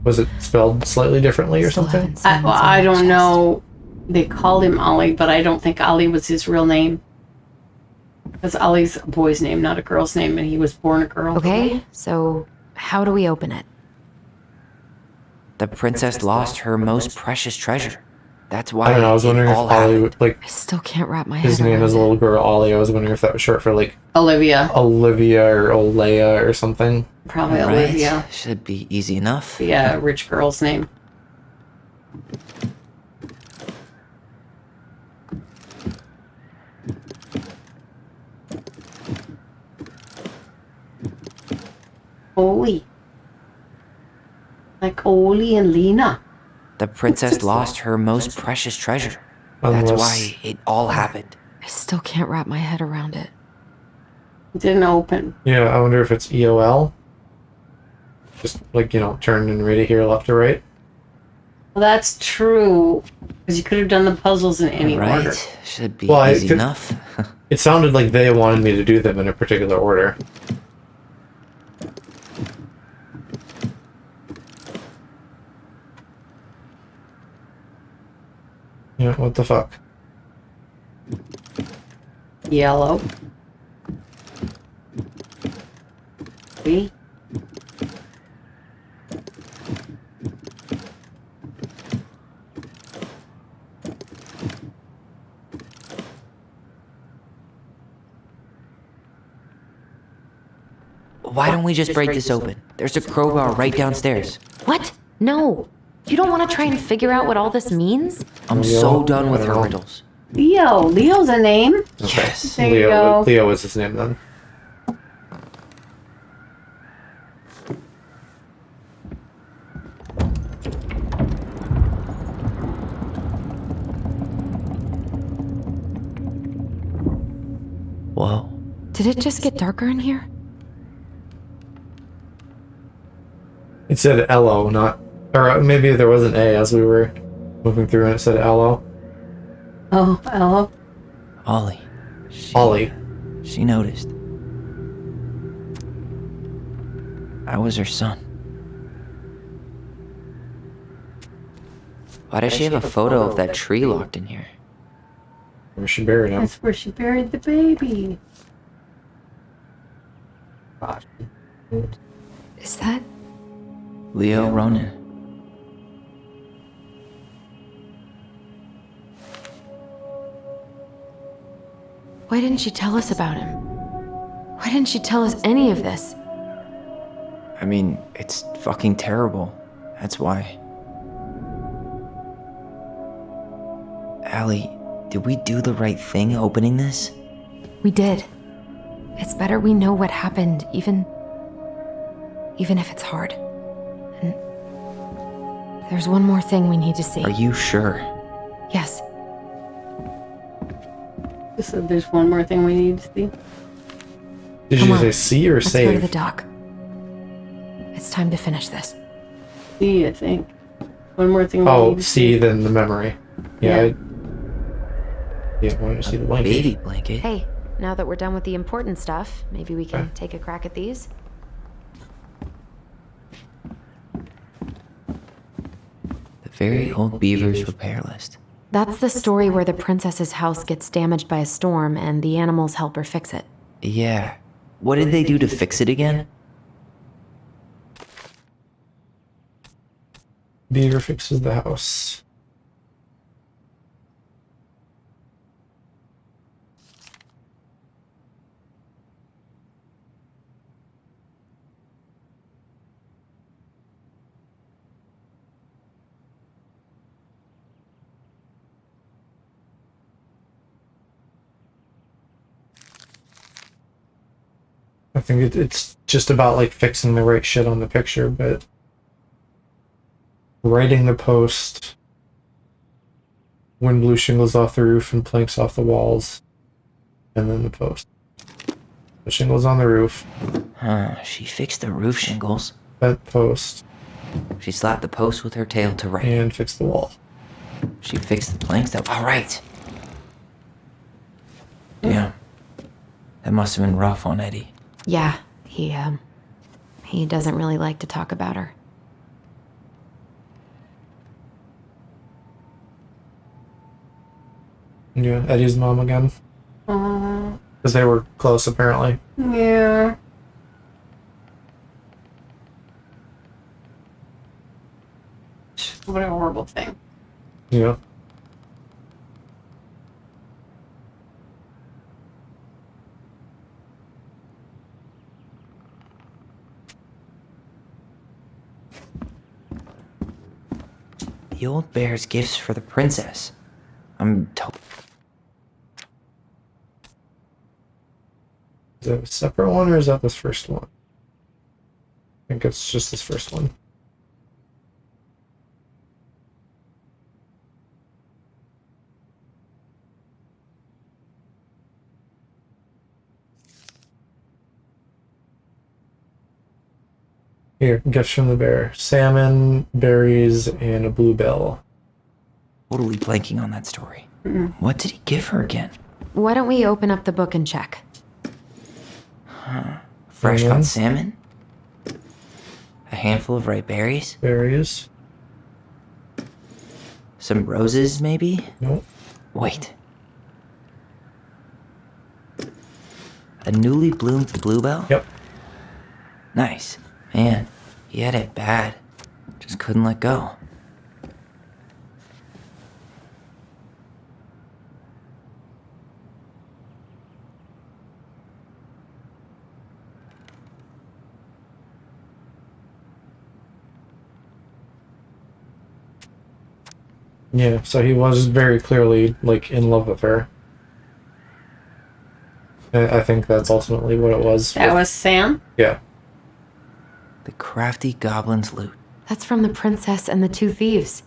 Was it spelled slightly differently or something? I don't know. They called him Ollie, but I don't think Ollie was his real name. Because Ollie's a boy's name, not a girl's name, and he was born a girl. Okay, so how do we open it? The princess lost her most precious treasure. That's why I don't know, I was wondering if all Ollie happened. would, like, I still can't wrap my head his name around is a little girl, Ollie. I was wondering if that was short for, like, Olivia. Olivia or Olea or something. Probably Right. Olivia. Should be easy enough. Yeah, rich girl's name. Ollie. Like Ollie and Lena. The princess lost her most precious treasure. That's why it all happened. I still can't wrap my head around it. It didn't open. Yeah, I wonder if it's EOL. Just, like, you know, turn and read it here left to right. Well, that's true. Because you could have done the puzzles in any order. Should be easy enough. It sounded like they wanted me to do them in a particular order. Yeah, what the fuck? Yellow. See? Why don't we just break this open? There's a crowbar right downstairs. What? No. You don't want to try and figure out what all this means? I'm so done with her riddles. Leo. Leo's a name. Yes. There you go. Leo was his name then. Whoa. Did it just get darker in here? It said Elo, not... Or maybe there was an A as we were moving through and it said Elo. Oh, hello. Ollie. Ollie. She noticed. How was her son? Why does she have a photo of that tree locked in here? Where she buried him. That's where she buried the baby. Gosh. Is that? Leo Ronan. Why didn't she tell us about him? Why didn't she tell us any of this? I mean, it's fucking terrible. That's why. Allie, did we do the right thing opening this? We did. It's better we know what happened, even if it's hard. And there's one more thing we need to see. Are you sure? Yes. So there's one more thing we need to see. Did you say see or Let's save? go to the dock. It's time to finish this. See, I think. One more thing we Oh, need to see, then the memory. Yeah. Yeah. I wanted to see the blanket. Baby blanket. Hey, now that we're done with the important stuff, maybe we can take a crack at these? The very old Beaver's repair list. That's the story where the princess's house gets damaged by a storm and the animals help her fix it. Yeah. What did they do to fix it again? Beaver fixes the house. I think it's just about like fixing the right shit on the picture, but writing the post, wind blew shingles off the roof and planks off the walls, and then the post. The shingles on the roof. Huh, she fixed the roof shingles. Bent post. She slapped the post with her tail to write. And fixed the wall. She fixed the planks that. All right. Yeah. That must have been rough on Eddie. Yeah, he doesn't really like to talk about her. Yeah, Eddie's mom again. Because they were close, apparently. Yeah. What a horrible thing. Yeah. The old bear's gifts for the princess. I'm told. Is that a separate one or is that this first one? I think it's just this first one. Here, gifts from the bear. Salmon, berries, and a bluebell. Totally blanking on that story. What did he give her again? Why don't we open up the book and check? Huh. Fresh caught salmon? A handful of ripe berries? Berries. Some roses, maybe? Nope. Wait. A newly bloomed bluebell? Yep. Nice. Man, he had it bad. Just couldn't let go. Yeah, so he was very clearly, like, in love with her. I think that's ultimately what it was. That was Sam? Yeah. The crafty goblin's loot. That's from the princess and the two thieves.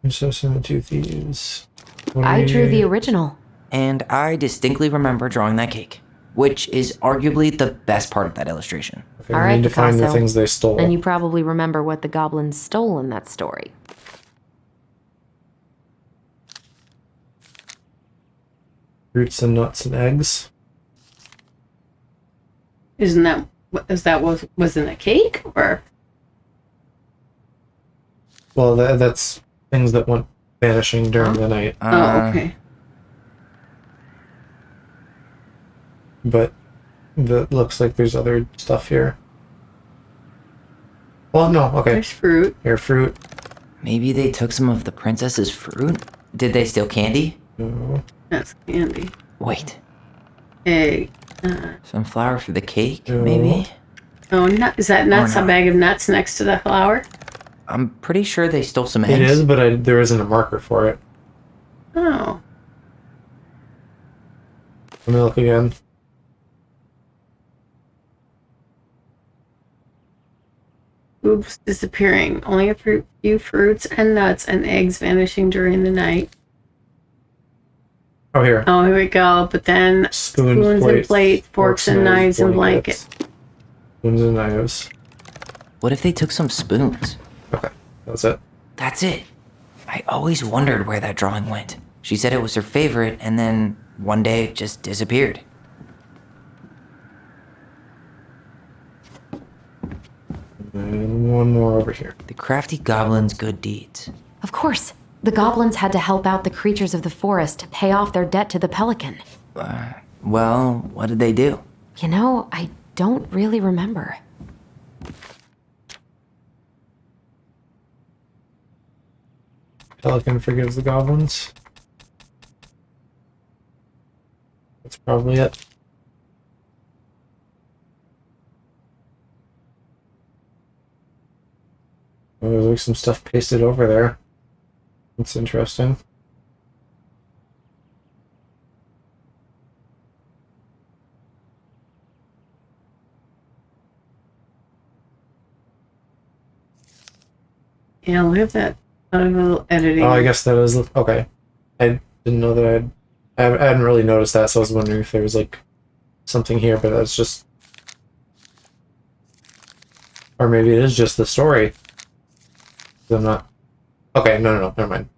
Princess and the Two Thieves. I drew the original. And I distinctly remember drawing that cake, which is arguably the best part of that illustration. All right, need to find the Picasso. things they stole. And you probably remember what the goblins stole in that story. Fruits and nuts and eggs. Isn't that was in a cake or? Well, that's things that went vanishing during the night. Oh, okay. But that looks like there's other stuff here. Well, no, okay. There's fruit. Here, fruit. Maybe they took some of the princess's fruit? Did they steal candy? No. That's candy. Wait. Egg. Some flour for the cake, No. maybe? Oh, is that nuts? Or A bag of nuts next to the flour? I'm pretty sure they stole some eggs. It is, but there isn't a marker for it. Oh. Let me look again. Oops, disappearing. Only a few fruits and nuts and eggs vanishing during the night. Oh, here. Oh, here we go. But then spoons and plates, forks and knives and blankets. Spoons and knives. What if they took some spoons? Okay, that's it. That's it. I always wondered where that drawing went. She said it was her favorite, and then one day it just disappeared. And one more over here. The crafty goblin's good deeds. Of course. The goblins had to help out the creatures of the forest to pay off their debt to the pelican. Well, what did they do? You know, I don't really remember. Pelican forgives the goblins. That's probably it. Oh, there's like some stuff pasted over there. That's interesting. Yeah, look at that. A little editing. Oh, I guess that is okay. I didn't know that I hadn't really noticed that, so I was wondering if there was like something here, but that's just, or maybe it is just the story. I'm not. Okay, no, never mind.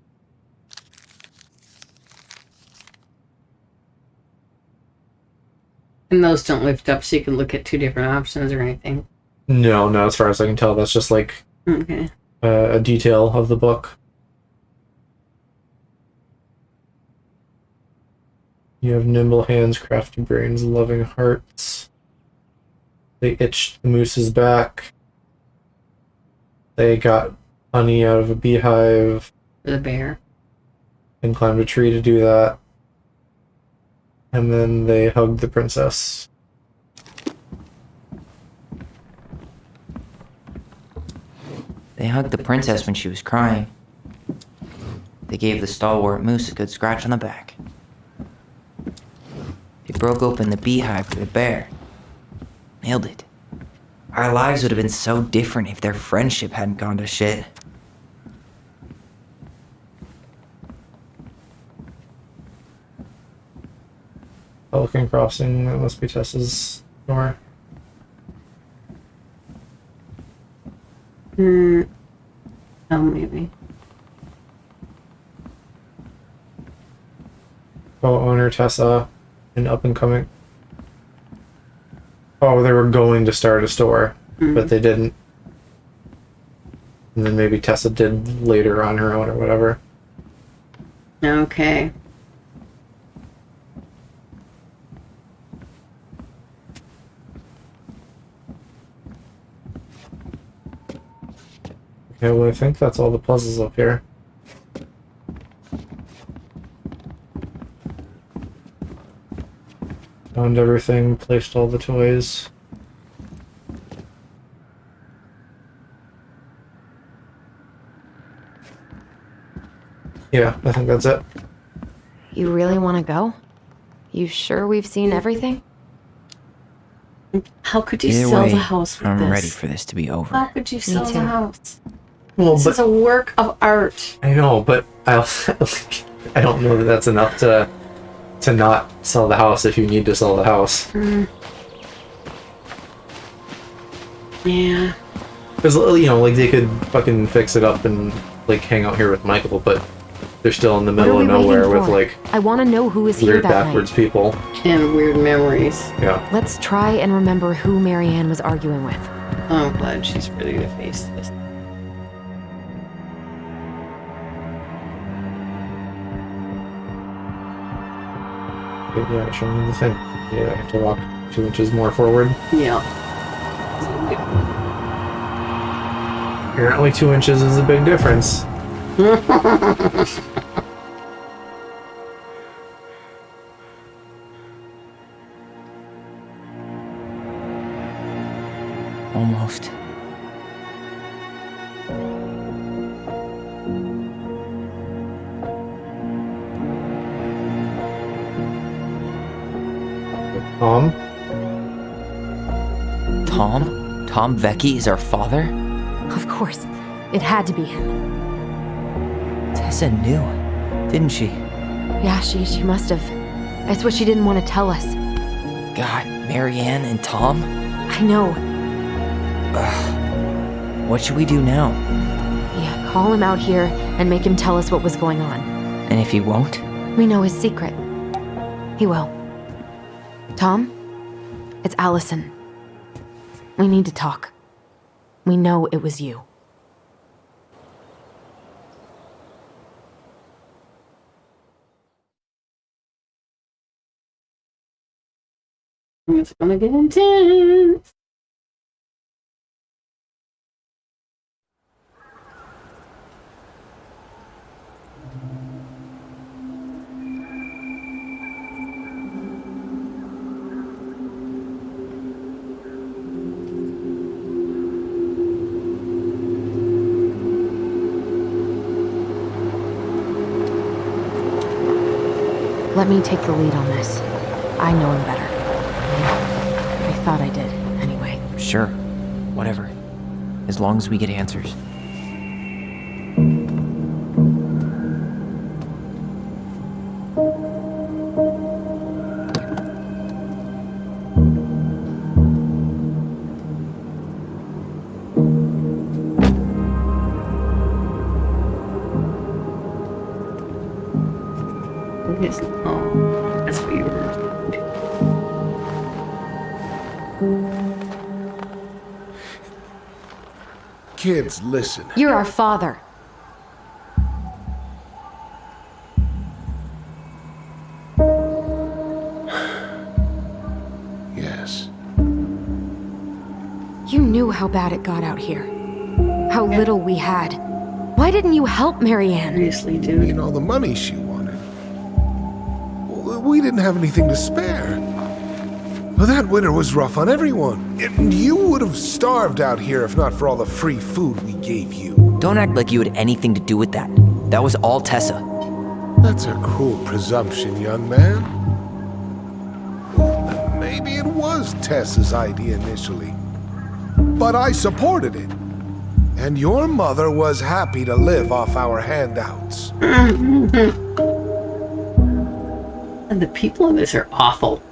And those don't lift up so you can look at two different options or anything. No, as far as I can tell, that's just like Okay. a detail of the book. You have nimble hands, crafty brains, loving hearts. They itched the moose's back. They got honey out of a beehive. The bear. And climbed a tree to do that. And then they hugged the princess. They hugged the princess when she was crying. They gave the stalwart moose a good scratch on the back. They broke open the beehive for the bear. Nailed it. Our lives would have been so different if their friendship hadn't gone to shit. Pelican Crossing, that must be Tessa's door. Oh, maybe. Co-owner Tessa, an up-and-coming. Oh, they were going to start a store, but they didn't. And then maybe Tessa did later on her own or whatever. Okay. Okay, well, I think that's all the puzzles up here. Found everything, placed all the toys. Yeah, I think that's it. You really want to go? You sure we've seen everything? How could you Either sell way, the house with I'm this? ready for this to be over. How could you sell the too. house? Well, This is a work of art. I know, but I also, I don't know that that's enough to not sell the house if you need to sell the house. Yeah. Because, you know, like, they could fucking fix it up and, like, hang out here with Michael, but They're still in the What are middle we of nowhere waiting with for? like I want to know who was here weird that backwards night. people. And weird memories. Yeah. Let's try and remember who Marianne was arguing with. I'm glad she's ready to face this. Yeah, show me the thing. Yeah, I have to walk 2 inches more forward. Yeah. Apparently 2 inches is a big difference. Almost. Tom? Tom? Tom Vecchi is our father? Of course. It had to be him. Tessa knew, didn't she? Yeah, she must have. That's what she didn't want to tell us. God, Marianne and Tom? I know. Ugh. What should we do now? Yeah, call him out here and make him tell us what was going on. And if he won't? We know his secret. He will. Tom? It's Allison. We need to talk. We know it was you. It's gonna get intense. Let me take the lead on this. I know him better. I thought I did, anyway. Sure. Whatever. As long as we get answers. Oh, that's what you were. Kids, listen. You're our father. Yes. You knew how bad it got out here. How little we had. Why didn't you help Marianne? Seriously, You mean all the money she wanted? We didn't have anything to spare. Well, that winter was rough on everyone. And you would have starved out here if not for all the free food we gave you. Don't act like you had anything to do with that. That was all Tessa. That's a cruel presumption, young man. Maybe it was Tessa's idea initially. But I supported it. And your mother was happy to live off our handouts. And the people in this are awful.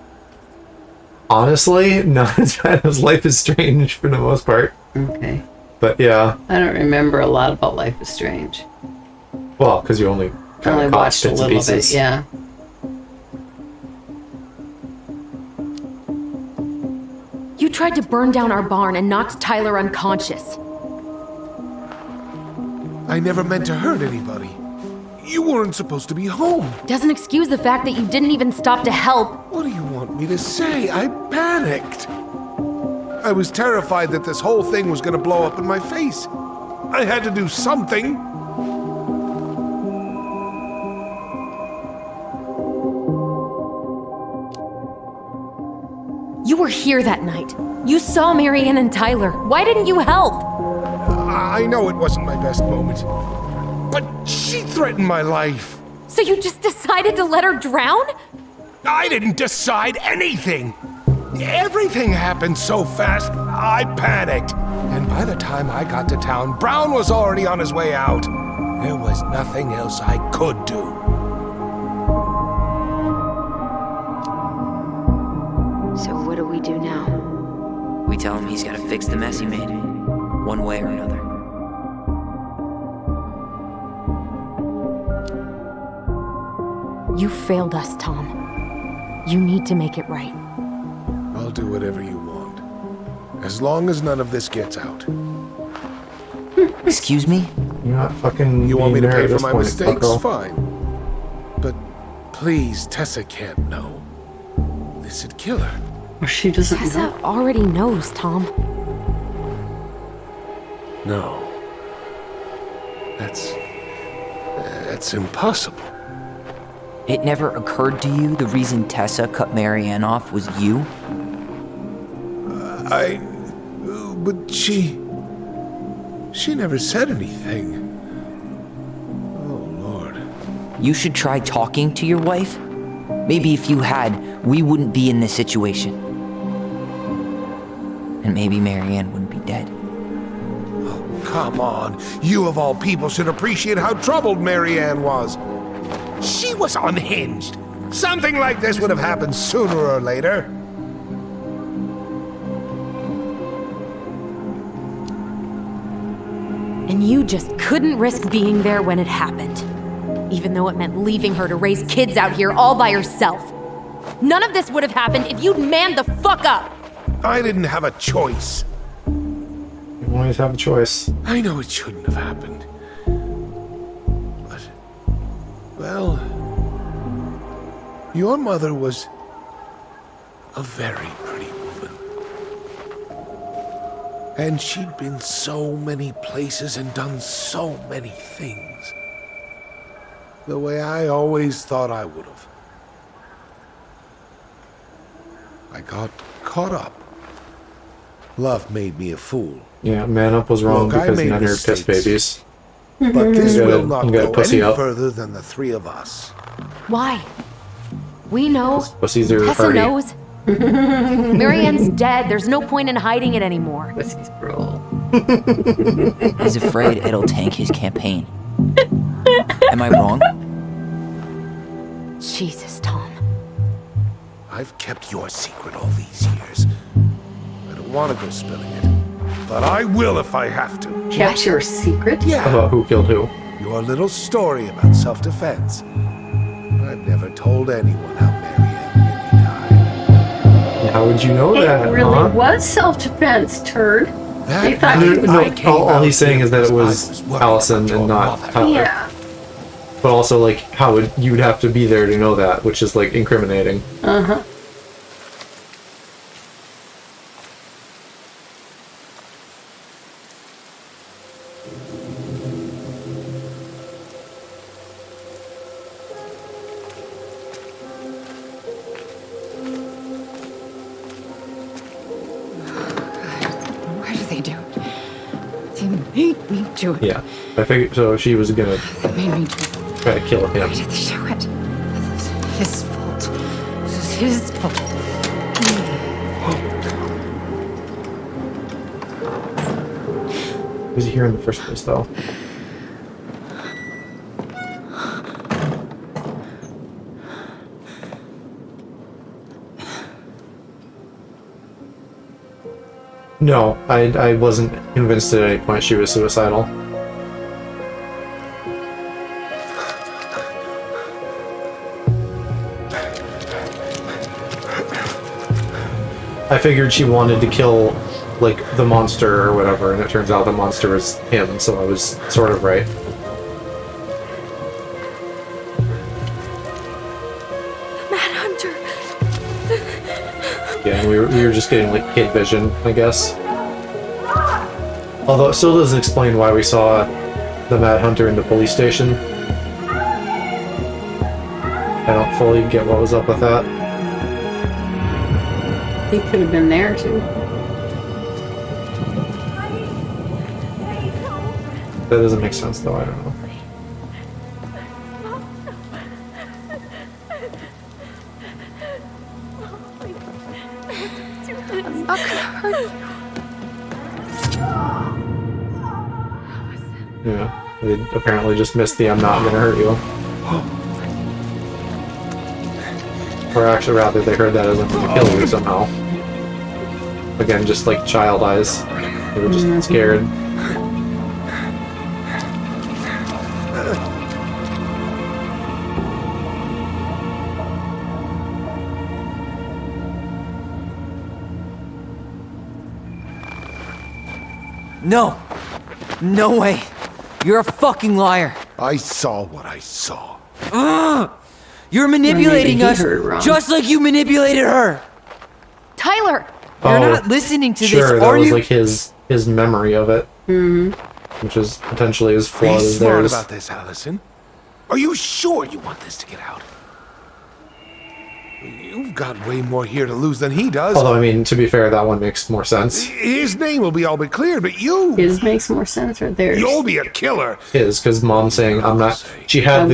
Honestly, not as bad as Life is Strange for the most part. Okay. But yeah. I don't remember a lot about Life is Strange. Well, because you only kind of watched a little bit, yeah. You tried to burn down our barn and knocked Tyler unconscious. I never meant to hurt anybody. You weren't supposed to be home. Doesn't excuse the fact that you didn't even stop to help. What do you want me to say? I panicked. I was terrified that this whole thing was going to blow up in my face. I had to do something. You were here that night. You saw Marianne and Tyler. Why didn't you help? I know it wasn't my best moment, but she threatened my life. So you just decided to let her drown? I didn't decide anything. Everything happened so fast, I panicked. And by the time I got to town, Brown was already on his way out. There was nothing else I could do. So what do we do now? We tell him he's got to fix the mess he made. One way or another. You failed us, Tom. You need to make it right. I'll do whatever you want. As long as none of this gets out. Excuse me? You're not fucking. You want me to pay for my point, mistakes? fucko. Fine. But please, Tessa can't know. This'd kill her. Or she doesn't Tessa know. already knows, Tom. No. That's impossible. It never occurred to you the reason Tessa cut Marianne off was you? But she never said anything. Oh, Lord. You should try talking to your wife. Maybe if you had, we wouldn't be in this situation. And maybe Marianne wouldn't be dead. Oh, come on. You of all people should appreciate how troubled Marianne was. She was unhinged. Something like this would have happened sooner or later. And you just couldn't risk being there when it happened. Even though it meant leaving her to raise kids out here all by herself. None of this would have happened if you'd manned the fuck up! I didn't have a choice. You always have a choice. I know it shouldn't have happened. But, well, your mother was a very pretty woman. And she'd been so many places and done so many things. The way I always thought I would have. I got caught up. Love made me a fool. Yeah, Man Up was wrong Look, I because made none of your piss mistakes. babies. But this will not you gotta go pussy any up. further than the three of us. Why? We know. Pussies are Tessa hardy. knows. Marianne's dead. There's no point in hiding it anymore. Pussy's cruel. He's afraid it'll tank his campaign. Am I wrong? Jesus, Tom. I've kept your secret all these years. I don't want to go spilling it, but I will if I have to. Kept your secret? Yeah. About who killed who? Your little story about self-defense. I've never told anyone how Marianne really died. How would you know that? It really huh? was self-defense, turd. They thought All he's saying is that it was Allison and not Tyler. Yeah. But also, like, how would you would have to be there to know that, which is like incriminating. Uh-huh. Why do they do it? They made me do it. Yeah, I figured. So she was gonna They made me do it. try to kill him. Why did they do it? It's his fault. This is his fault. Was he here in the first place, though? No, I wasn't convinced at any point she was suicidal. I figured she wanted to kill, like, the monster or whatever, and it turns out the monster was him, so I was sort of right. Manhunter. Yeah, and we were just getting, like, kid vision, I guess. Although it still doesn't explain why we saw the Mad Hunter in the police station. I don't fully get what was up with that. He could have been there, too. That doesn't make sense, though, I don't know. I'm not gonna hurt you. Yeah, they apparently just missed the I'm not gonna hurt you. Or actually, rather, they heard that as I'm gonna kill you somehow. Again, just like child eyes. They were just scared. No. No way. You're a fucking liar. I saw what I saw. Ugh! You're manipulating us just like you manipulated her. Tyler! You're not listening to sure, this, that are was you? like his memory of it. Which is potentially as flawed Be as smart theirs. about this, Allison. Are you sure you want this to get out? You've got way more here to lose than he does. Although, I mean, to be fair, that one makes more sense. His name will be all but cleared, but you... His makes more sense right there. You'll be a killer. His, because Mom's saying, I'm not... She had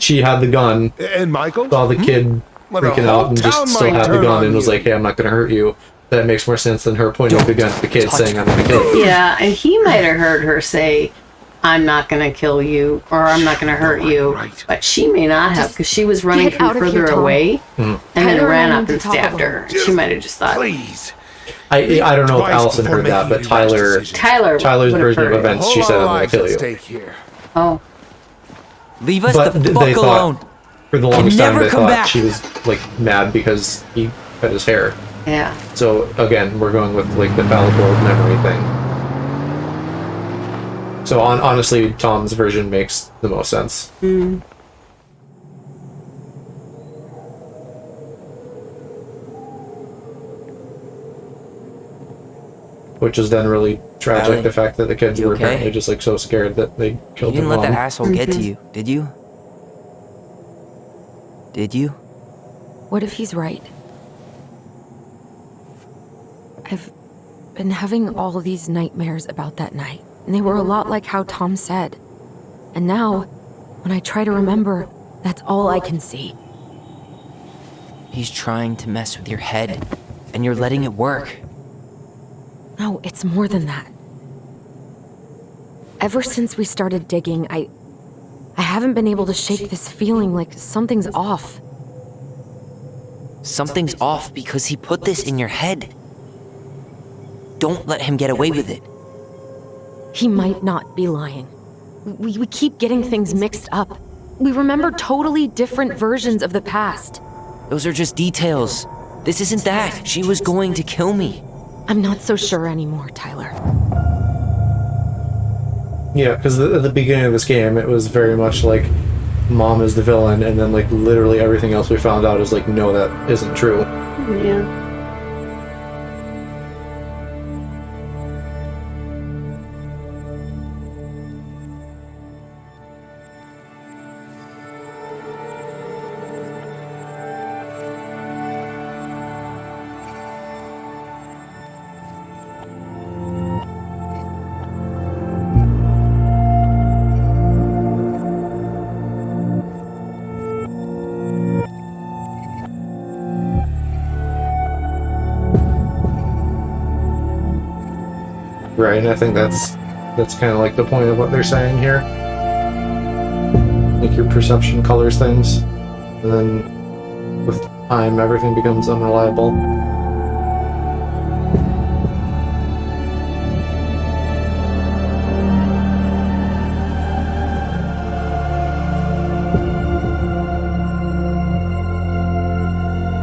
she had the gun. And Michael? Saw the kid Well, the freaking whole out and just town still might had the turn gun on and was you. like, hey, I'm not going to hurt you. That makes more sense than her pointing the gun at the kid saying, I'm going to kill you. Yeah, and he might have heard her say, I'm not going to kill you, or I'm not going to hurt you. But she may not have, because she was running get out from of here, further Tom. away, and then Tyler ran and I up need and to talk stabbed about her. She might have just thought. Please. I don't know if Twice Allison before heard that, making but any rash Tyler's decisions. would've version of heard it. events, Whole she said, I'm going lives to kill at you. stake here. Oh. Leave us But the they fuck alone. thought, for the longest time, never they come thought back. she was, like, mad because he cut his hair. Yeah. So, again, we're going with, like, the phallic world memory thing. So, honestly, Tom's version makes the most sense. Which is then really tragic, Allie, the fact that the kids you were okay? apparently just, like, so scared that they You killed their didn't let mom. that asshole get to you, did you? Did you? What if he's right? I've been having all these nightmares about that night, and they were a lot like how Tom said. And now, when I try to remember, that's all I can see. He's trying to mess with your head, and you're letting it work. No, it's more than that. Ever since we started digging, I haven't been able to shake this feeling like something's off. Something's off because he put this in your head. Don't let him get away with it. He might not be lying. We keep getting things mixed up. We remember totally different versions of the past. Those are just details. This isn't that. She was going to kill me. I'm not so sure anymore, Tyler. Yeah, because at the beginning of this game, it was very much like Mom is the villain, and then like literally everything else we found out is like, no, that isn't true. Yeah. Right, and I think that's kind of like the point of what they're saying here. Like your perception colors things, and then with time everything becomes unreliable.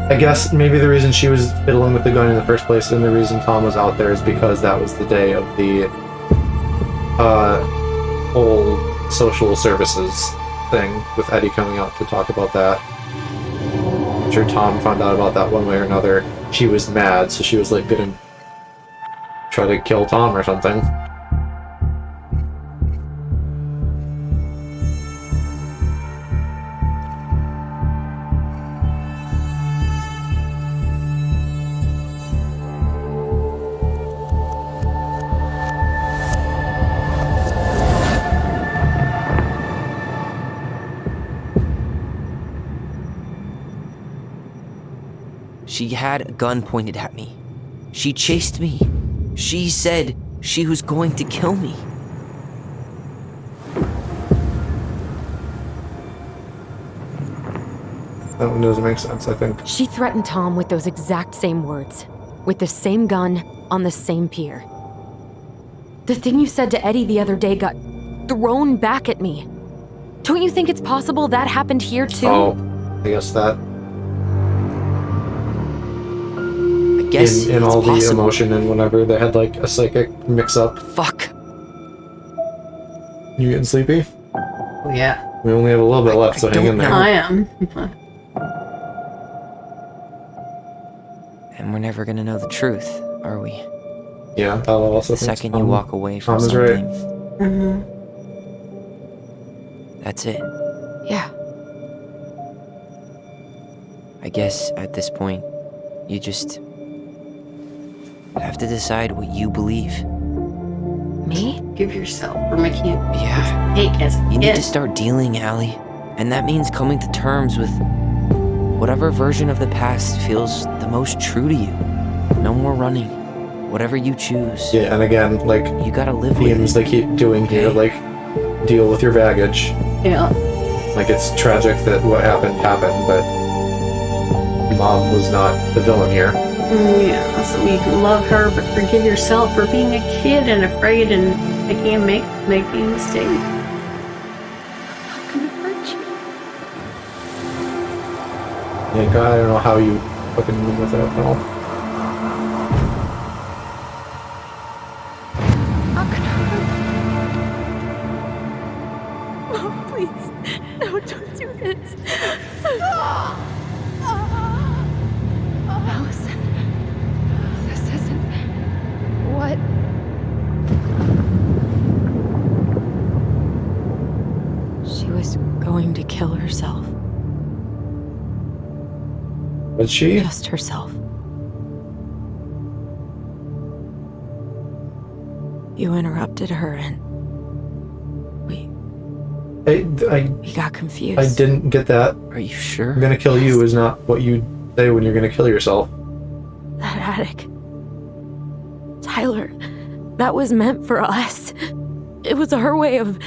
I guess maybe the reason she was fiddling with the gun in the first place and the reason Tom was out there is because that was the day of the whole social services thing with Eddie coming out to talk about that. I'm sure Tom found out about that one way or another. She was mad, so she was like gonna try to kill Tom or something. She had a gun pointed at me. She chased me. She said she was going to kill me. That one doesn't make sense, I think. She threatened Tom with those exact same words, with the same gun, on the same pier. The thing you said to Eddie the other day got thrown back at me. Don't you think it's possible that happened here too? Oh, I guess that. I guess in all it's the possible. emotion and whenever they had like a psychic mix-up. Fuck. You getting sleepy? Oh, yeah. We only have a little bit left, so hang in there. I am. And we're never gonna know the truth, are we? Yeah, I'll also The think second you walk away from Tom is something, right. that's it. Yeah. I guess at this point, you just have to decide what you believe. Me? Give yourself for making it Yeah. mistake as a You need kid. to start dealing, Allie. And that means coming to terms with whatever version of the past feels the most true to you. No more running. Whatever you choose. Yeah, and again, like you gotta live with themes it. they keep doing here, like deal with your baggage. Yeah. Like it's tragic that what happened, but Mom was not the villain here. Yeah, so you can love her, but forgive yourself for being a kid and afraid and making a mistake. I'm not gonna hurt you. Yeah, God, I don't know how you fucking live with that at all. Not gonna hurt you. Oh, please. No, don't do this. Allison. This isn't... What? She was going to kill herself. Was she? Just herself. You interrupted her and we got confused. I didn't get that. Are you sure? I'm gonna kill you is not what you say when you're gonna kill yourself. That attic. Tyler, that was meant for us. It was her way of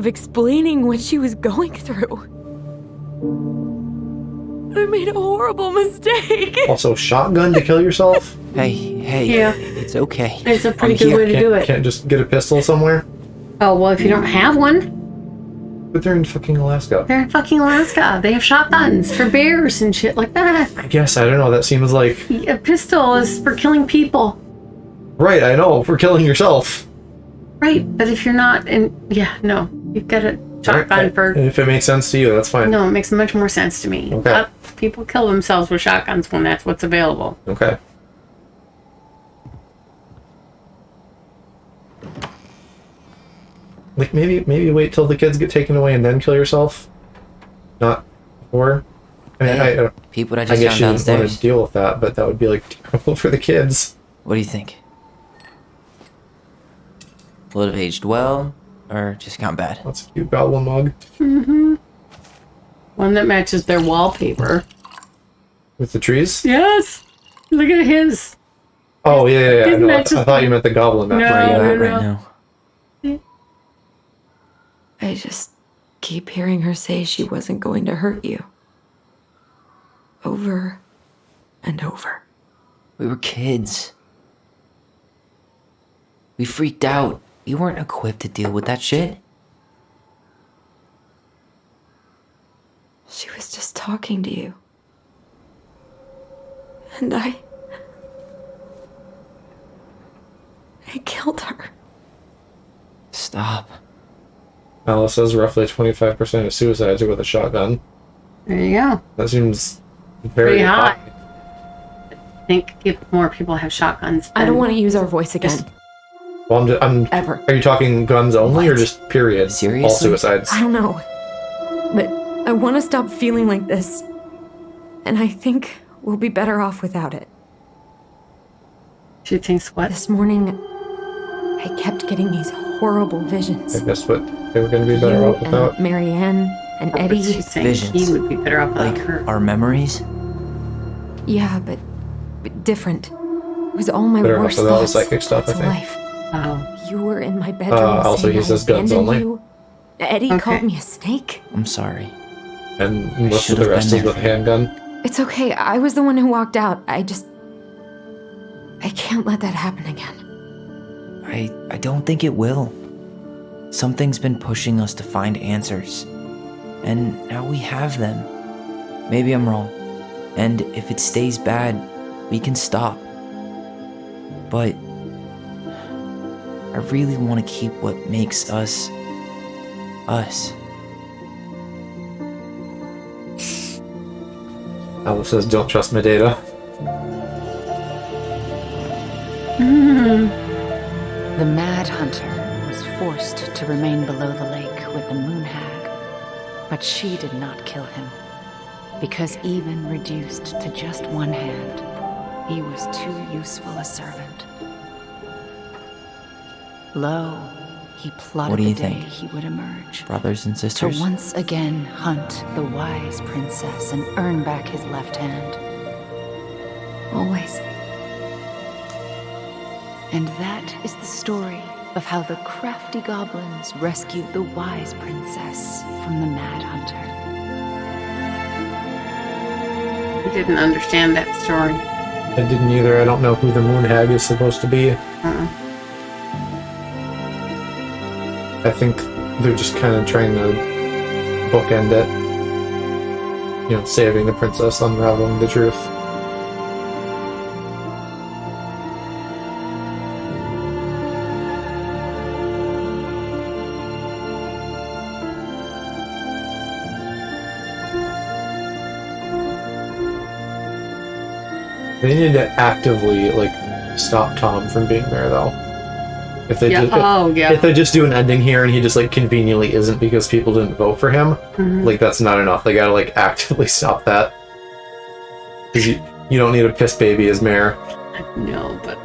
explaining what she was going through. I made a horrible mistake. Also, shotgun to kill yourself? Hey, Yeah. it's okay. It's a pretty good way to do it. Can't just get a pistol somewhere? Oh, well, if you don't have one, But they're in fucking Alaska. they're in fucking Alaska. They have shotguns for bears and shit like that. I guess, I don't know, that seems like... A pistol is for killing people. Right, I know, for killing yourself. Right, but if you're not, no. You've got a shotgun for... If it makes sense to you, that's fine. No, it makes much more sense to me. Okay. People kill themselves with shotguns when that's what's available. Okay. Like, maybe wait till the kids get taken away and then kill yourself? Not before? I mean, Hey, people I just guess found you didn't want downstairs. to deal with that, but that would be, like, terrible for the kids. What do you think? Will it have aged well, or just gone bad? That's a cute goblin mug. Mm-hmm. One that matches their wallpaper. With the trees? Yes! Look at his. Oh, yeah. His No, I matches thought you meant the goblin map. No, Where are you at no, right no. now? I just keep hearing her say she wasn't going to hurt you. Over and over. We were kids. We freaked out. You weren't equipped to deal with that shit. She was just talking to you. And I killed her. Stop. Alice says roughly 25% of suicides are with a shotgun. There you go. That seems very Pretty high. high. I think if more people have shotguns. I don't want to use our voice again. Well, Ever. Are you talking guns only or just period? Seriously? All suicides. I don't know. But I want to stop feeling like this. And I think we'll be better off without it. She thinks what? This morning, I kept getting these horrible visions. I guess what they were going to be better You off without. and Marianne and Eddie. She's saying Visions. he would be better off without Like her. our memories? Yeah, but different. It was all my Better off worst without the thoughts. psychic stuff, I It's think. life. Oh. You were in my bedroom. Also, saying he I says guns abandoned only. you. Eddie Okay. called me a snake. I'm sorry. And most of should've the rest been is there with for you. handgun. It's okay. I was the one who walked out. I can't let that happen again. I don't think it will. Something's been pushing us to find answers. And now we have them. Maybe I'm wrong. And if it stays bad, We can stop. But I really want to keep what makes us, us. Alice says, don't trust my data. The Mad Hunter was forced to remain below the lake with the Moon Hag, but she did not kill him, because even reduced to just one hand, he was too useful a servant. Lo, he plotted What do you the day think? he would emerge. Brothers and To sisters? once again hunt the wise princess and earn back his left hand. Always. And that is the story of how the crafty goblins rescued the wise princess from the Mad Hunter. I didn't understand that story. I didn't either. I don't know who the Moon Hag is supposed to be. I think they're just kind of trying to bookend it. You know, saving the princess, unraveling the truth. They need to actively, like, stop Tom from being there, though. If they if they just do an ending here and he just, like, conveniently isn't because people didn't vote for him, like, that's not enough. They gotta, like, actively stop that. Because you don't need a piss baby as mayor. No, but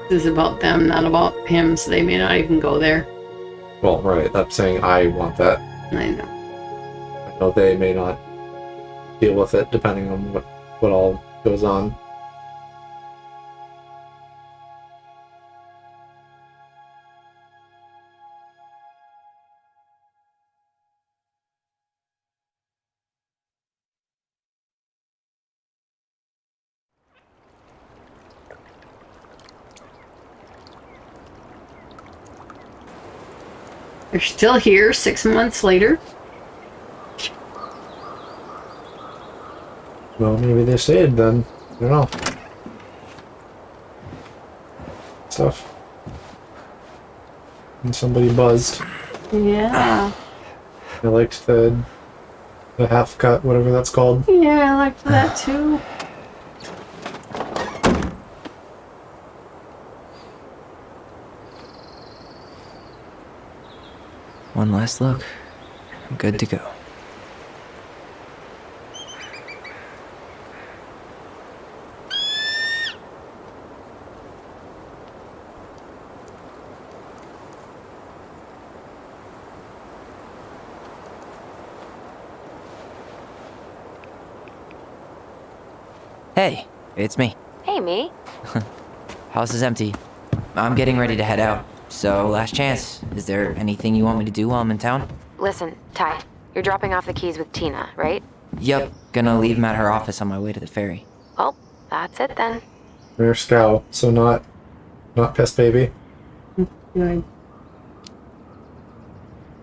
this is about them, not about him, so they may not even go there. Well, right, I'm saying I want that. I know. I know they may not deal with it, depending on what all goes on. They're still here 6 months later. Well, maybe they stayed then. I don't know. Stuff. And somebody buzzed. Yeah. I liked the half cut, whatever that's called. Yeah, I liked that too. One last look. I'm good to go. Hey, it's me. Hey, me. House is empty. I'm getting ready to head out. So, last chance. Is there anything you want me to do while I'm in town? Listen, Ty, you're dropping off the keys with Tina, right? Yep, gonna leave them at her office on my way to the ferry. Well, that's it then. Mayor Scow, so not piss baby. Good.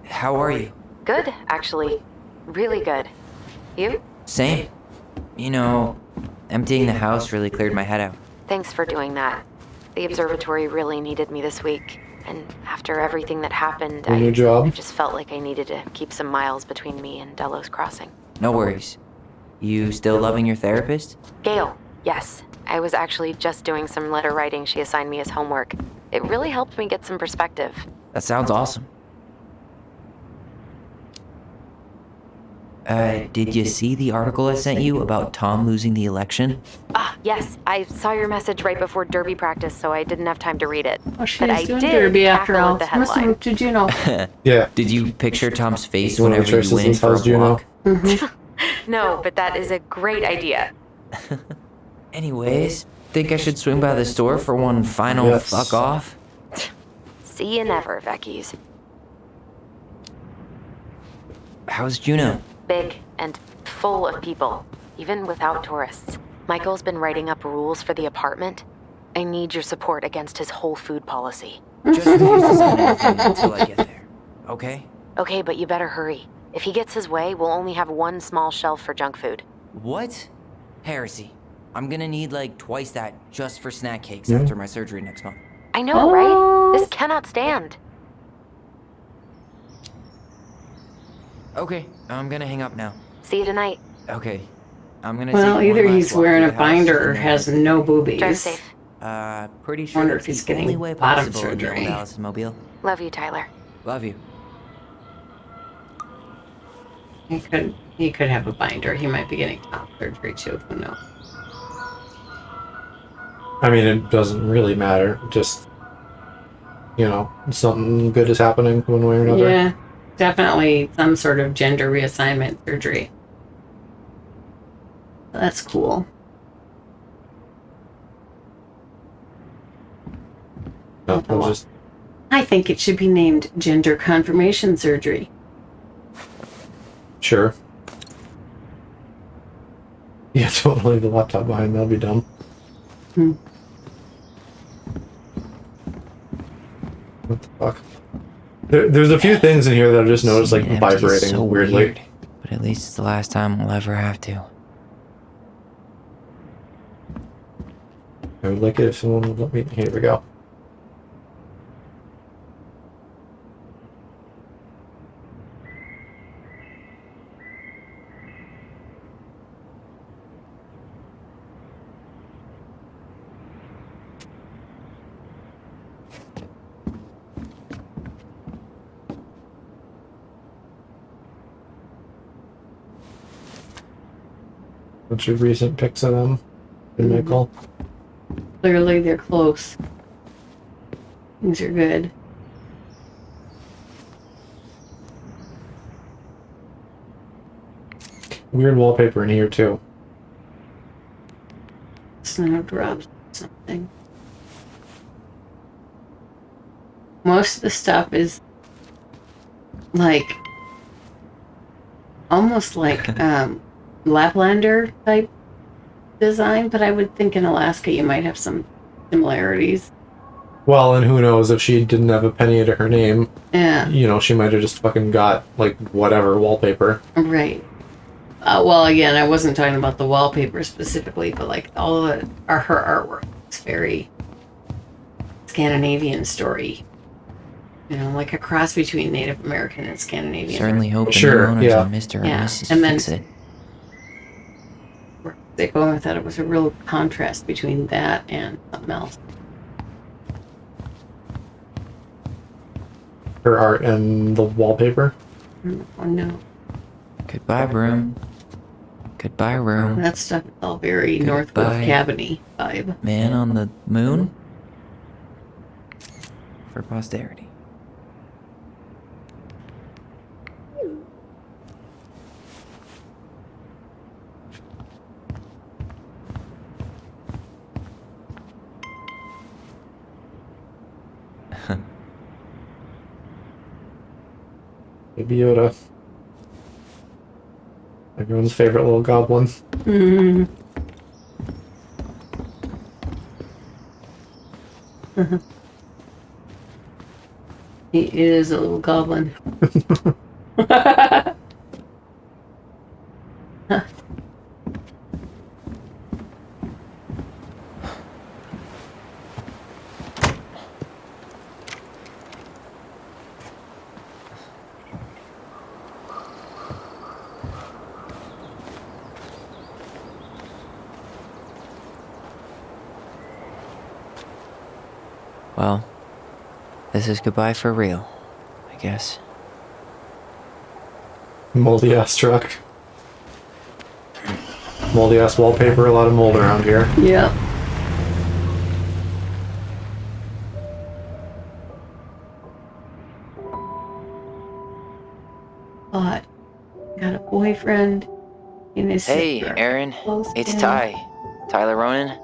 How are you? Good, actually. Really good. You? Same. You know, emptying the house really cleared my head out. Thanks for doing that. The observatory really needed me this week. And after everything that happened, Your new job? I just felt like I needed to keep some miles between me and Delos Crossing. No worries. You still loving your therapist? Gail, yes. I was actually just doing some letter writing she assigned me as homework. It really helped me get some perspective. That sounds awesome. Did you see the article I sent you about Tom losing the election? Ah, yes. I saw your message right before derby practice, so I didn't have time to read it. Oh, she's but I doing did derby after tackle all. at the Must have headline. moved to Juneau. Yeah. Did you picture Tom's face One of the whenever you choices went in is for a how's Juneau? walk? No, but that is a great idea. Anyways, think I should swing by the store for one final Yes. fuck off? See you never, Vecchies. How's Juno? Big and full of people, even without tourists. Michael's been writing up rules for the apartment. I need your support against his whole food policy. Just refuse to sign anything until I get there. Okay? Okay, but you better hurry. If he gets his way, we'll only have one small shelf for junk food. What? Heresy. I'm gonna need like twice that just for snack cakes Yeah. after my surgery next month. I know, right? This cannot stand. Okay, I'm gonna hang up now. See you tonight. Okay, I'm gonna Well, take one either last he's walk wearing through a the house binder or and then has visit. no boobies. Drive safe. Pretty sure Wonder that's if he's the only getting way bottom possible in the old surgery. Alice's mobile. Love you, Tyler. Love you. He could have a binder. He might be getting top surgery too. Who knows? I mean, it doesn't really matter. Just, you know, something good is happening one way or another. Yeah, definitely some sort of gender reassignment surgery. That's cool. No, it was just, I think it should be named gender confirmation surgery. sure. Yeah, don't leave the laptop behind. That'll be dumb. What the fuck? There's a few things in here that I've just noticed, like, Empty is vibrating so weirdly. weird, but at least it's the last time we'll ever have to. I would like it if someone would let me. Here we go. Bunch of recent pics of them in Michael. Clearly, they're close. Things are good. Weird wallpaper in here too. Snowdrops, something. Most of the stuff is like almost like Laplander type design, but I would think in Alaska you might have some similarities. Well, and who knows if she didn't have a penny to her name? Yeah. You know, she might have just fucking got like whatever wallpaper. Right. Well, again, I wasn't talking about the wallpaper specifically, but like all of her artwork is very Scandinavian story. You know, like a cross between Native American and Scandinavian. Certainly hope the Sure, new owners yeah. are Mr. and Yeah, Mrs. and then- Fix-It. I thought it was a real contrast between that and something else. Her art and the wallpaper. Oh no. Goodbye, room. Goodbye, room. That stuff is all very North Goodbye. Cabiny vibe. Man on the moon? For posterity. Baby Yoda. Everyone's favorite little goblin. Mm. He is a little goblin. Well, this is goodbye for real, I guess. Moldy ass truck. Moldy ass wallpaper, a lot of mold around here. Yeah. But got a boyfriend in his Hey, sister. Aaron. Close It's in. Ty. Tyler Ronan.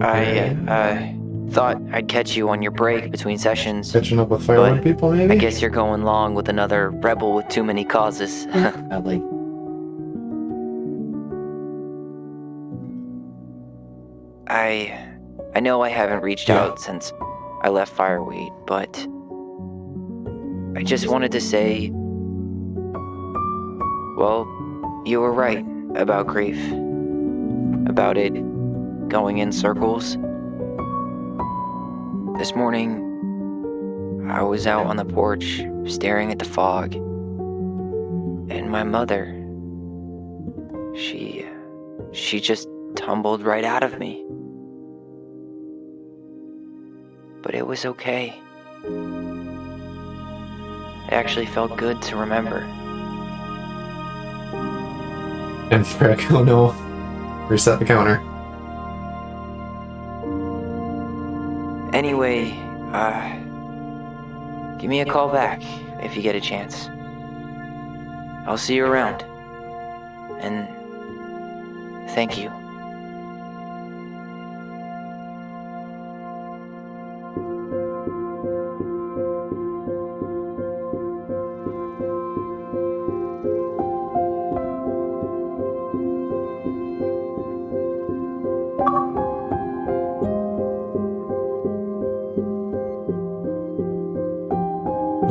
I thought I'd catch you on your break between sessions. Catching up with firewood people, maybe? I guess you're going along with another rebel with too many causes. Probably. I know I haven't reached out since I left Fireweed, but I just wanted to say, well, you were right. about grief, about it going in circles. This morning, I was out on the porch staring at the fog, and my mother, she just tumbled right out of me. But it was okay. It actually felt good to remember. And frick, oh no. Reset the counter. Anyway, give me a call back if you get a chance. I'll see you around. And thank you.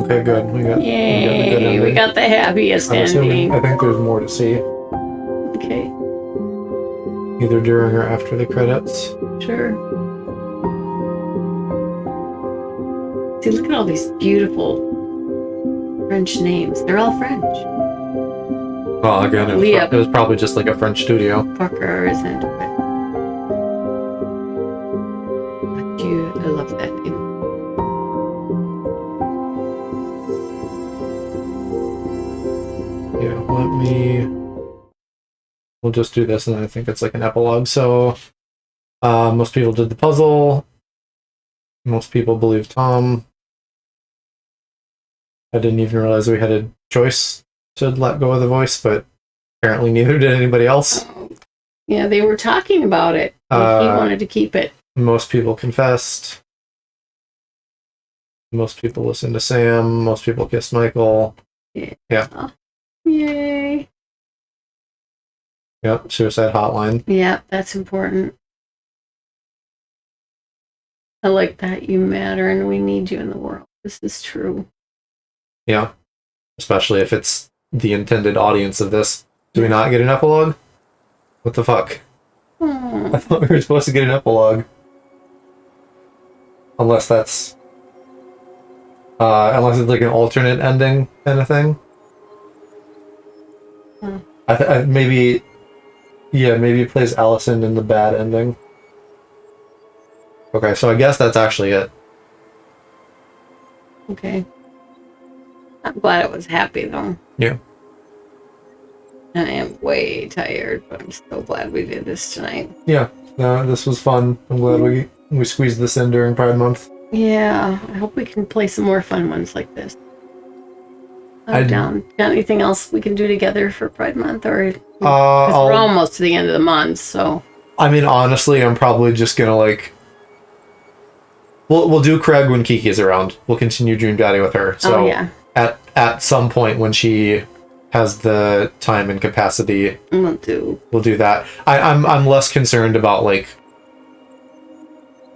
Okay, good. We got Yay, the good ending. we got the happiest I'm assuming, ending. I think there's more to see. Okay, Either during or after the credits. sure. See, look at all these beautiful French names. They're all French. Well, again, it was probably just like a French studio. Parker isn't, but I love that name. Yeah, we'll just do this, and I think it's like an epilogue. So, most people did the puzzle. Most people believe Tom. I didn't even realize we had a choice to let go of the voice, but apparently neither did anybody else. Yeah, they were talking about it. He wanted to keep it. Most people confessed. Most people listened to Sam. Most people kissed Michael. Yeah. Yay. Yep, suicide hotline. Yeah, that's important. I like that. You matter and we need you in the world. This is true. Yeah. Especially if it's the intended audience of this. Do we not get an epilogue? What the fuck? I thought we were supposed to get an epilogue. Unless that's... unless it's like an alternate ending kind of thing. Maybe... Yeah, maybe it plays Allison in the bad ending. Okay, so I guess that's actually it. Okay. I'm glad it was happy though. Yeah. I am way tired, but I'm so glad we did this tonight. Yeah, this was fun. I'm glad we squeezed this in during Pride Month. Yeah, I hope we can play some more fun ones like this. I'm down. Got anything else we can do together for Pride Month? Or 'cause we're almost to the end of the month, so... I mean, honestly, I'm probably just gonna, like... We'll do Craig when Kiki's around. We'll continue Dream Daddy with her. So yeah. At some point when she has the time and capacity, we'll do that. I'm less concerned about, like,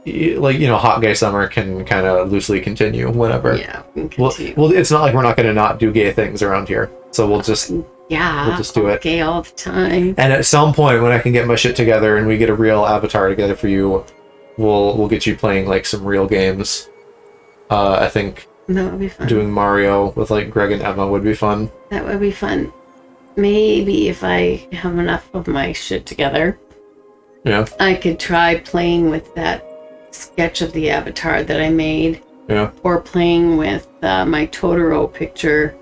you know, Hot Gay Summer can kind of loosely continue whenever. Yeah, we can continue. Well, it's not like we're not going to not do gay things around here. So we'll just do it. Gay all the time. And at some point when I can get my shit together and we get a real avatar together for you, we'll get you playing like some real games. I think that would be fun. Doing Mario with like Greg and Emma would be fun. That would be fun. Maybe if I have enough of my shit together, I could try playing with that sketch of the avatar that I made. Yeah. Or playing with my Totoro picture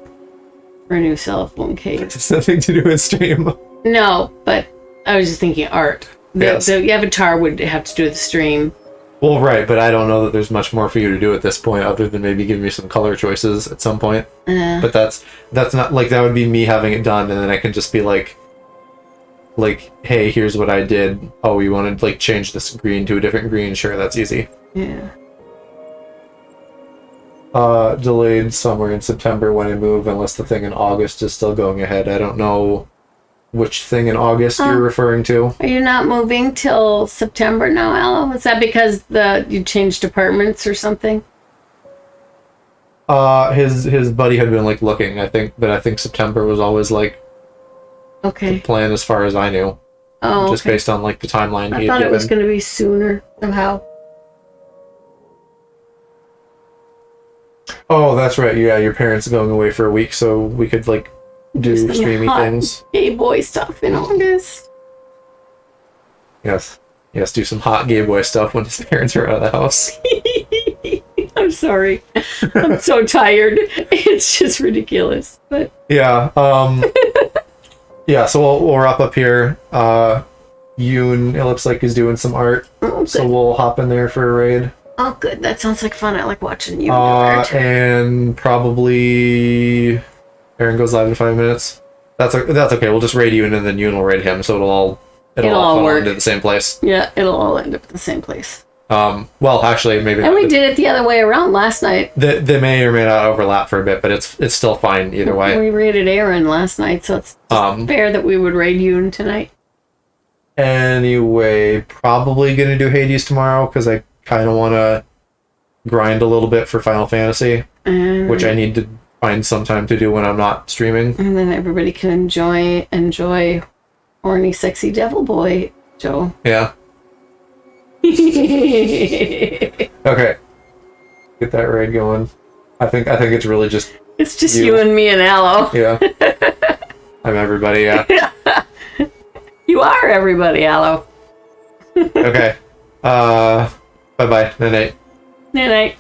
for a new cell phone case. It's nothing to do with stream. No, but I was just thinking art. The avatar would have to do with the stream. Well, right, but I don't know that there's much more for you to do at this point other than maybe give me some color choices at some point. But that's not, like, that would be me having it done, and then I can just be like, hey, here's what I did. Oh, you want to, like, change this green to a different green? Sure, that's easy. Yeah. Delayed somewhere in September when I move, unless the thing in August is still going ahead. I don't know which thing in August you're referring to. Are you not moving till September now, Ella? Is that because you changed apartments or something? His buddy had been like looking, I think, but I think September was always like Okay. plan as far as I knew. Oh, Just based on like the timeline I he thought had it was given. going to be sooner somehow. Oh, that's right. Yeah, your parents are going away for a week, so we could like do Some streamy hot things. Gay boy stuff in August. Yes. Yes, do some hot gay boy stuff when his parents are out of the house. I'm sorry. I'm so tired. It's just ridiculous. But Yeah. Yeah, so we'll wrap up here. Yoon, it looks like he's doing some art. Oh, so good. we'll hop in there for a raid. Oh, good. That sounds like fun. I like watching you do art. And probably Aaron goes live in 5 minutes. That's okay. We'll just raid Yoon and then Yoon will raid him, so it'll all funnel work into the same place. Yeah, it'll all end up at the same place. Well, actually, maybe And not. we did it the other way around last night. They may or may not overlap for a bit, but it's still fine either way. We raided Aaron last night, so it's fair that we would raid you tonight. Anyway, probably gonna do Hades tomorrow because I kind of want to grind a little bit for Final Fantasy, which I need to find some time to do when I'm not streaming. And then everybody can enjoy horny, sexy devil boy, Joe. Yeah. Okay. Get that raid going. I think it's really just It's just you and me and Aloe. Yeah. I'm everybody, yeah. You are everybody, Aloe. Okay. Bye-bye. Night-night. Night night.